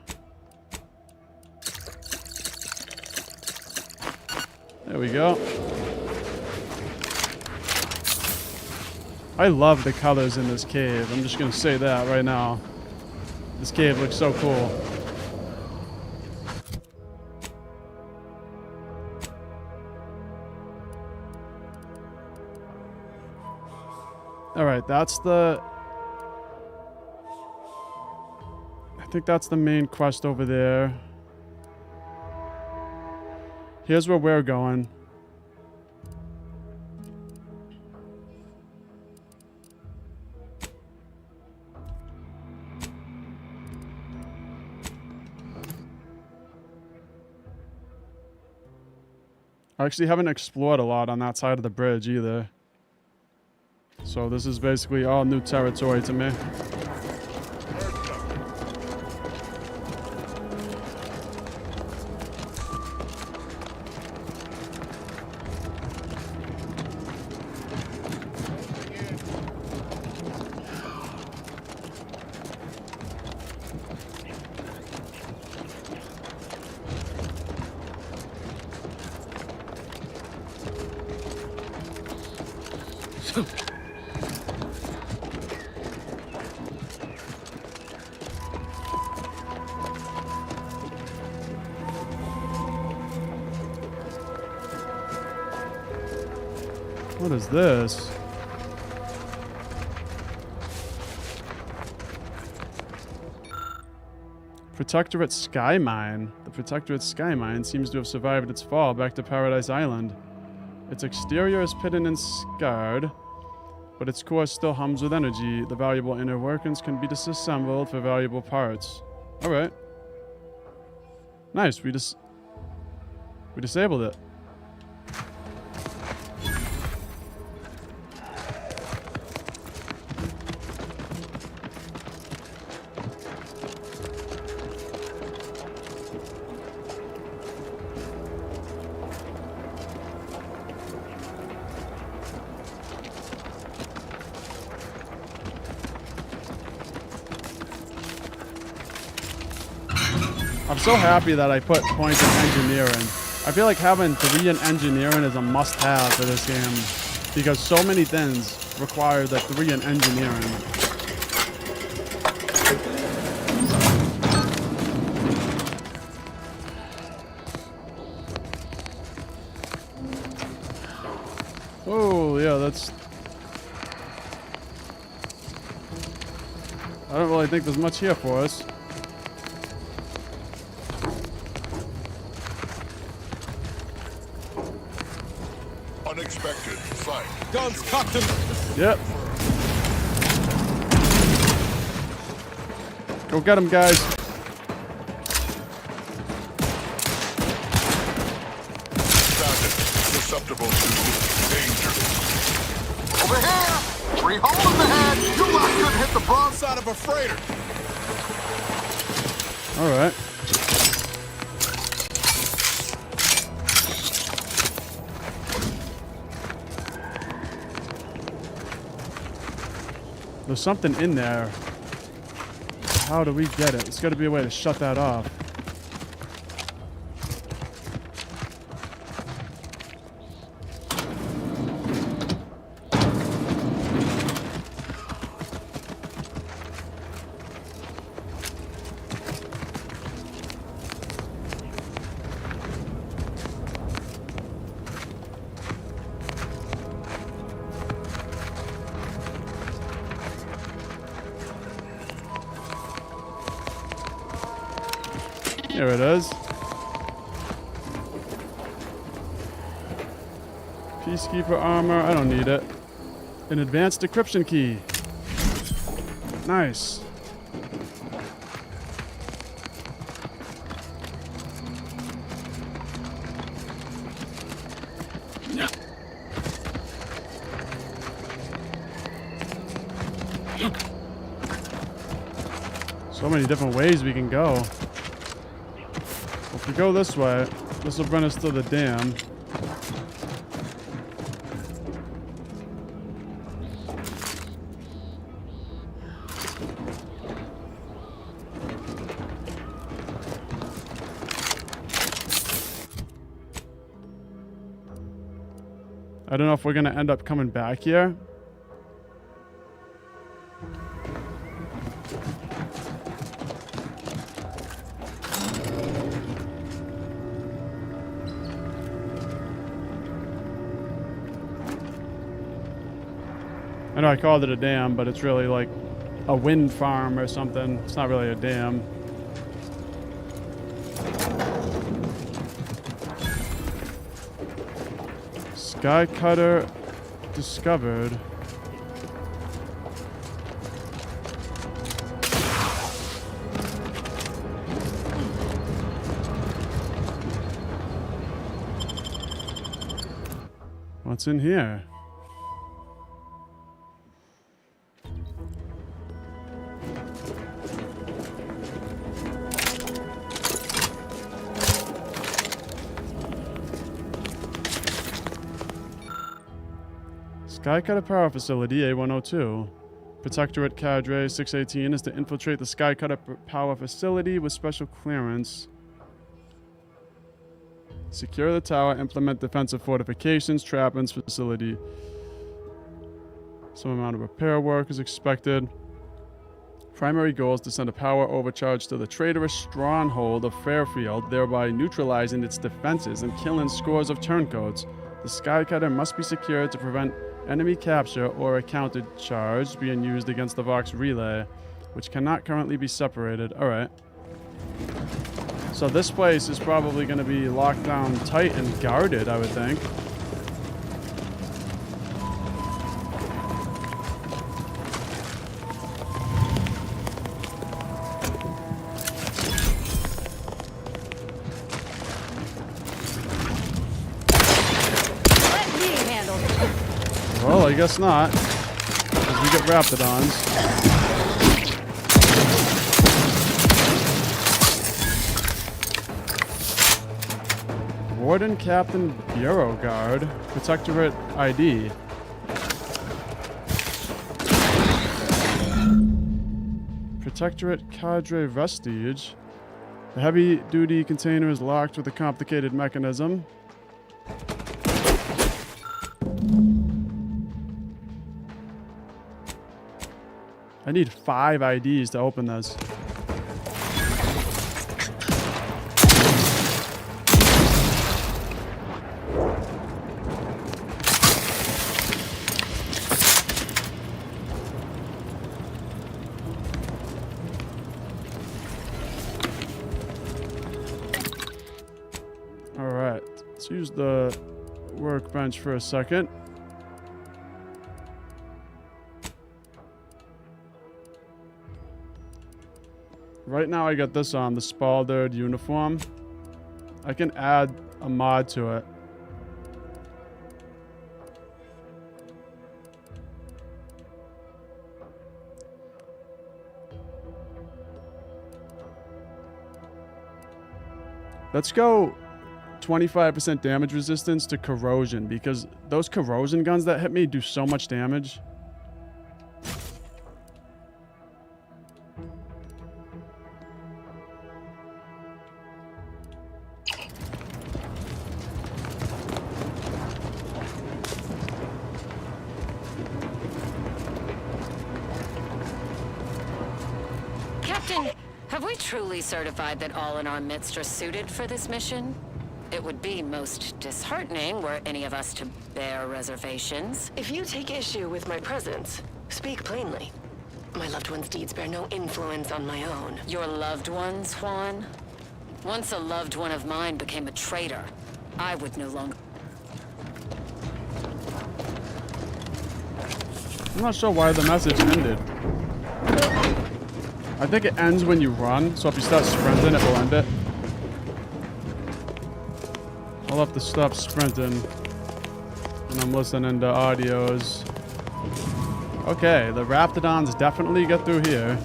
There we go. I love the colors in this cave. I'm just gonna say that right now. This cave looks so cool. Alright, that's the... I think that's the main quest over there. Here's where we're going. I actually haven't explored a lot on that side of the bridge either. So this is basically all new territory to me. What is this? Protectorate Sky Mine. The Protectorate Sky Mine seems to have survived its fall back to Paradise Island. Its exterior is pitted and scarred, but its core still hums with energy. The valuable inner workings can be disassembled for valuable parts. Alright. Nice, we disabled it. I'm so happy that I put points in engineering. I feel like having 3 in engineering is a must-have for this game, because so many things require the 3 in engineering. Oh, yeah, that's... I don't really think there's much here for us. Unexpected sight. Guns cocked him. Yep. Go get him, guys. Susceptible to danger. Over here! 3 holes in the head! You lot could hit the broadside of a freighter! Alright. There's something in there. How do we get it? There's got to be a way to shut that off. There it is. Peacekeeper armor. I don't need it. An advanced decryption key. Nice. So many different ways we can go. If we go this way, this will bring us to the dam. I don't know if we're gonna end up coming back here. I know I called it a dam, but it's really like a wind farm or something. It's not really a dam. Sky Cutter discovered. What's in here? Skycutter Power Facility, A102. Protectorate Cadre 618 is to infiltrate the Skycutter Power Facility with special clearance. Secure the tower, implement defensive fortifications, trap-ins facility. Some amount of repair work is expected. Primary goal is to send a power overcharge to the traitorous stronghold of Fairfield, thereby neutralizing its defenses and killing scores of turncoats. The Skycutter must be secured to prevent enemy capture or a counter charge being used against the Vox relay, which cannot currently be separated. Alright. So this place is probably going to be locked down tight and guarded, I would think. Well, I guess not. Because we get Raptidons. Warden Captain Bureau Guard. Protectorate ID. Protectorate Cadre Vestige. The heavy-duty container is locked with a complicated mechanism. I need 5 IDs to open this. All right, let's use the workbench for a second. Right now I got this on, the Spaldered uniform. I can add a mod to it. Let's go 25% damage resistance to corrosion, because those corrosion guns that hit me do so much damage. Have we truly certified that all in our midst are suited for this mission? It would be most disheartening were any of us to bear reservations. If you take issue with my presence, speak plainly. My loved one's deeds bear no influence on my own. Your loved ones, Juan? Once a loved one of mine became a traitor, I would no longer... I'm not sure why the message ended. I think it ends when you run, so if you start sprinting, it will end it. I'll have to stop sprinting when I'm listening to audios. Okay, the Raptidons definitely get through here.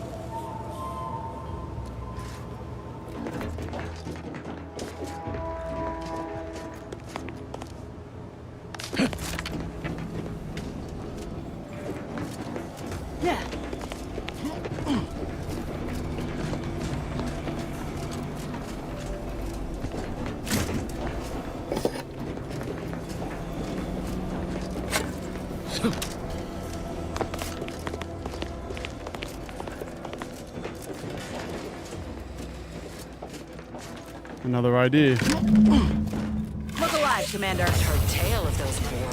Another ID. Look alive, Commander. I've heard tale of those war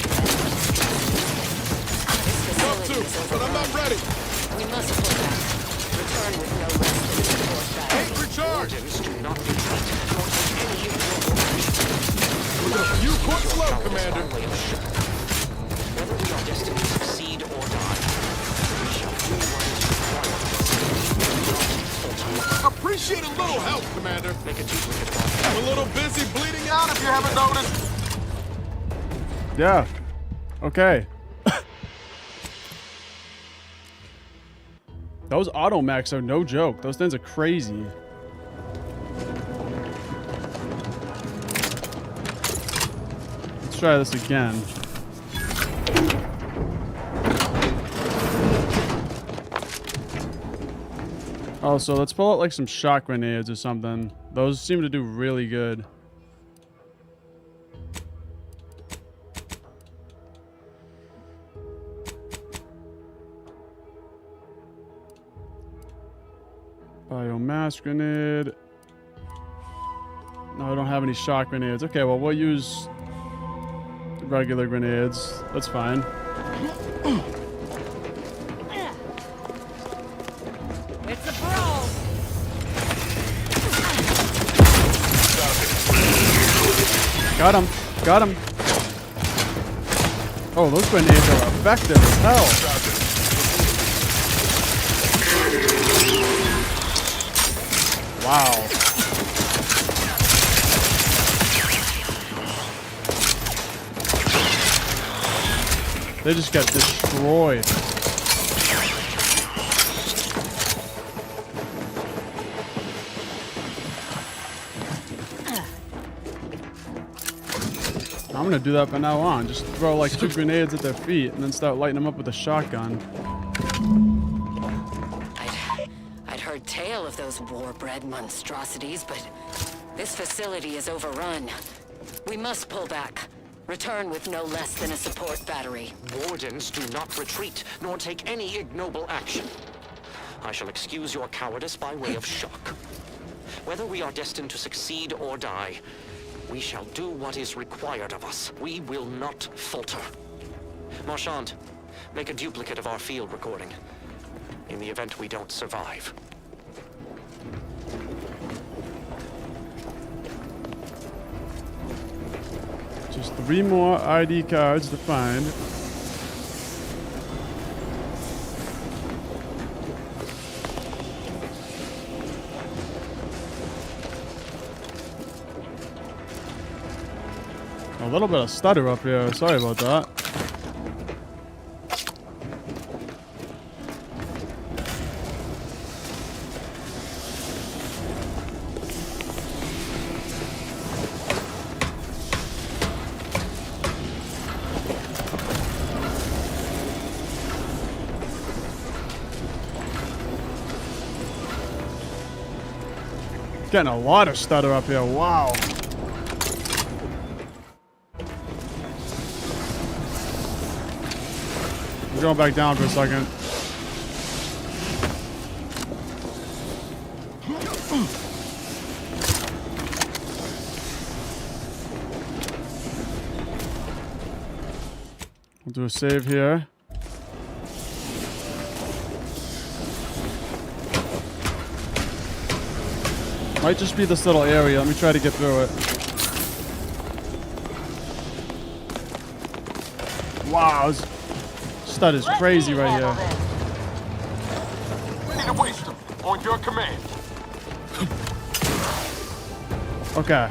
This facility is but I'm not ready. We must pull back. Return with no less than support battery. Ain't recharged. Wardens do not retreat, nor take any ignoble action. You quit slow, Commander. Whether we are destined to succeed or die, we shall do what is required of us. Appreciate a little help, Commander. Make a duplicate of our I'm a little busy bleeding out if you haven't noticed. Yeah. Okay. Those auto mechs are no joke. Those things are crazy. Let's try this again. Oh, so let's pull out like some shock grenades or something. Those seem to do really good. Biomass grenade. No, I don't have any shock grenades. Okay, well, we'll use regular grenades. That's fine. It's a brawl. Got him. Got him. Oh, those grenades are effective as hell. Wow. They just got destroyed. I'm gonna do that from now on. Just throw like 2 grenades at their feet and then start lighting them up with a shotgun. I'd heard tale of those war-bred monstrosities, but this facility is overrun. We must pull back. Return with no less than a support battery. Wardens do not retreat, nor take any ignoble action. I shall excuse your cowardice by way of shock. Whether we are destined to succeed or die, we shall do what is required of us. We will not falter. Marchand, make a duplicate of our field recording, in the event we don't survive. Just 3 more ID cards to find. A little bit of stutter up here. Sorry about that. Getting a lot of stutter up here. Wow. I'm going back down for a second. We'll do a save here. Might just be this little area. Let me try to get through it. Wow, this stud is crazy right here. Ready to waste them. On your command. Okay.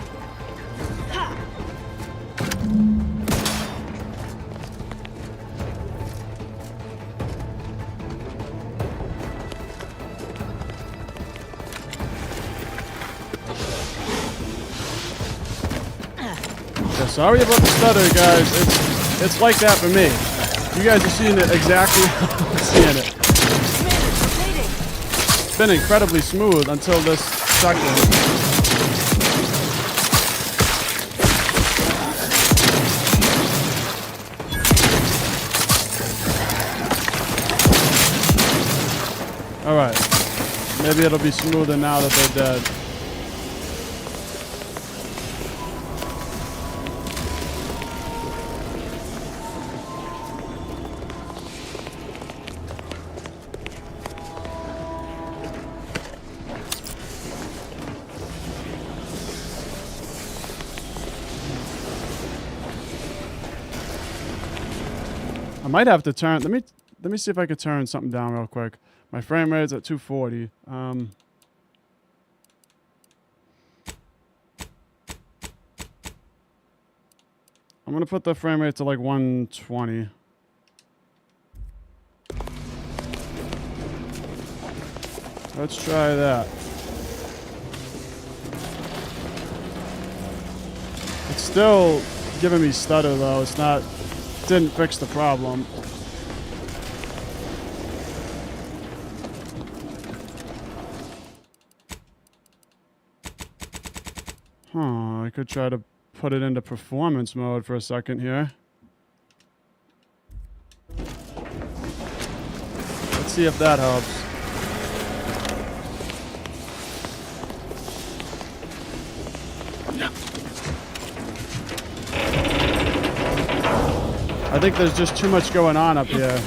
Sorry about the stutter, guys. It's like that for me. You guys are seeing it exactly how I'm seeing it. It's been incredibly smooth until this second. Maybe it'll be smoother now that they're dead. I might have to turn. Let me see if I could turn something down real quick. My frame rate's at 240. I'm gonna put the frame rate to like 120. Let's try that. It's still giving me stutter though. It's not. Didn't fix the problem. I could try to put it into performance mode for a second here. Let's see if that helps. I think there's just too much going on up here.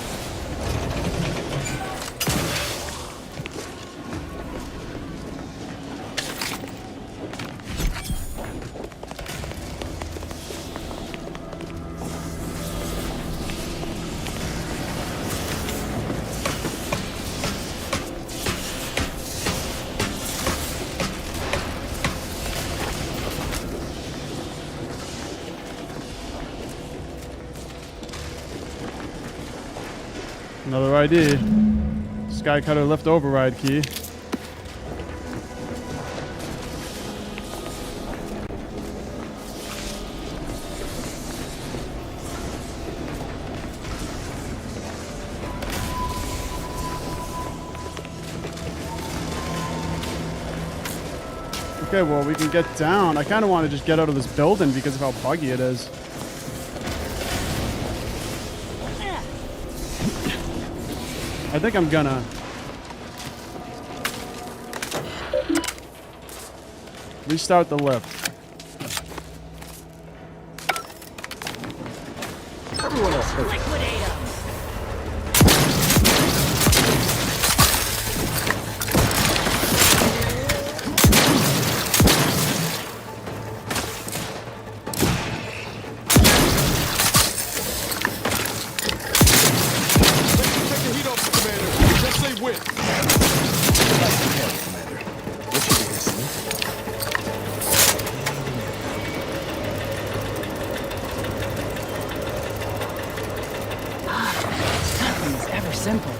Another ID. Sky Cutter lift override key. Okay, well, we can get down. I kind of want to just get out of this building because of how buggy it is. I think I'm gonna restart the lift. Everyone else hurt. Simple.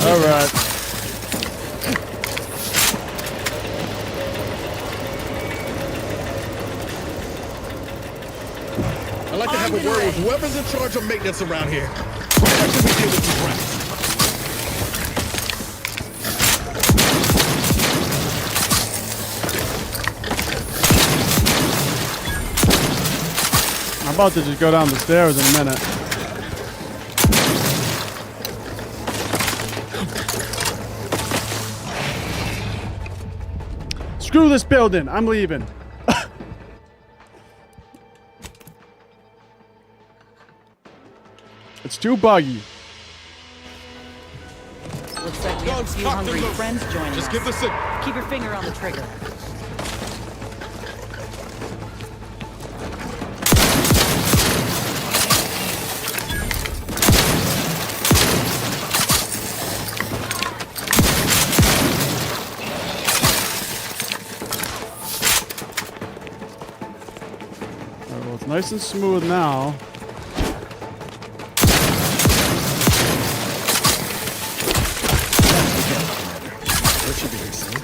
All right. I'd like to have a word with whoever's in charge of maintenance around here. How can we deal with these rats? I'm about to just go down the stairs in a minute. Screw this building. I'm leaving. It's too buggy. Looks like we have a few hungry friends joining us. Just give the signal. Keep your finger on the trigger. Alright, well, it's nice and smooth now. What should be here soon?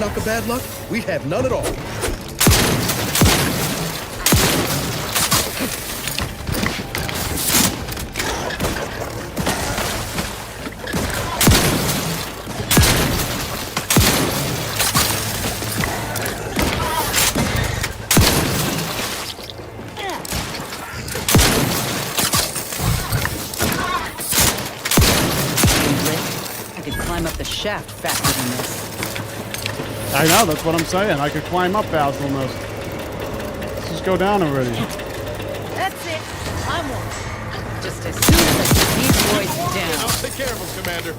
not for bad luck, we'd have none at all. I could climb up the shaft faster than this. I know, that's what I'm saying. I could climb up faster than this. Let's just go down already. That's it. I'm on. Just as soon as I get these boys down. I'll take care of them, Commander.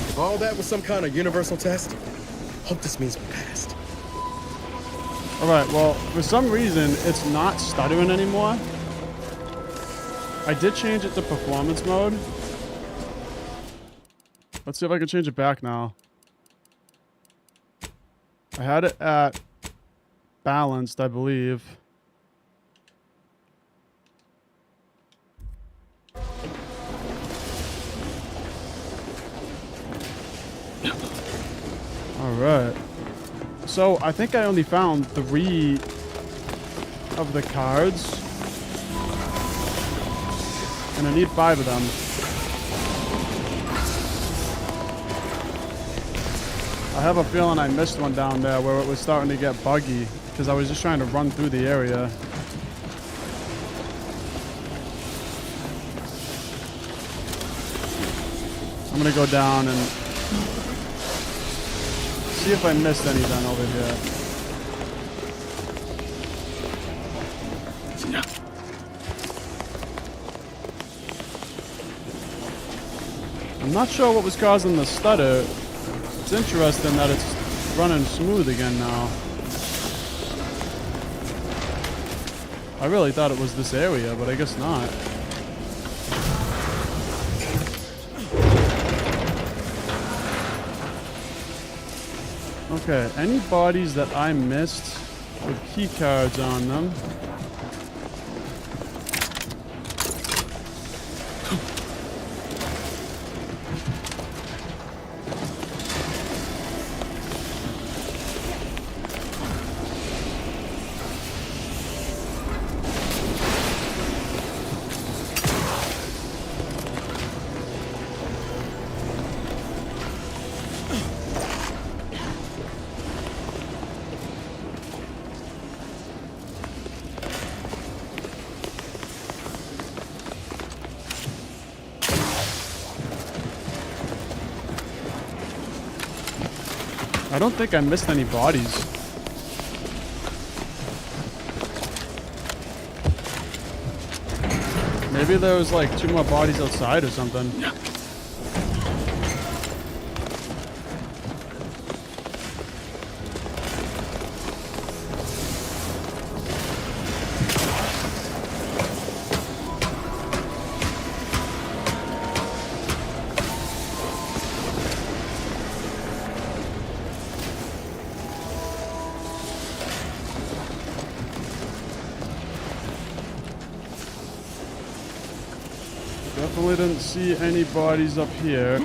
If all that was some kind of universal test, hope this means we passed. Alright, well, for some reason, it's not stuttering anymore. I did change it to performance mode. Let's see if I can change it back now. I had it at balanced, I believe. Alright. So, I think I only found 3 of the cards. And I need 5 of them. I have a feeling I missed one down there where it was starting to get buggy. Because I was just trying to run through the area. I'm gonna go down and see if I missed anything over here. I'm not sure what was causing the stutter. It's interesting that it's running smooth again now. I really thought it was this area, but I guess not. Okay, any bodies that I missed with key cards on them. I don't think I missed any bodies. Maybe there was like 2 more bodies outside or something. Definitely didn't see any bodies up here.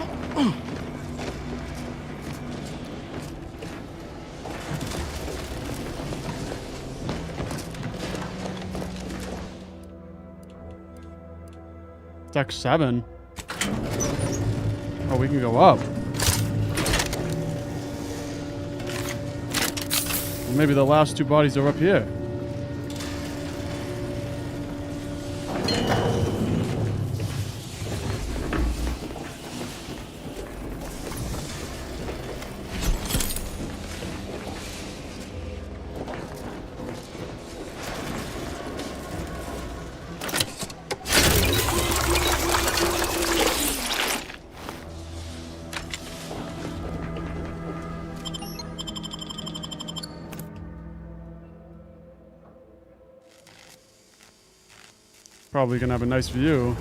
Deck 7. Oh, we can go up. Well, maybe the last 2 bodies are up here. Probably gonna have a nice view.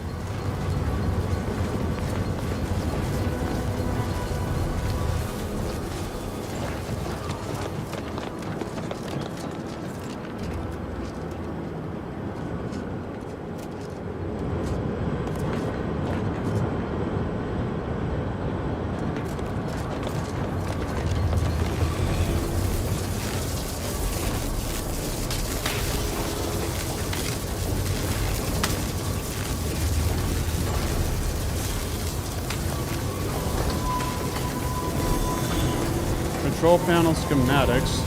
Control panel schematics.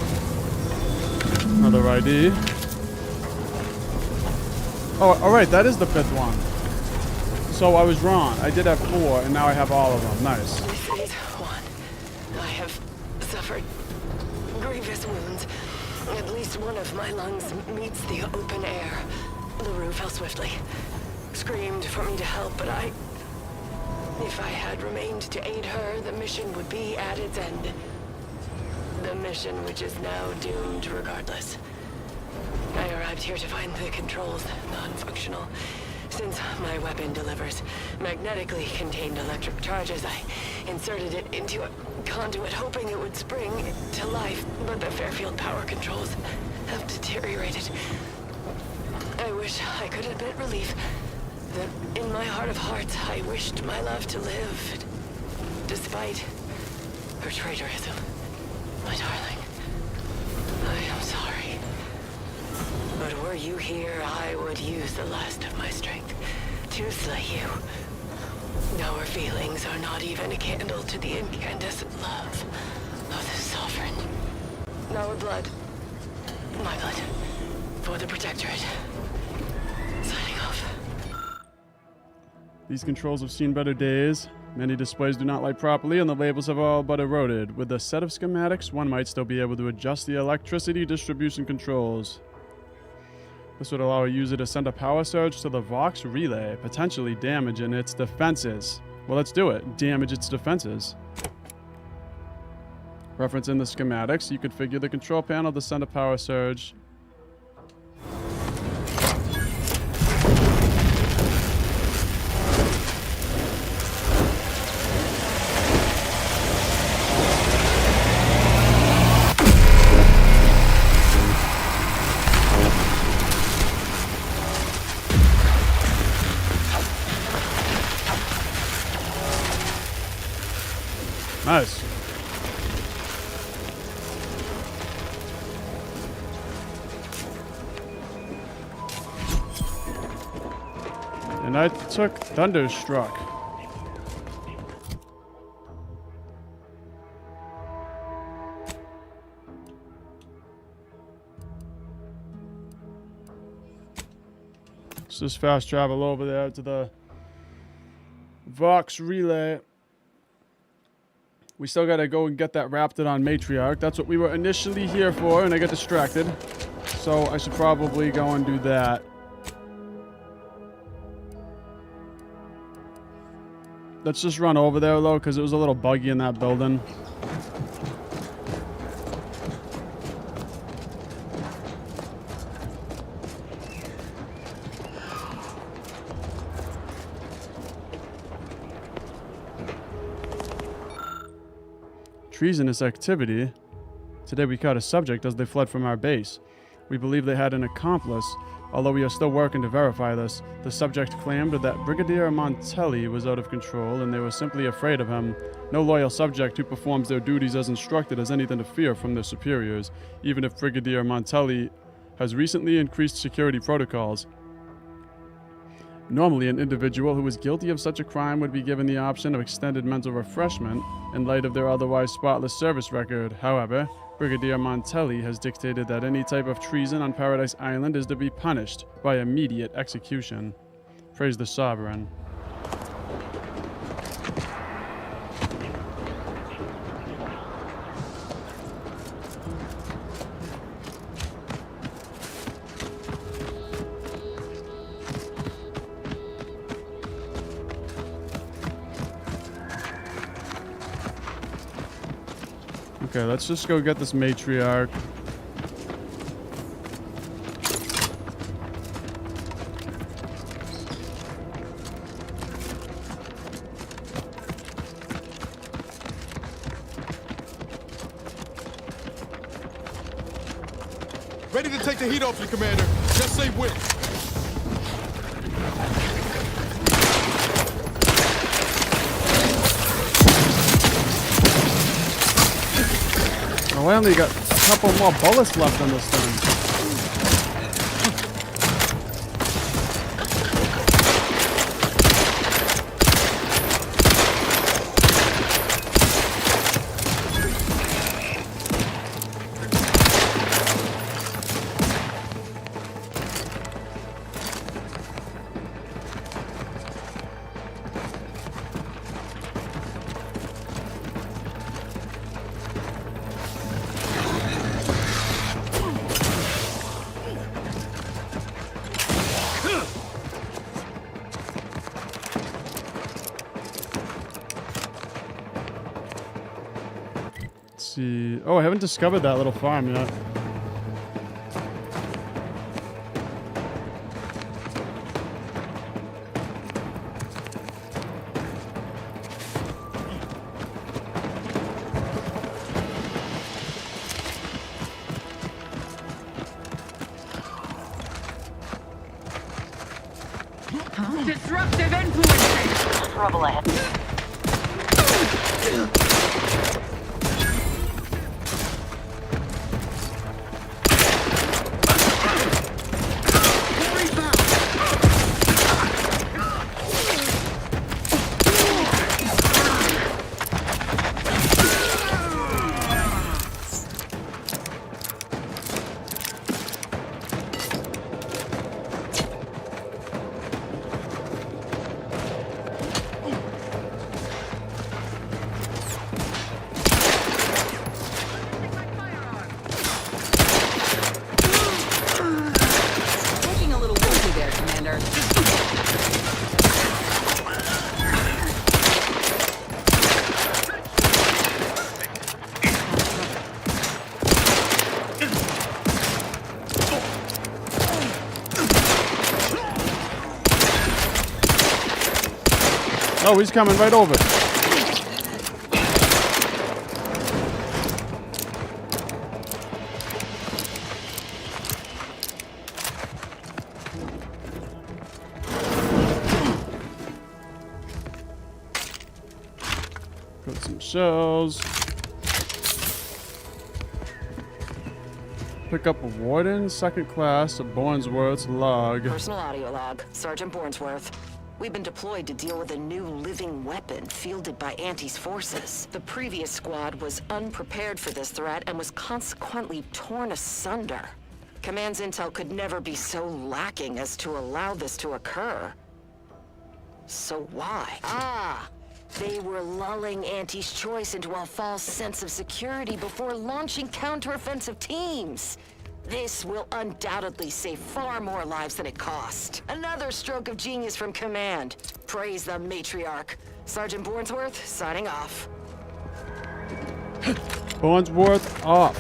Another ID. Oh, alright, that is the 5th one. So I was wrong. I did have 4, and now I have all of them. Nice. This is one. I have suffered grievous wounds. At least one of my lungs meets the open air. LaRue fell swiftly. Screamed for me to help, but if I had remained to aid her, the mission would be at its end. The mission which is now doomed regardless. I arrived here to find the controls non-functional. Since my weapon delivers magnetically contained electric charges, I inserted it into a conduit hoping it would spring to life, but the Fairfield power controls have deteriorated. I wish I could admit relief that in my heart of hearts I wished my love to live, despite her traitorism. My darling, I am sorry. But were you here, I would use the last of my strength to slay you. Our feelings are not even a candle to the incandescent love of the Sovereign. Our blood, my blood, for the Protectorate. Signing off. These controls have seen better days. Many displays do not light properly, and the labels have all but eroded. With a set of schematics, one might still be able to adjust the electricity distribution controls. This would allow a user to send a power surge to the Vox relay, potentially damaging its defenses. Well, let's do it. Damage its defenses. Reference in the schematics, you configure the control panel to send a power surge. Nice. And I took Thunderstruck. Let's just fast travel over there to the Vox relay. We still gotta go and get that Raptidon Matriarch. That's what we were initially here for, and I got distracted. So I should probably go and do that. Let's just run over there, though, because it was a little buggy in that building. Treasonous activity. Today we caught a subject as they fled from our base. We believe they had an accomplice, although we are still working to verify this. The subject claimed that Brigadier Montelli was out of control and they were simply afraid of him. No loyal subject who performs their duties as instructed has anything to fear from their superiors, even if Brigadier Montelli has recently increased security protocols. Normally, an individual who is guilty of such a crime would be given the option of extended mental refreshment in light of their otherwise spotless service record. However, Brigadier Montelli has dictated that any type of treason on Paradise Island is to be punished by immediate execution. Praise the Sovereign. Okay, let's just go get this matriarch. Ready to take the heat off you, Commander. Just say when. Oh, I only got a couple more bullets left on this thing. See. Oh, I haven't discovered that little farm yet. Disruptive influences. Trouble ahead. Oh, he's coming right over. Got some shells. Pick up a warden, second class, a Bournesworth's log. Personal audio log, Sergeant Bournesworth. We've been deployed to deal with a new living weapon fielded by Auntie's forces. The previous squad was unprepared for this threat and was consequently torn asunder. Command's intel could never be so lacking as to allow this to occur. So why? They were lulling Auntie's choice into a false sense of security before launching counteroffensive teams. This will undoubtedly save far more lives than it cost. Another stroke of genius from Command. Praise the matriarch. Sergeant Bournesworth, signing off. Bournesworth off.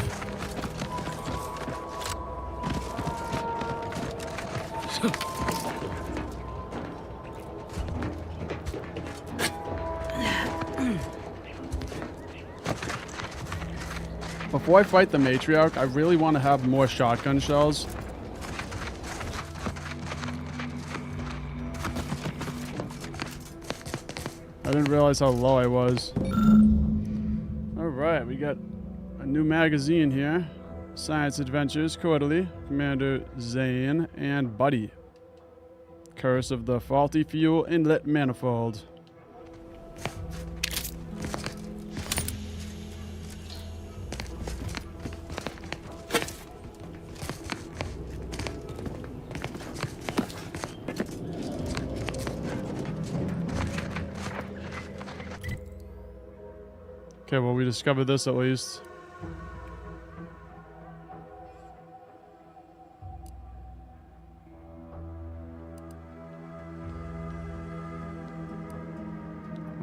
Before I fight the matriarch, I really want to have more shotgun shells. I didn't realize how low I was. Alright, we got a new magazine here. Science Adventures Quarterly, Commander Zane and Buddy. Curse of the Faulty Fuel Inlet Manifold. Okay, well, we discovered this at least.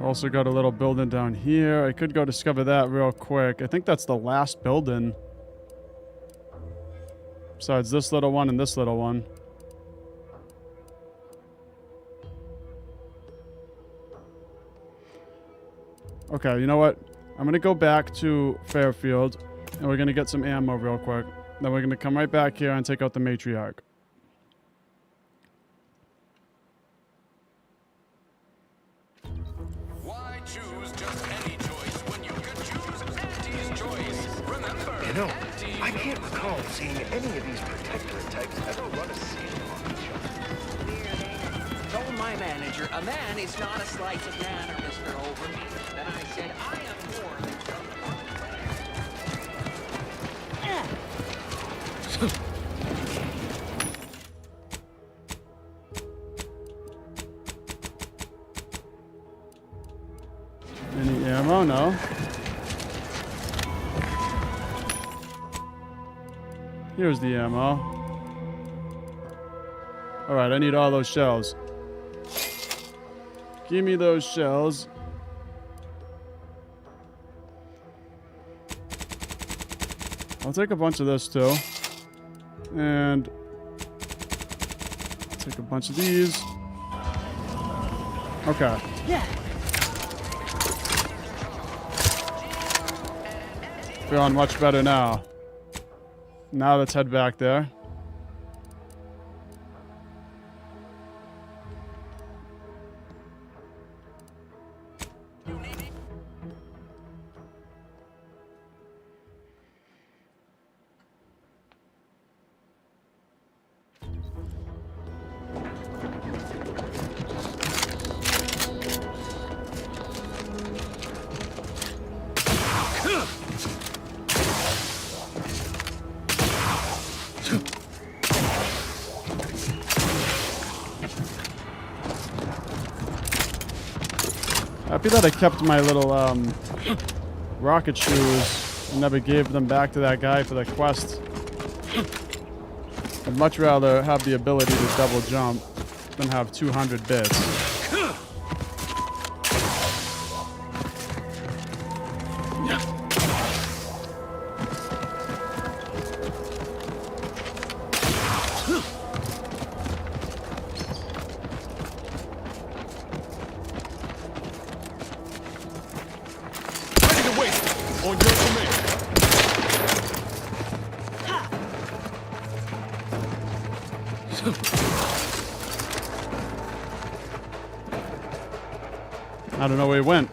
Also got a little building down here. I could go discover that real quick. I think that's the last building. Besides this little one and this little one. Okay, you know what? I'm going to go back to Fairfield, and we're going to get some ammo real quick. Then we're gonna come right back here and take out the matriarch. Why choose just any choice when you can choose Auntie's choice? Remember, You know, I can't recall seeing any of these protectorate types ever run a siege on each other. Told my manager, a man is not a slice of manner, Mr. Overmead. Then I said, I am more than just one Any ammo? No. Here's the ammo. Alright, I need all those shells. Give me those shells. I'll take a bunch of this too. And take a bunch of these. Okay. Yeah. Feeling much better now. Now let's head back there. Happy that I kept my little rocket shoes and never gave them back to that guy for the quest. I'd much rather have the ability to double jump than have 200 bits. I don't know where he went.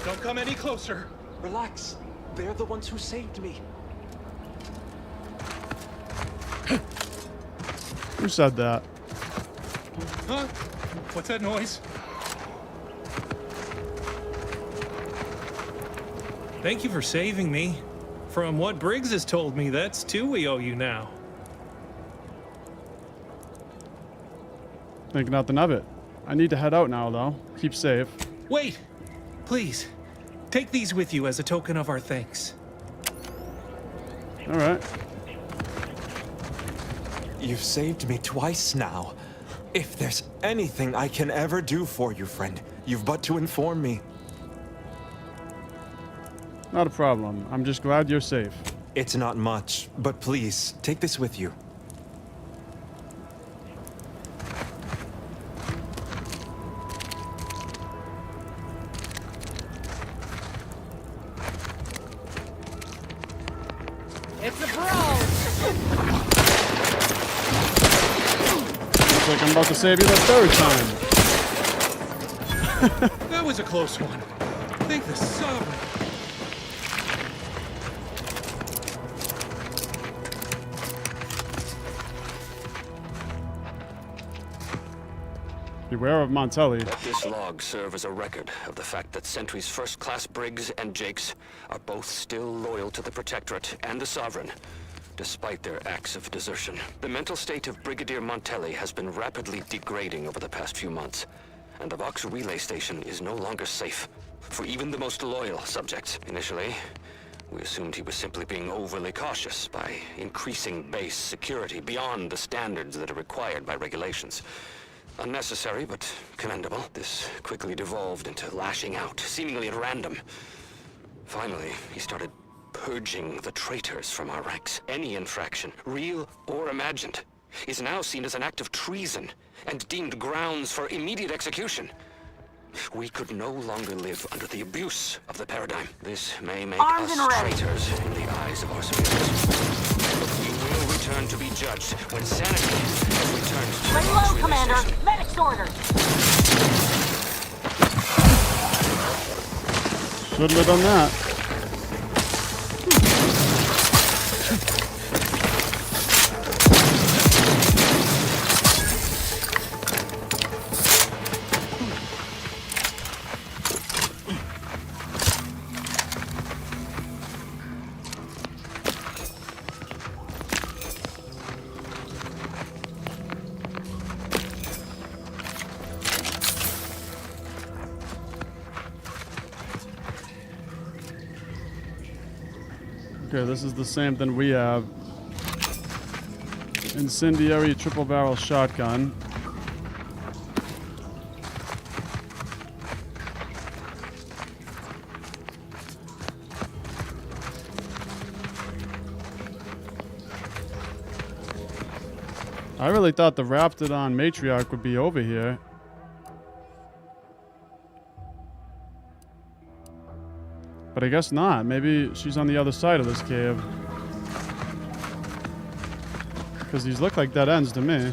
Don't come any closer. Relax. They're the ones who saved me. Who said that? Huh? What's that noise? Thank you for saving me. From what Briggs has told me, that's 2 we owe you now. Think nothing of it. I need to head out now, though. Keep safe. Wait! Please, take these with you as a token of our thanks. All right. You've saved me twice now. If there's anything I can ever do for you, friend, you've but to inform me. Not a problem. I'm just glad you're safe. It's not much, but please, take this with you. It's a brawl! Looks like I'm about to save you the third time. That was a close one. Thank the Sovereign. Beware of Montelli. Let this log serve as a record of the fact that Sentry's first-class Briggs and Jakes are both still loyal to the Protectorate and the Sovereign, despite their acts of desertion. The mental state of Brigadier Montelli has been rapidly degrading over the past few months, and the Vox relay station is no longer safe for even the most loyal subjects. Initially, we assumed he was simply being overly cautious by increasing base security beyond the standards that are required by regulations. Unnecessary, but commendable. This quickly devolved into lashing out, seemingly at random. Finally, he started purging the traitors from our ranks. Any infraction, real or imagined, is now seen as an act of treason and deemed grounds for immediate execution. We could no longer live under the abuse of the paradigm. This may make Armed us and ready. traitors in the eyes of our superiors. But we will return to be judged when sanity has returned to Lay our low, Commander. civilization. Medic's orders. Shouldn't have done that. Okay, this is the same thing we have. Incendiary triple barrel shotgun. I really thought the Raptidon matriarch would be over here. But I guess not. Maybe she's on the other side of this cave. Because these look like dead ends to me.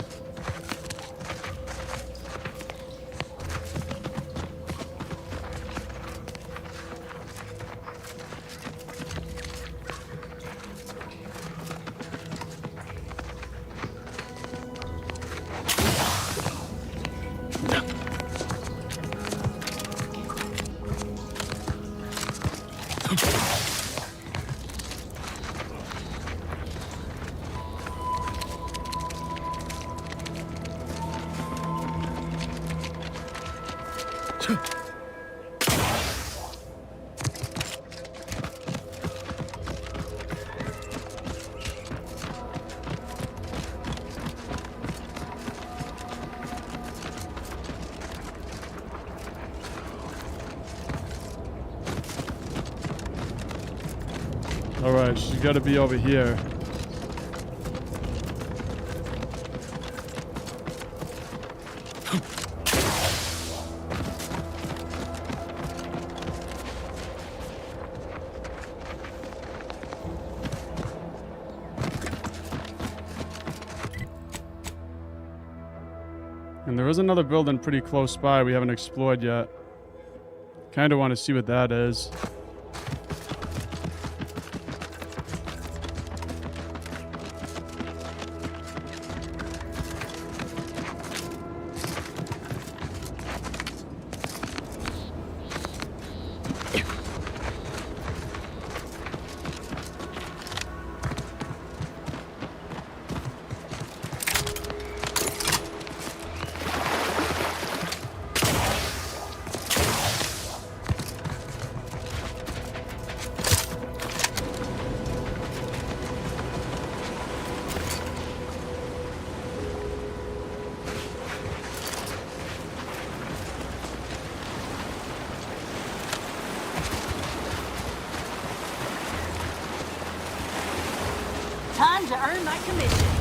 Alright, she's got to be over here. And there is another building pretty close by we haven't explored yet. Kind of want to see what that is. Time to earn my commission.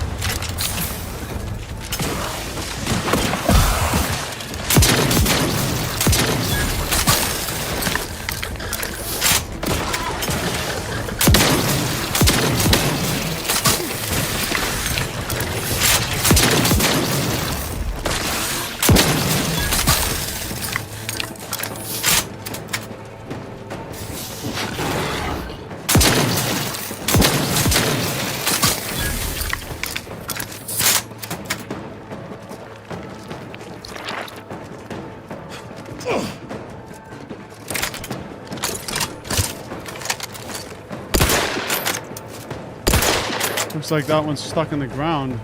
Looks like that one's stuck in the ground.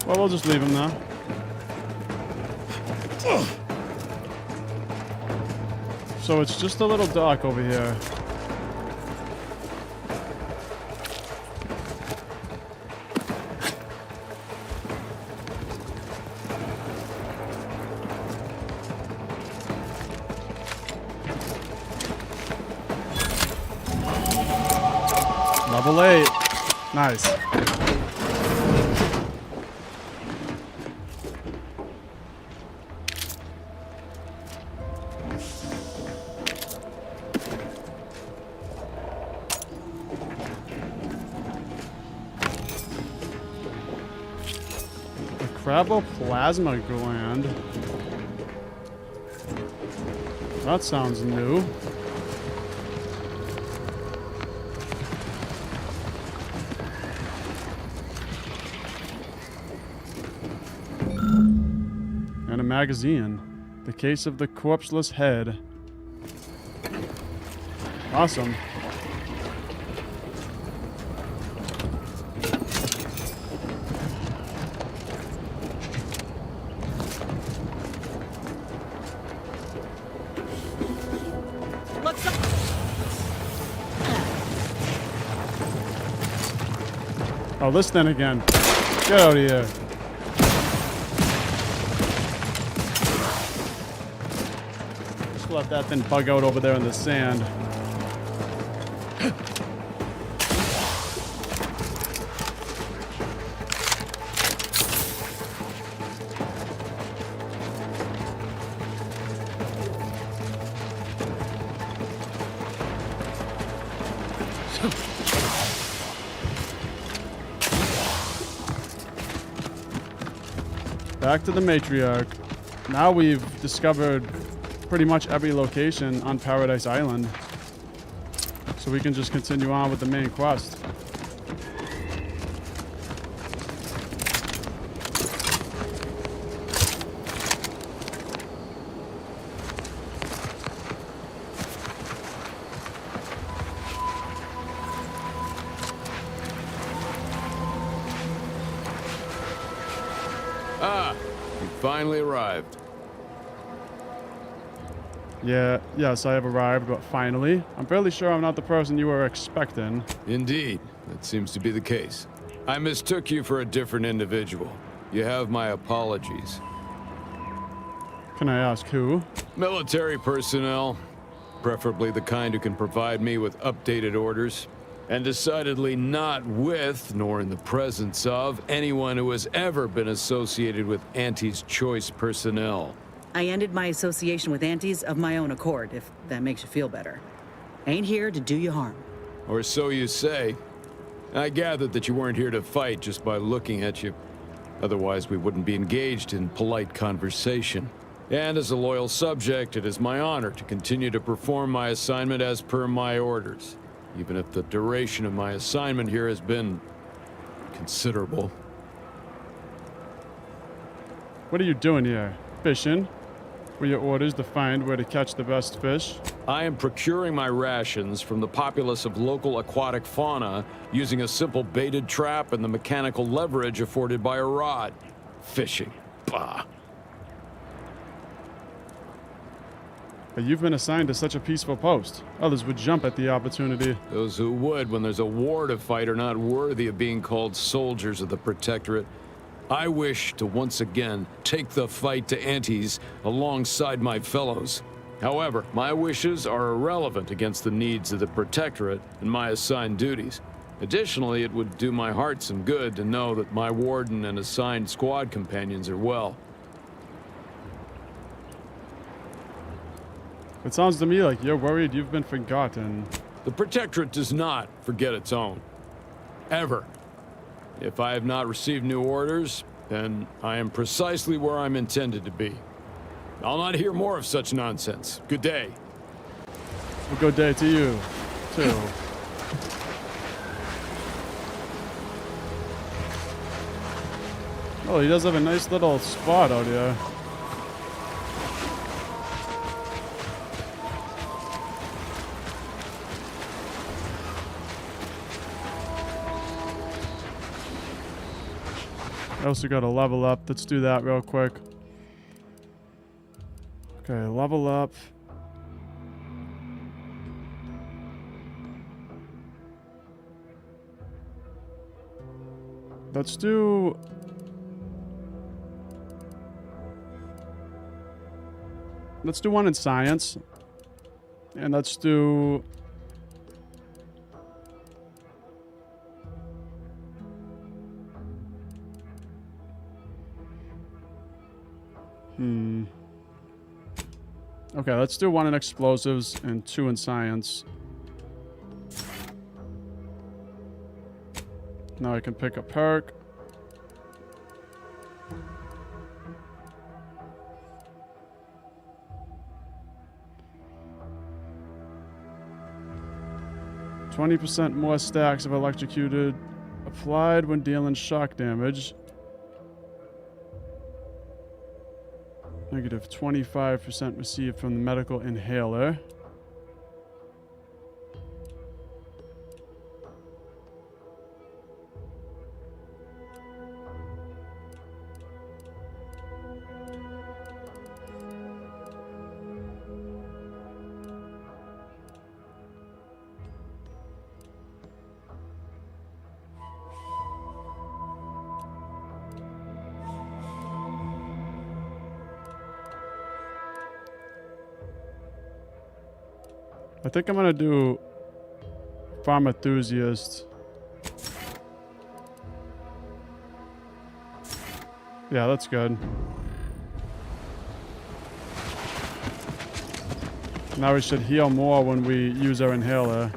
Well, we'll just leave him now. So it's just a little dock over here. Level 8. Nice. Cravoplasma gland. That sounds new. And a magazine. The case of the corpseless head. Awesome. Oh, this thing again. Get out of here. Just let that thing bug out over there in the sand. Back to the matriarch. Now we've discovered pretty much every location on Paradise Island. So we can just continue on with the main quest. You finally arrived. Yes, I have arrived, but finally. I'm fairly sure I'm not the person you were expecting. Indeed, that seems to be the case. I mistook you for a different individual. You have my apologies. Can I ask who? Military personnel, preferably the kind who can provide me with updated orders. And decidedly not with, nor in the presence of, anyone who has ever been associated with Auntie's Choice personnel. I ended my association with Antes of my own accord, if that makes you feel better. Ain't here to do you harm. Or so you say. I gathered that you weren't here to fight just by looking at you. Otherwise, we wouldn't be engaged in polite conversation. And as a loyal subject, it is my honor to continue to perform my assignment as per my orders. Even if the duration of my assignment here has been considerable. What are you doing here? Fishing? Were your orders to find where to catch the best fish? I am procuring my rations from the populace of local aquatic fauna using a simple baited trap and the mechanical leverage afforded by a rod. Fishing. Bah. But you've been assigned to such a peaceful post. Others would jump at the opportunity. Those who would when there's a war to fight are not worthy of being called soldiers of the Protectorate. I wish to once again take the fight to Antes alongside my fellows. However, my wishes are irrelevant against the needs of the Protectorate and my assigned duties. Additionally, it would do my heart some good to know that my warden and assigned squad companions are well. It sounds to me like you're worried you've been forgotten. The Protectorate does not forget its own. Ever. If I have not received new orders, then I am precisely where I'm intended to be. I'll not hear more of such nonsense. Good day. A good day to you, too. Oh, he does have a nice little spot out here. I also got to level up. Let's do that real quick. Okay, level up. Let's do... Let's do one in science. And let's do... Okay, let's do 1 in explosives and 2 in science. Now I can pick a perk. %, more stacks of electrocuted applied when dealing shock damage. Negative 25% received from the medical inhaler. I think I'm gonna do farm enthusiast. Yeah, that's good. Now we should heal more when we use our inhaler.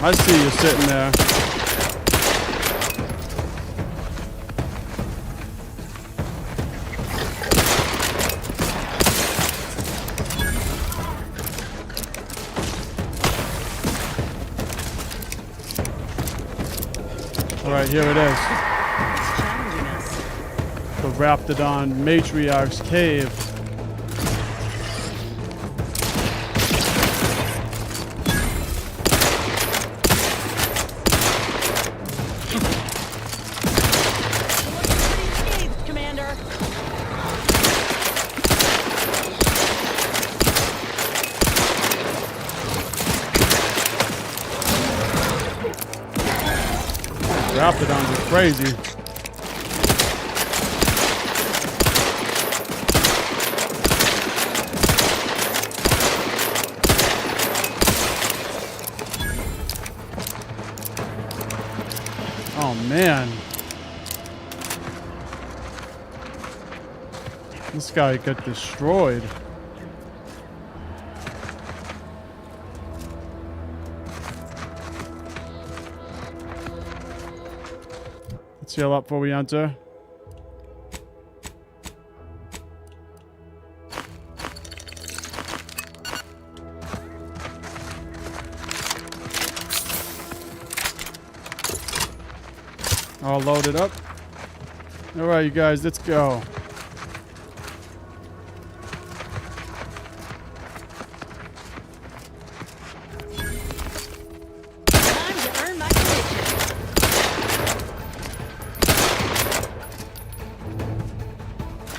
I see you sitting there. All right, here it is. The Raptidon Matriarch's Cave. Raptidons are crazy. Oh man. This guy got destroyed. Let's heal up before we enter. All loaded up. All right, you guys, let's go.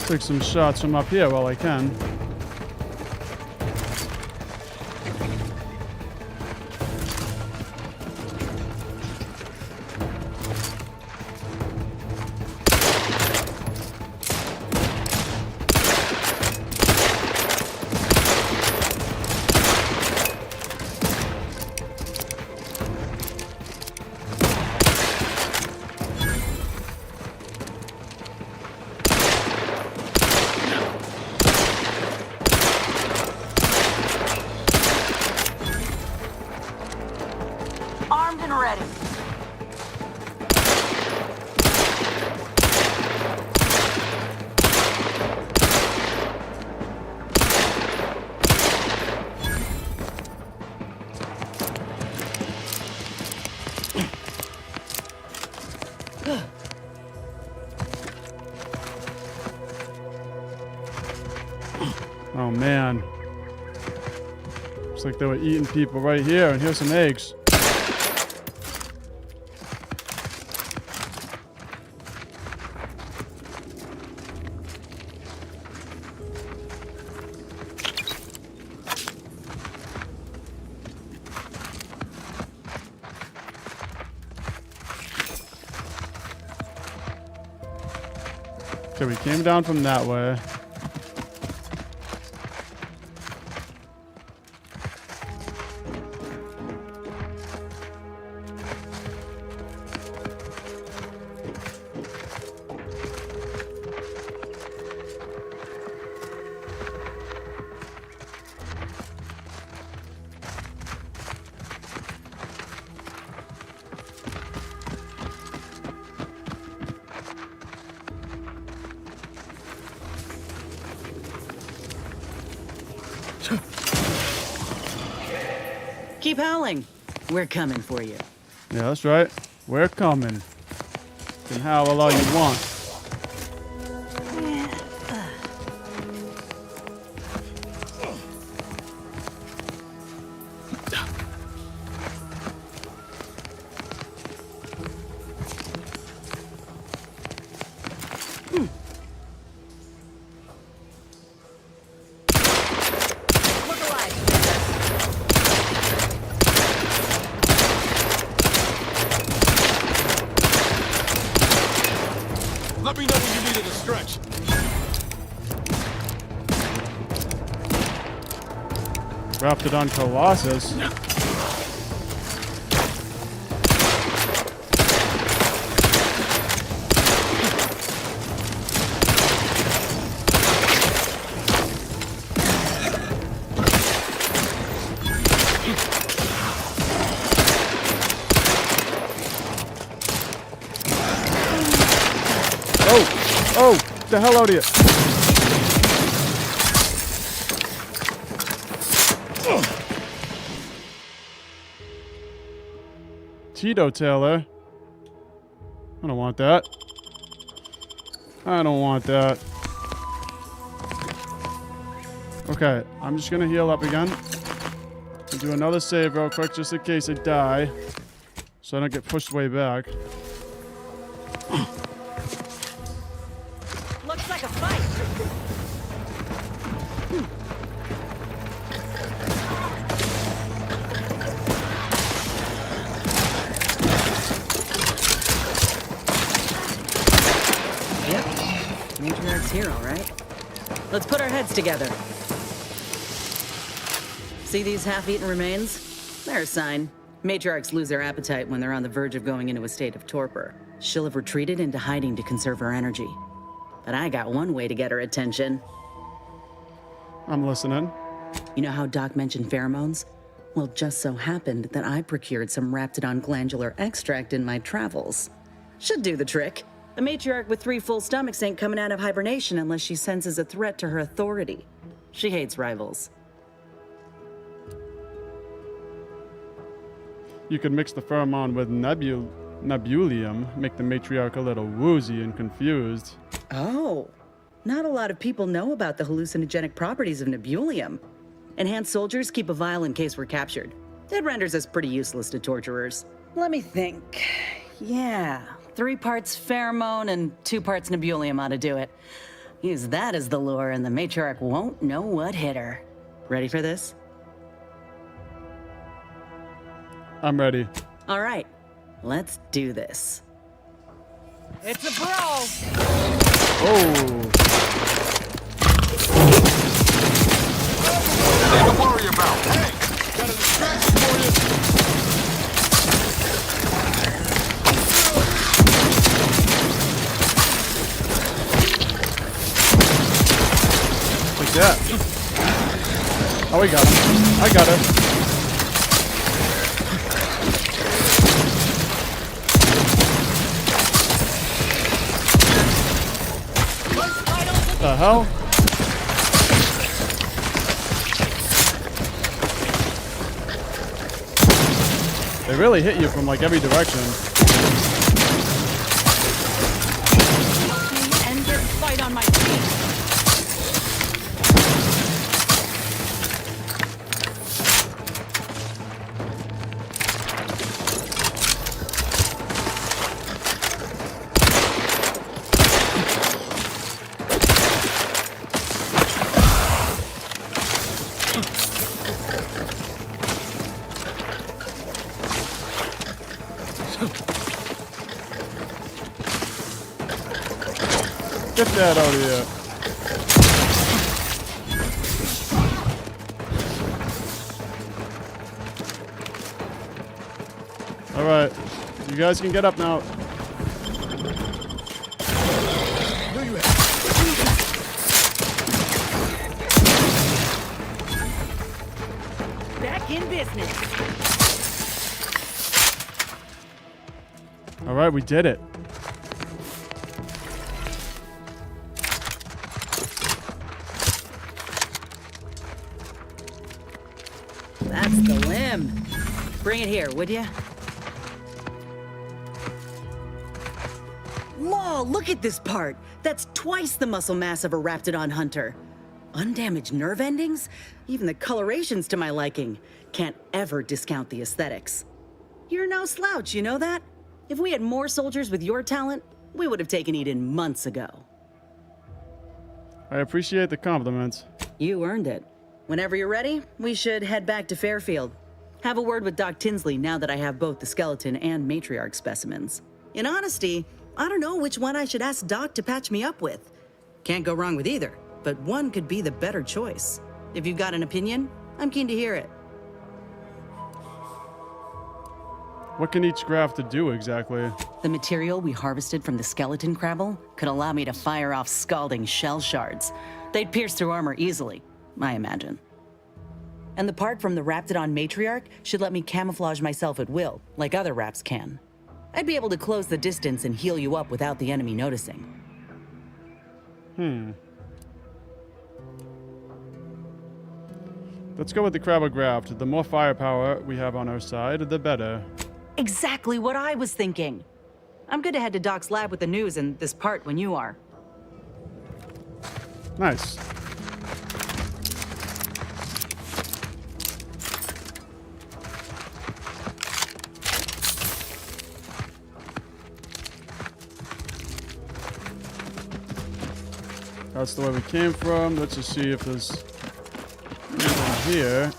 Take some shots from up here while I can. Armed and ready. Oh man. Looks like they were eating people right here, and here's some eggs. Okay, we came down from that way. Keep howling. We're coming for you. Yeah, that's right. We're coming. You can howl all you want. Let me know when you needed a stretch. Raptidon Colossus. Oh, get the hell out of here. Tito Taylor. I don't want that. I don't want that. Okay, I'm just gonna heal up again. And do another save real quick just in case I die. So I don't get pushed way back. Looks like a fight. Yep. Matriarch's here, all right. Let's put our heads together. See these half-eaten remains? They're a sign. Matriarchs lose their appetite when they're on the verge of going into a state of torpor. She'll have retreated into hiding to conserve her energy. But I got one way to get her attention. I'm listening. You know how Doc mentioned pheromones? Well, just so happened that I procured some Raptidon glandular extract in my travels. Should do the trick. A matriarch with 3 full stomachs ain't coming out of hibernation unless she senses a threat to her authority. She hates rivals. You could mix the pheromone with nebulium, make the matriarch a little woozy and confused. Oh, not a lot of people know about the hallucinogenic properties of nebulium. Enhanced soldiers keep a vial in case we're captured. It renders us pretty useless to torturers. Let me think. Yeah, 3 parts pheromone and 2 parts nebulium ought to do it. Use that as the lure and the matriarch won't know what hit her. Ready for this? I'm ready. All right, let's do this. It's a brawl. Oh. Nothing to worry about. Hey, got a distraction for you. Like that. Oh, we got him. I got her. The hell? They really hit you from like every direction. End your fight on my feet. Get that out of here. Alright. You guys can get up now. Back in business. Alright, we did it. That's the limb. Bring it here, would ya? Whoa, look at this part. That's twice the muscle mass of a Raptidon hunter. Undamaged nerve endings? Even the coloration's to my liking. Can't ever discount the aesthetics. You're no slouch, you know that? If we had more soldiers with your talent, we would have taken Eden months ago. I appreciate the compliments. You earned it. Whenever you're ready, we should head back to Fairfield. Have a word with Doc Tinsley now that I have both the skeleton and matriarch specimens. In honesty, I don't know which one I should ask Doc to patch me up with. Can't go wrong with either, but one could be the better choice. If you've got an opinion, I'm keen to hear it. What can each graft do exactly? The material we harvested from the skeleton crabble could allow me to fire off scalding shell shards. They'd pierce through armor easily, I imagine. And the part from the Raptidon matriarch should let me camouflage myself at will, like other Raps can. I'd be able to close the distance and heal you up without the enemy noticing. Let's go with the crabble graft. The more firepower we have on our side, the better. Exactly what I was thinking. I'm good to head to Doc's lab with the news and this part when you are. Nice. That's the way we came from. Let's just see if there's anything here.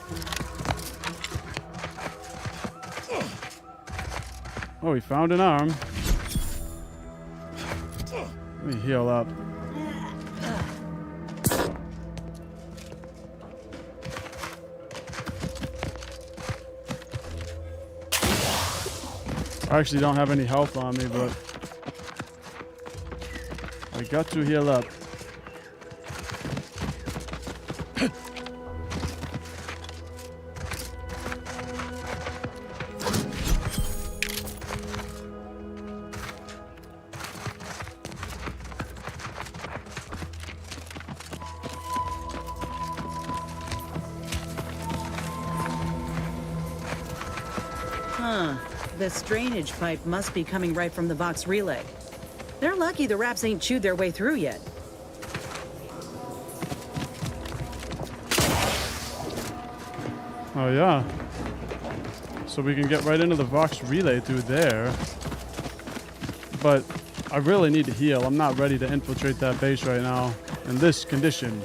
Oh, we found an arm. Let me heal up. I actually don't have any health on me, but I got to heal up. The drainage pipe must be coming right from the Vox relay. They're lucky the Raps ain't chewed their way through yet. Oh yeah. So we can get right into the Vox relay through there. But I really need to heal. I'm not ready to infiltrate that base right now in this condition.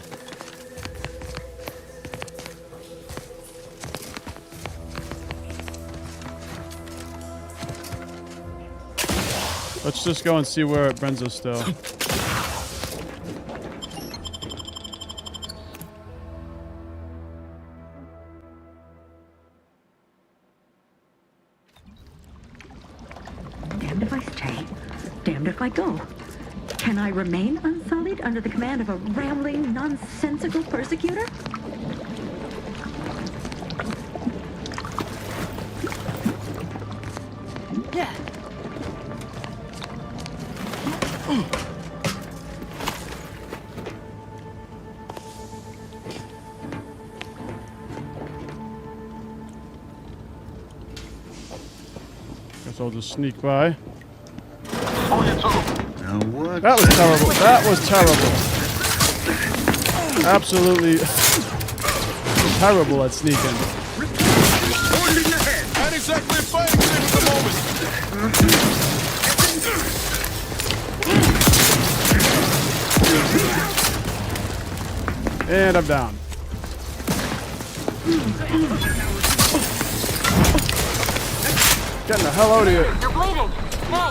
Let's just go and see where it brings us still. Damned if I stay, damned if I go. Can I remain unsullied under the command of a rambling, nonsensical persecutor? Yeah. Guess I'll just sneak by. Now what? That was terrible. That was terrible. Absolutely terrible at sneaking. Not exactly a fighting game at the moment. And I'm down. Getting the hell out of here. You're bleeding. Hey,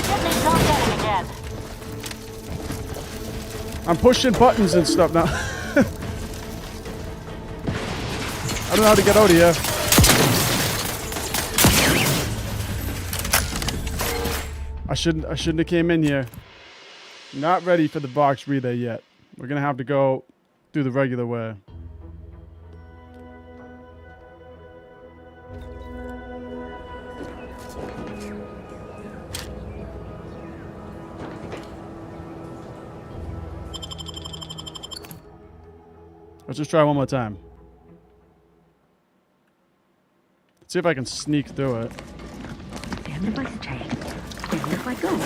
get me dropped in again. I'm pushing buttons and stuff now. I don't know how to get out of here. I shouldn't have came in here. Not ready for the box relay yet. We're gonna have to go through the regular way. Let's just try one more time. Let's see if I can sneak through it. Damned if I stay, damned if I go.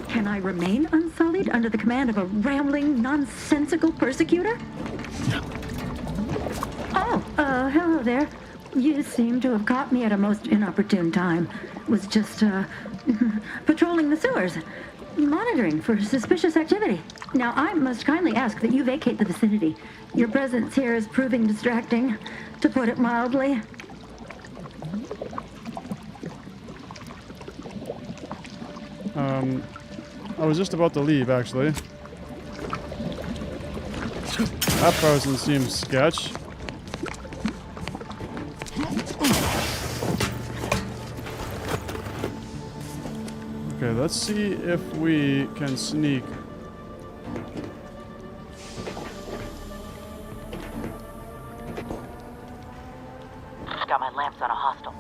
Can I remain unsullied under the command of a rambling, nonsensical persecutor? Oh, hello there. You seem to have caught me at a most inopportune time. Was just, patrolling the sewers, monitoring for suspicious activity. Now, I must kindly ask that you vacate the vicinity. Your presence here is proving distracting, to put it mildly. I was just about to leave, actually. That person seems sketch. Okay, let's see if we can sneak. Got my lamps on a hostile.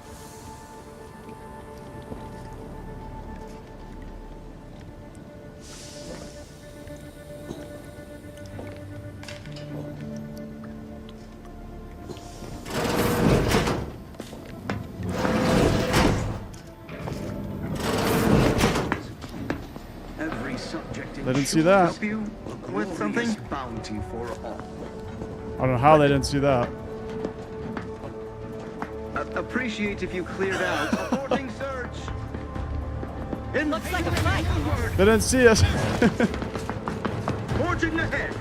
They didn't see that. With something? Bounty for all. I don't know how they didn't see that. Appreciate if you cleared out. Reporting search. Looks like a fight. They didn't see us. Forging ahead.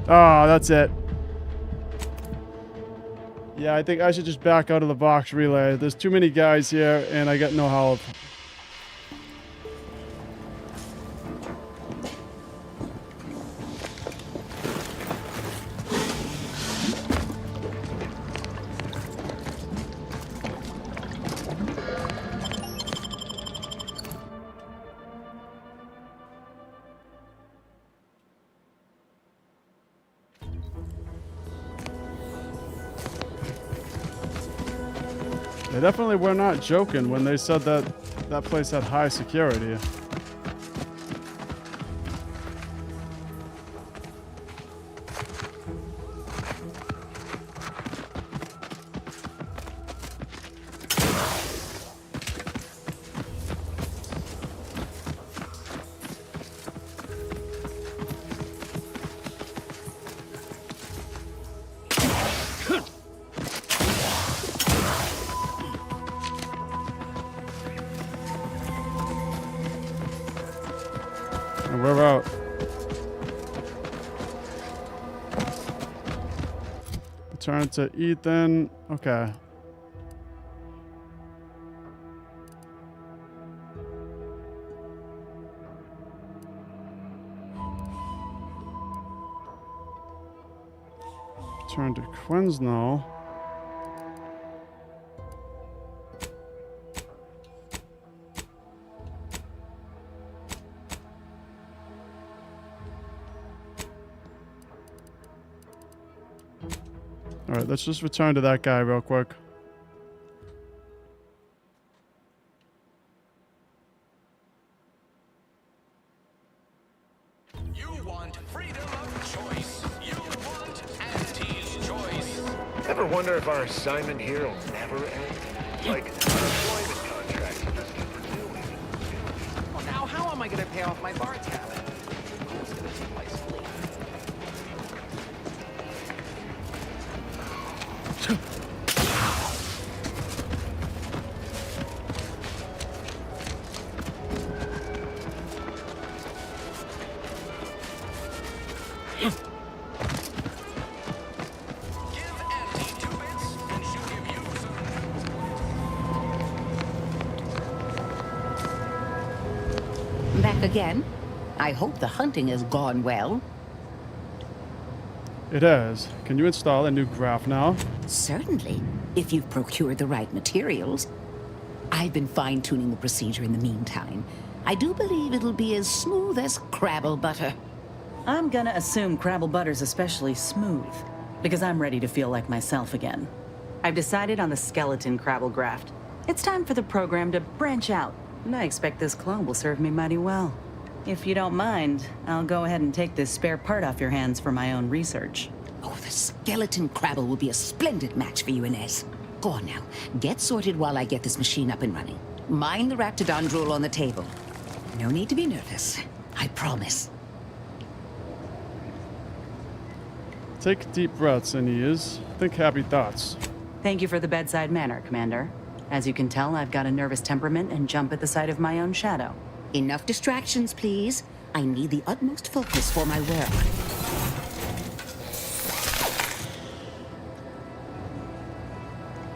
Oh, that's it. Yeah, I think I should just back out of the box relay. There's too many guys here, and I got no help. They definitely were not joking when they said that that place had high security. And we're out. Turn to Ethan. Okay. Turn to Quensnell. Alright, let's just return to that guy real quick. You want freedom of choice. You want Auntie's choice. Ever wonder if our assignment here will never end? Like, employment contract. You just keep renewing. Well, now how am I going to pay off my bar tab? Who's going to take my sleep? back again. I hope the hunting has gone well. It has. Can you install a new graph now? Certainly, if you've procured the right materials. I've been fine-tuning the procedure in the meantime. I do believe it'll be as smooth as Crabble butter. I'm gonna assume Crabble butter's especially smooth, because I'm ready to feel like myself again. I've decided on the skeleton Crabble graft. It's time for the program to branch out, and I expect this clone will serve me mighty well. If you don't mind, I'll go ahead and take this spare part off your hands for my own research. Oh, the skeleton Crabble will be a splendid match for you, Inez. Go on now. Get sorted while I get this machine up and running. Mind the Raptidon drool on the table. No need to be nervous. I promise. Take deep breaths, Inez. Think happy thoughts. Thank you for the bedside manner, Commander. As you can tell, I've got a nervous temperament and jump at the sight of my own shadow. Enough distractions, please. I need the utmost focus for my work.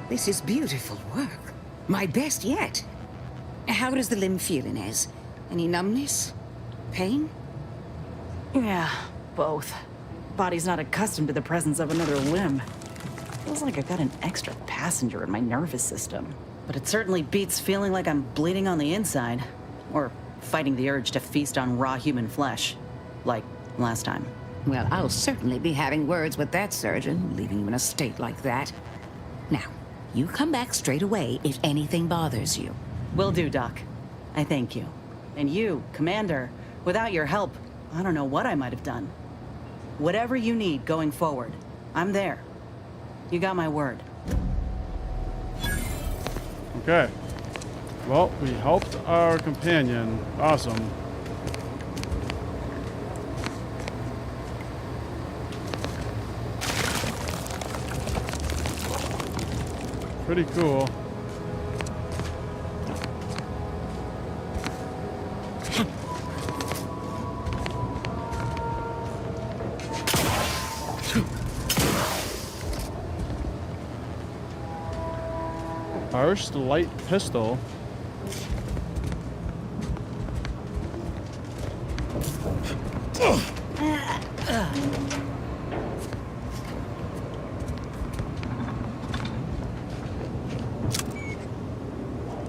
This is beautiful work. My best yet. How does the limb feel, Inez? Any numbness? Pain? Yeah, both. Body's not accustomed to the presence of another limb. Feels like I've got an extra passenger in my nervous system. But it certainly beats feeling like I'm bleeding on the inside. Or fighting the urge to feast on raw human flesh. Like last time. Well, I'll certainly be having words with that surgeon, leaving you in a state like that. Now, you come back straight away if anything bothers you. Will do, Doc. I thank you. And you, Commander, without your help, I don't know what I might have done. Whatever you need going forward, I'm there. You got my word. Okay. Well, we helped our companion. Awesome. Pretty cool. Burst light pistol.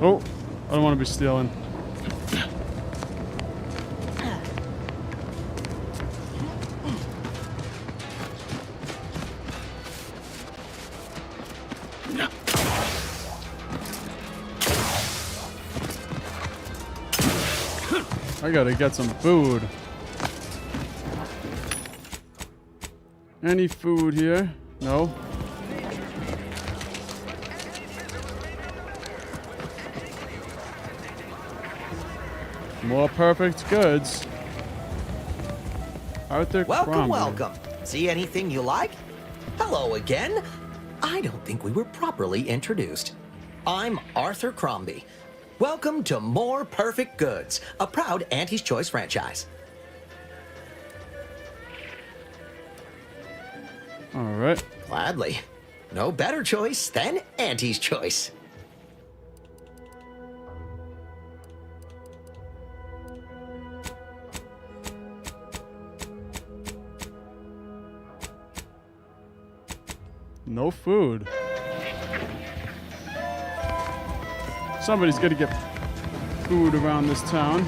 Oh, I don't want to be stealing. I gotta get some food. Any food here? No. More perfect goods. Arthur Crombie. Welcome. See anything you like? Hello again. I don't think we were properly introduced. I'm Arthur Crombie. Welcome to More Perfect Goods, a proud Auntie's Choice franchise. All right. Gladly. No better choice than Auntie's Choice. No food. Somebody's gonna get food around this town.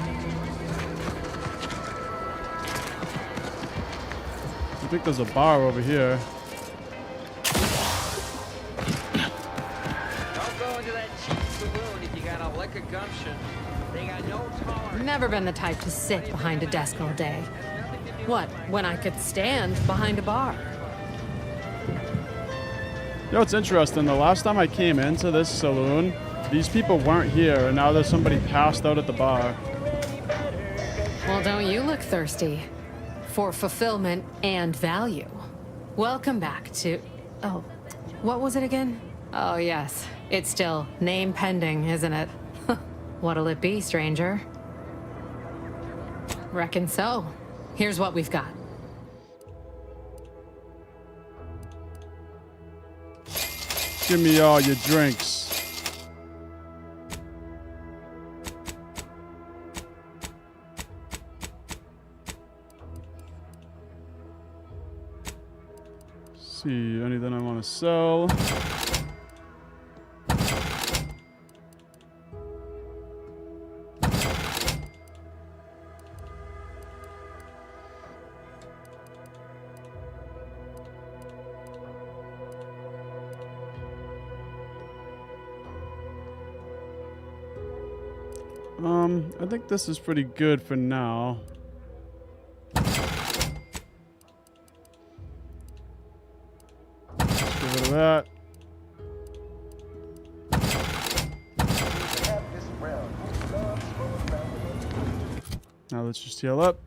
I think there's a bar over here. Don't go into that cheap saloon if you got a lick of gumption. They got no tolerance. Never been the type to sit behind a desk all day. What, when I could stand behind a bar? You know, it's interesting. The last time I came into this saloon, these people weren't here, and now there's somebody passed out at the bar. Well, don't you look thirsty for fulfillment and value. Welcome back to... Oh, what was it again? Oh, yes. It's still name pending, isn't it? What'll it be, stranger? Reckon so. Here's what we've got. Give me all your drinks. see, anything I want to sell? I think this is pretty good for now. Let's get rid of that. Now let's just heal up.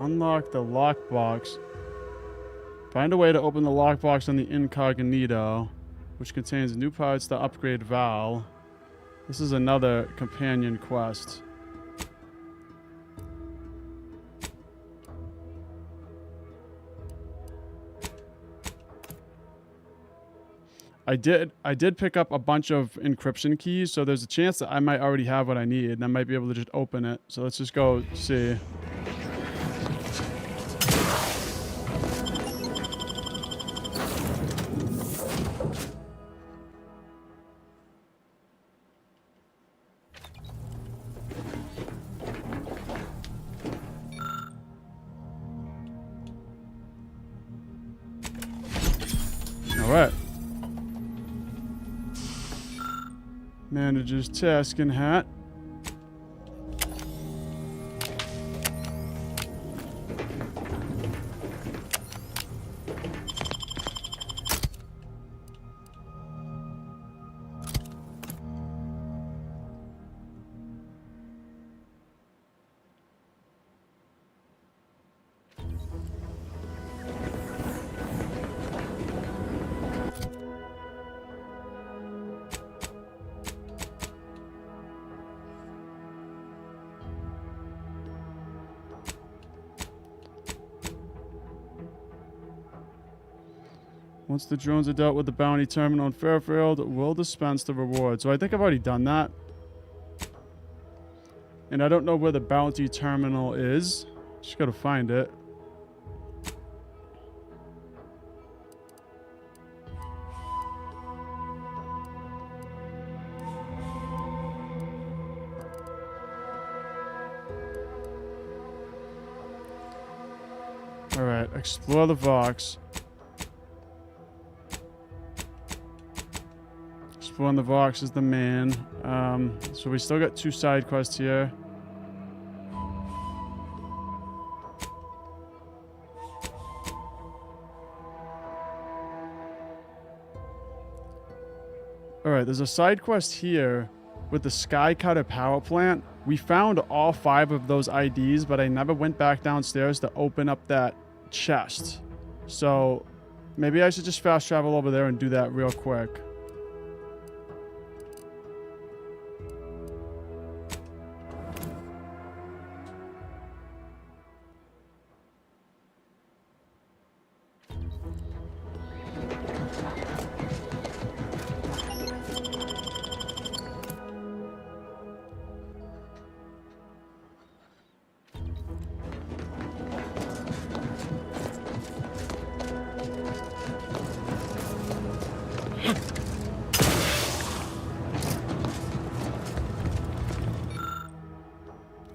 Unlock the lockbox. Find a way to open the lockbox on the incognito, which contains new parts to upgrade Val. This is another companion quest. I did pick up a bunch of encryption keys, so there's a chance that I might already have what I need, and I might be able to just open it. So let's just go see. Alright. Manager's tasking hat. Once the drones are dealt with, the bounty terminal in Fairfield will dispense the reward. So I think I've already done that. And I don't know where the bounty terminal is. Just gotta find it. Alright, explore the Vox. Exploring the Vox is the main. So we still got 2 side quests here. Alright, there's a side quest here with the Sky Cutter power plant. We found all 5 of those IDs, but I never went back downstairs to open up that chest. So maybe I should just fast travel over there and do that real quick.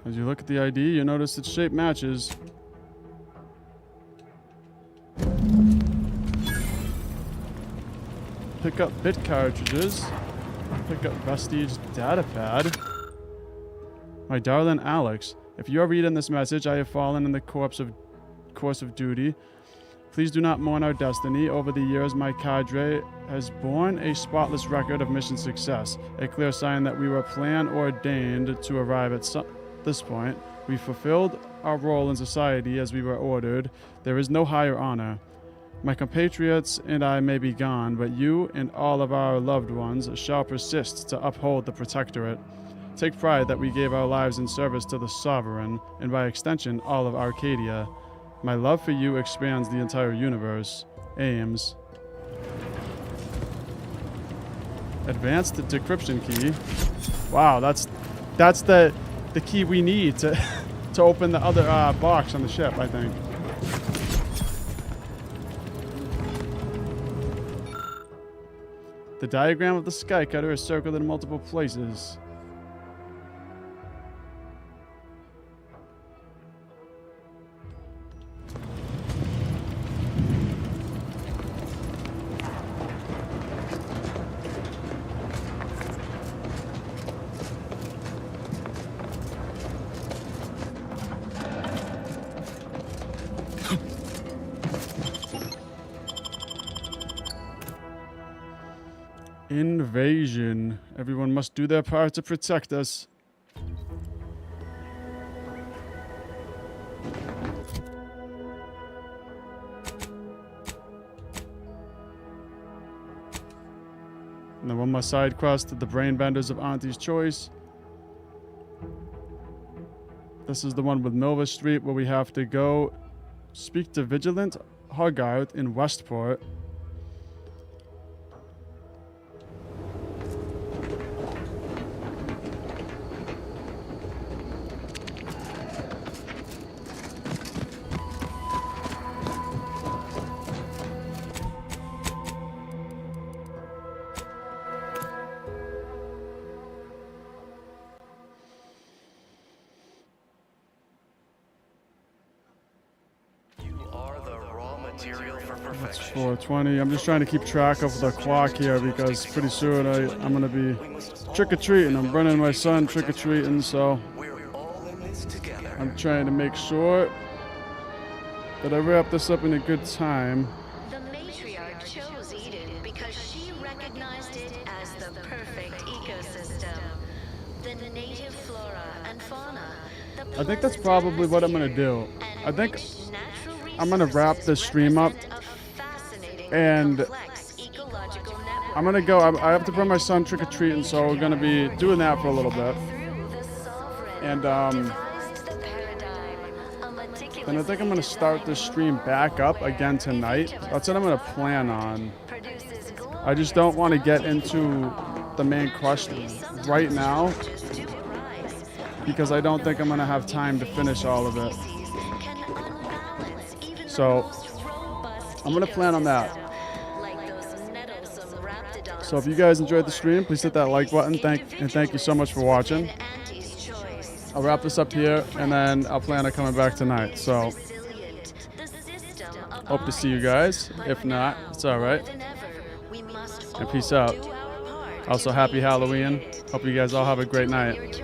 As you look at the ID, you notice its shape matches. Pick up bit cartridges. Pick up Vestige datapad. My darling Alex, if you are reading this message, I have fallen in the course of duty. Please do not mourn our destiny. Over the years, my cadre has borne a spotless record of mission success, a clear sign that we were plan-ordained to arrive at this point. We fulfilled our role in society as we were ordered. There is no higher honor. My compatriots and I may be gone, but you and all of our loved ones shall persist to uphold the Protectorate. take pride that we gave our lives in service to the Sovereign, and by extension, all of Arcadia. My love for you expands the entire universe. Ames. Advanced decryption key. Wow, that's the key we need to to open the other box on the ship, I think. The diagram of the sky cutter is circled in multiple places. Invasion. Everyone must do their part to protect us. And then one more side quest, the Brain Benders of Auntie's Choice. This is the one with Nova Street where we have to go speak to Vigilant Hogarth in Westport. That's 4:20. I'm just trying to keep track of the clock here because pretty soon I'm going to be trick-or-treating. I'm bringing my son trick-or-treating, so I'm trying to make sure that I wrap this up in a good time. The matriarch chose Eden because she recognized it as the perfect ecosystem. The native flora and fauna. I think that's probably what I'm going to do. I think I'm going to wrap this stream up and I'm going to go. I have to bring my son trick-or-treating, so we're going to be doing that for a little bit. And then I think I'm going to start this stream back up again tonight. That's what I'm going to plan on. I just don't want to get into the main quest right now because I don't think I'm going to have time to finish all of it. So I'm going to plan on that. So if you guys enjoyed the stream, please hit that like button. Thank you so much for watching. I'll wrap this up here, and then I'll plan on coming back tonight. So hope to see you guys. If not, it's all right. And peace out. Also, happy Halloween. Hope you guys all have a great night.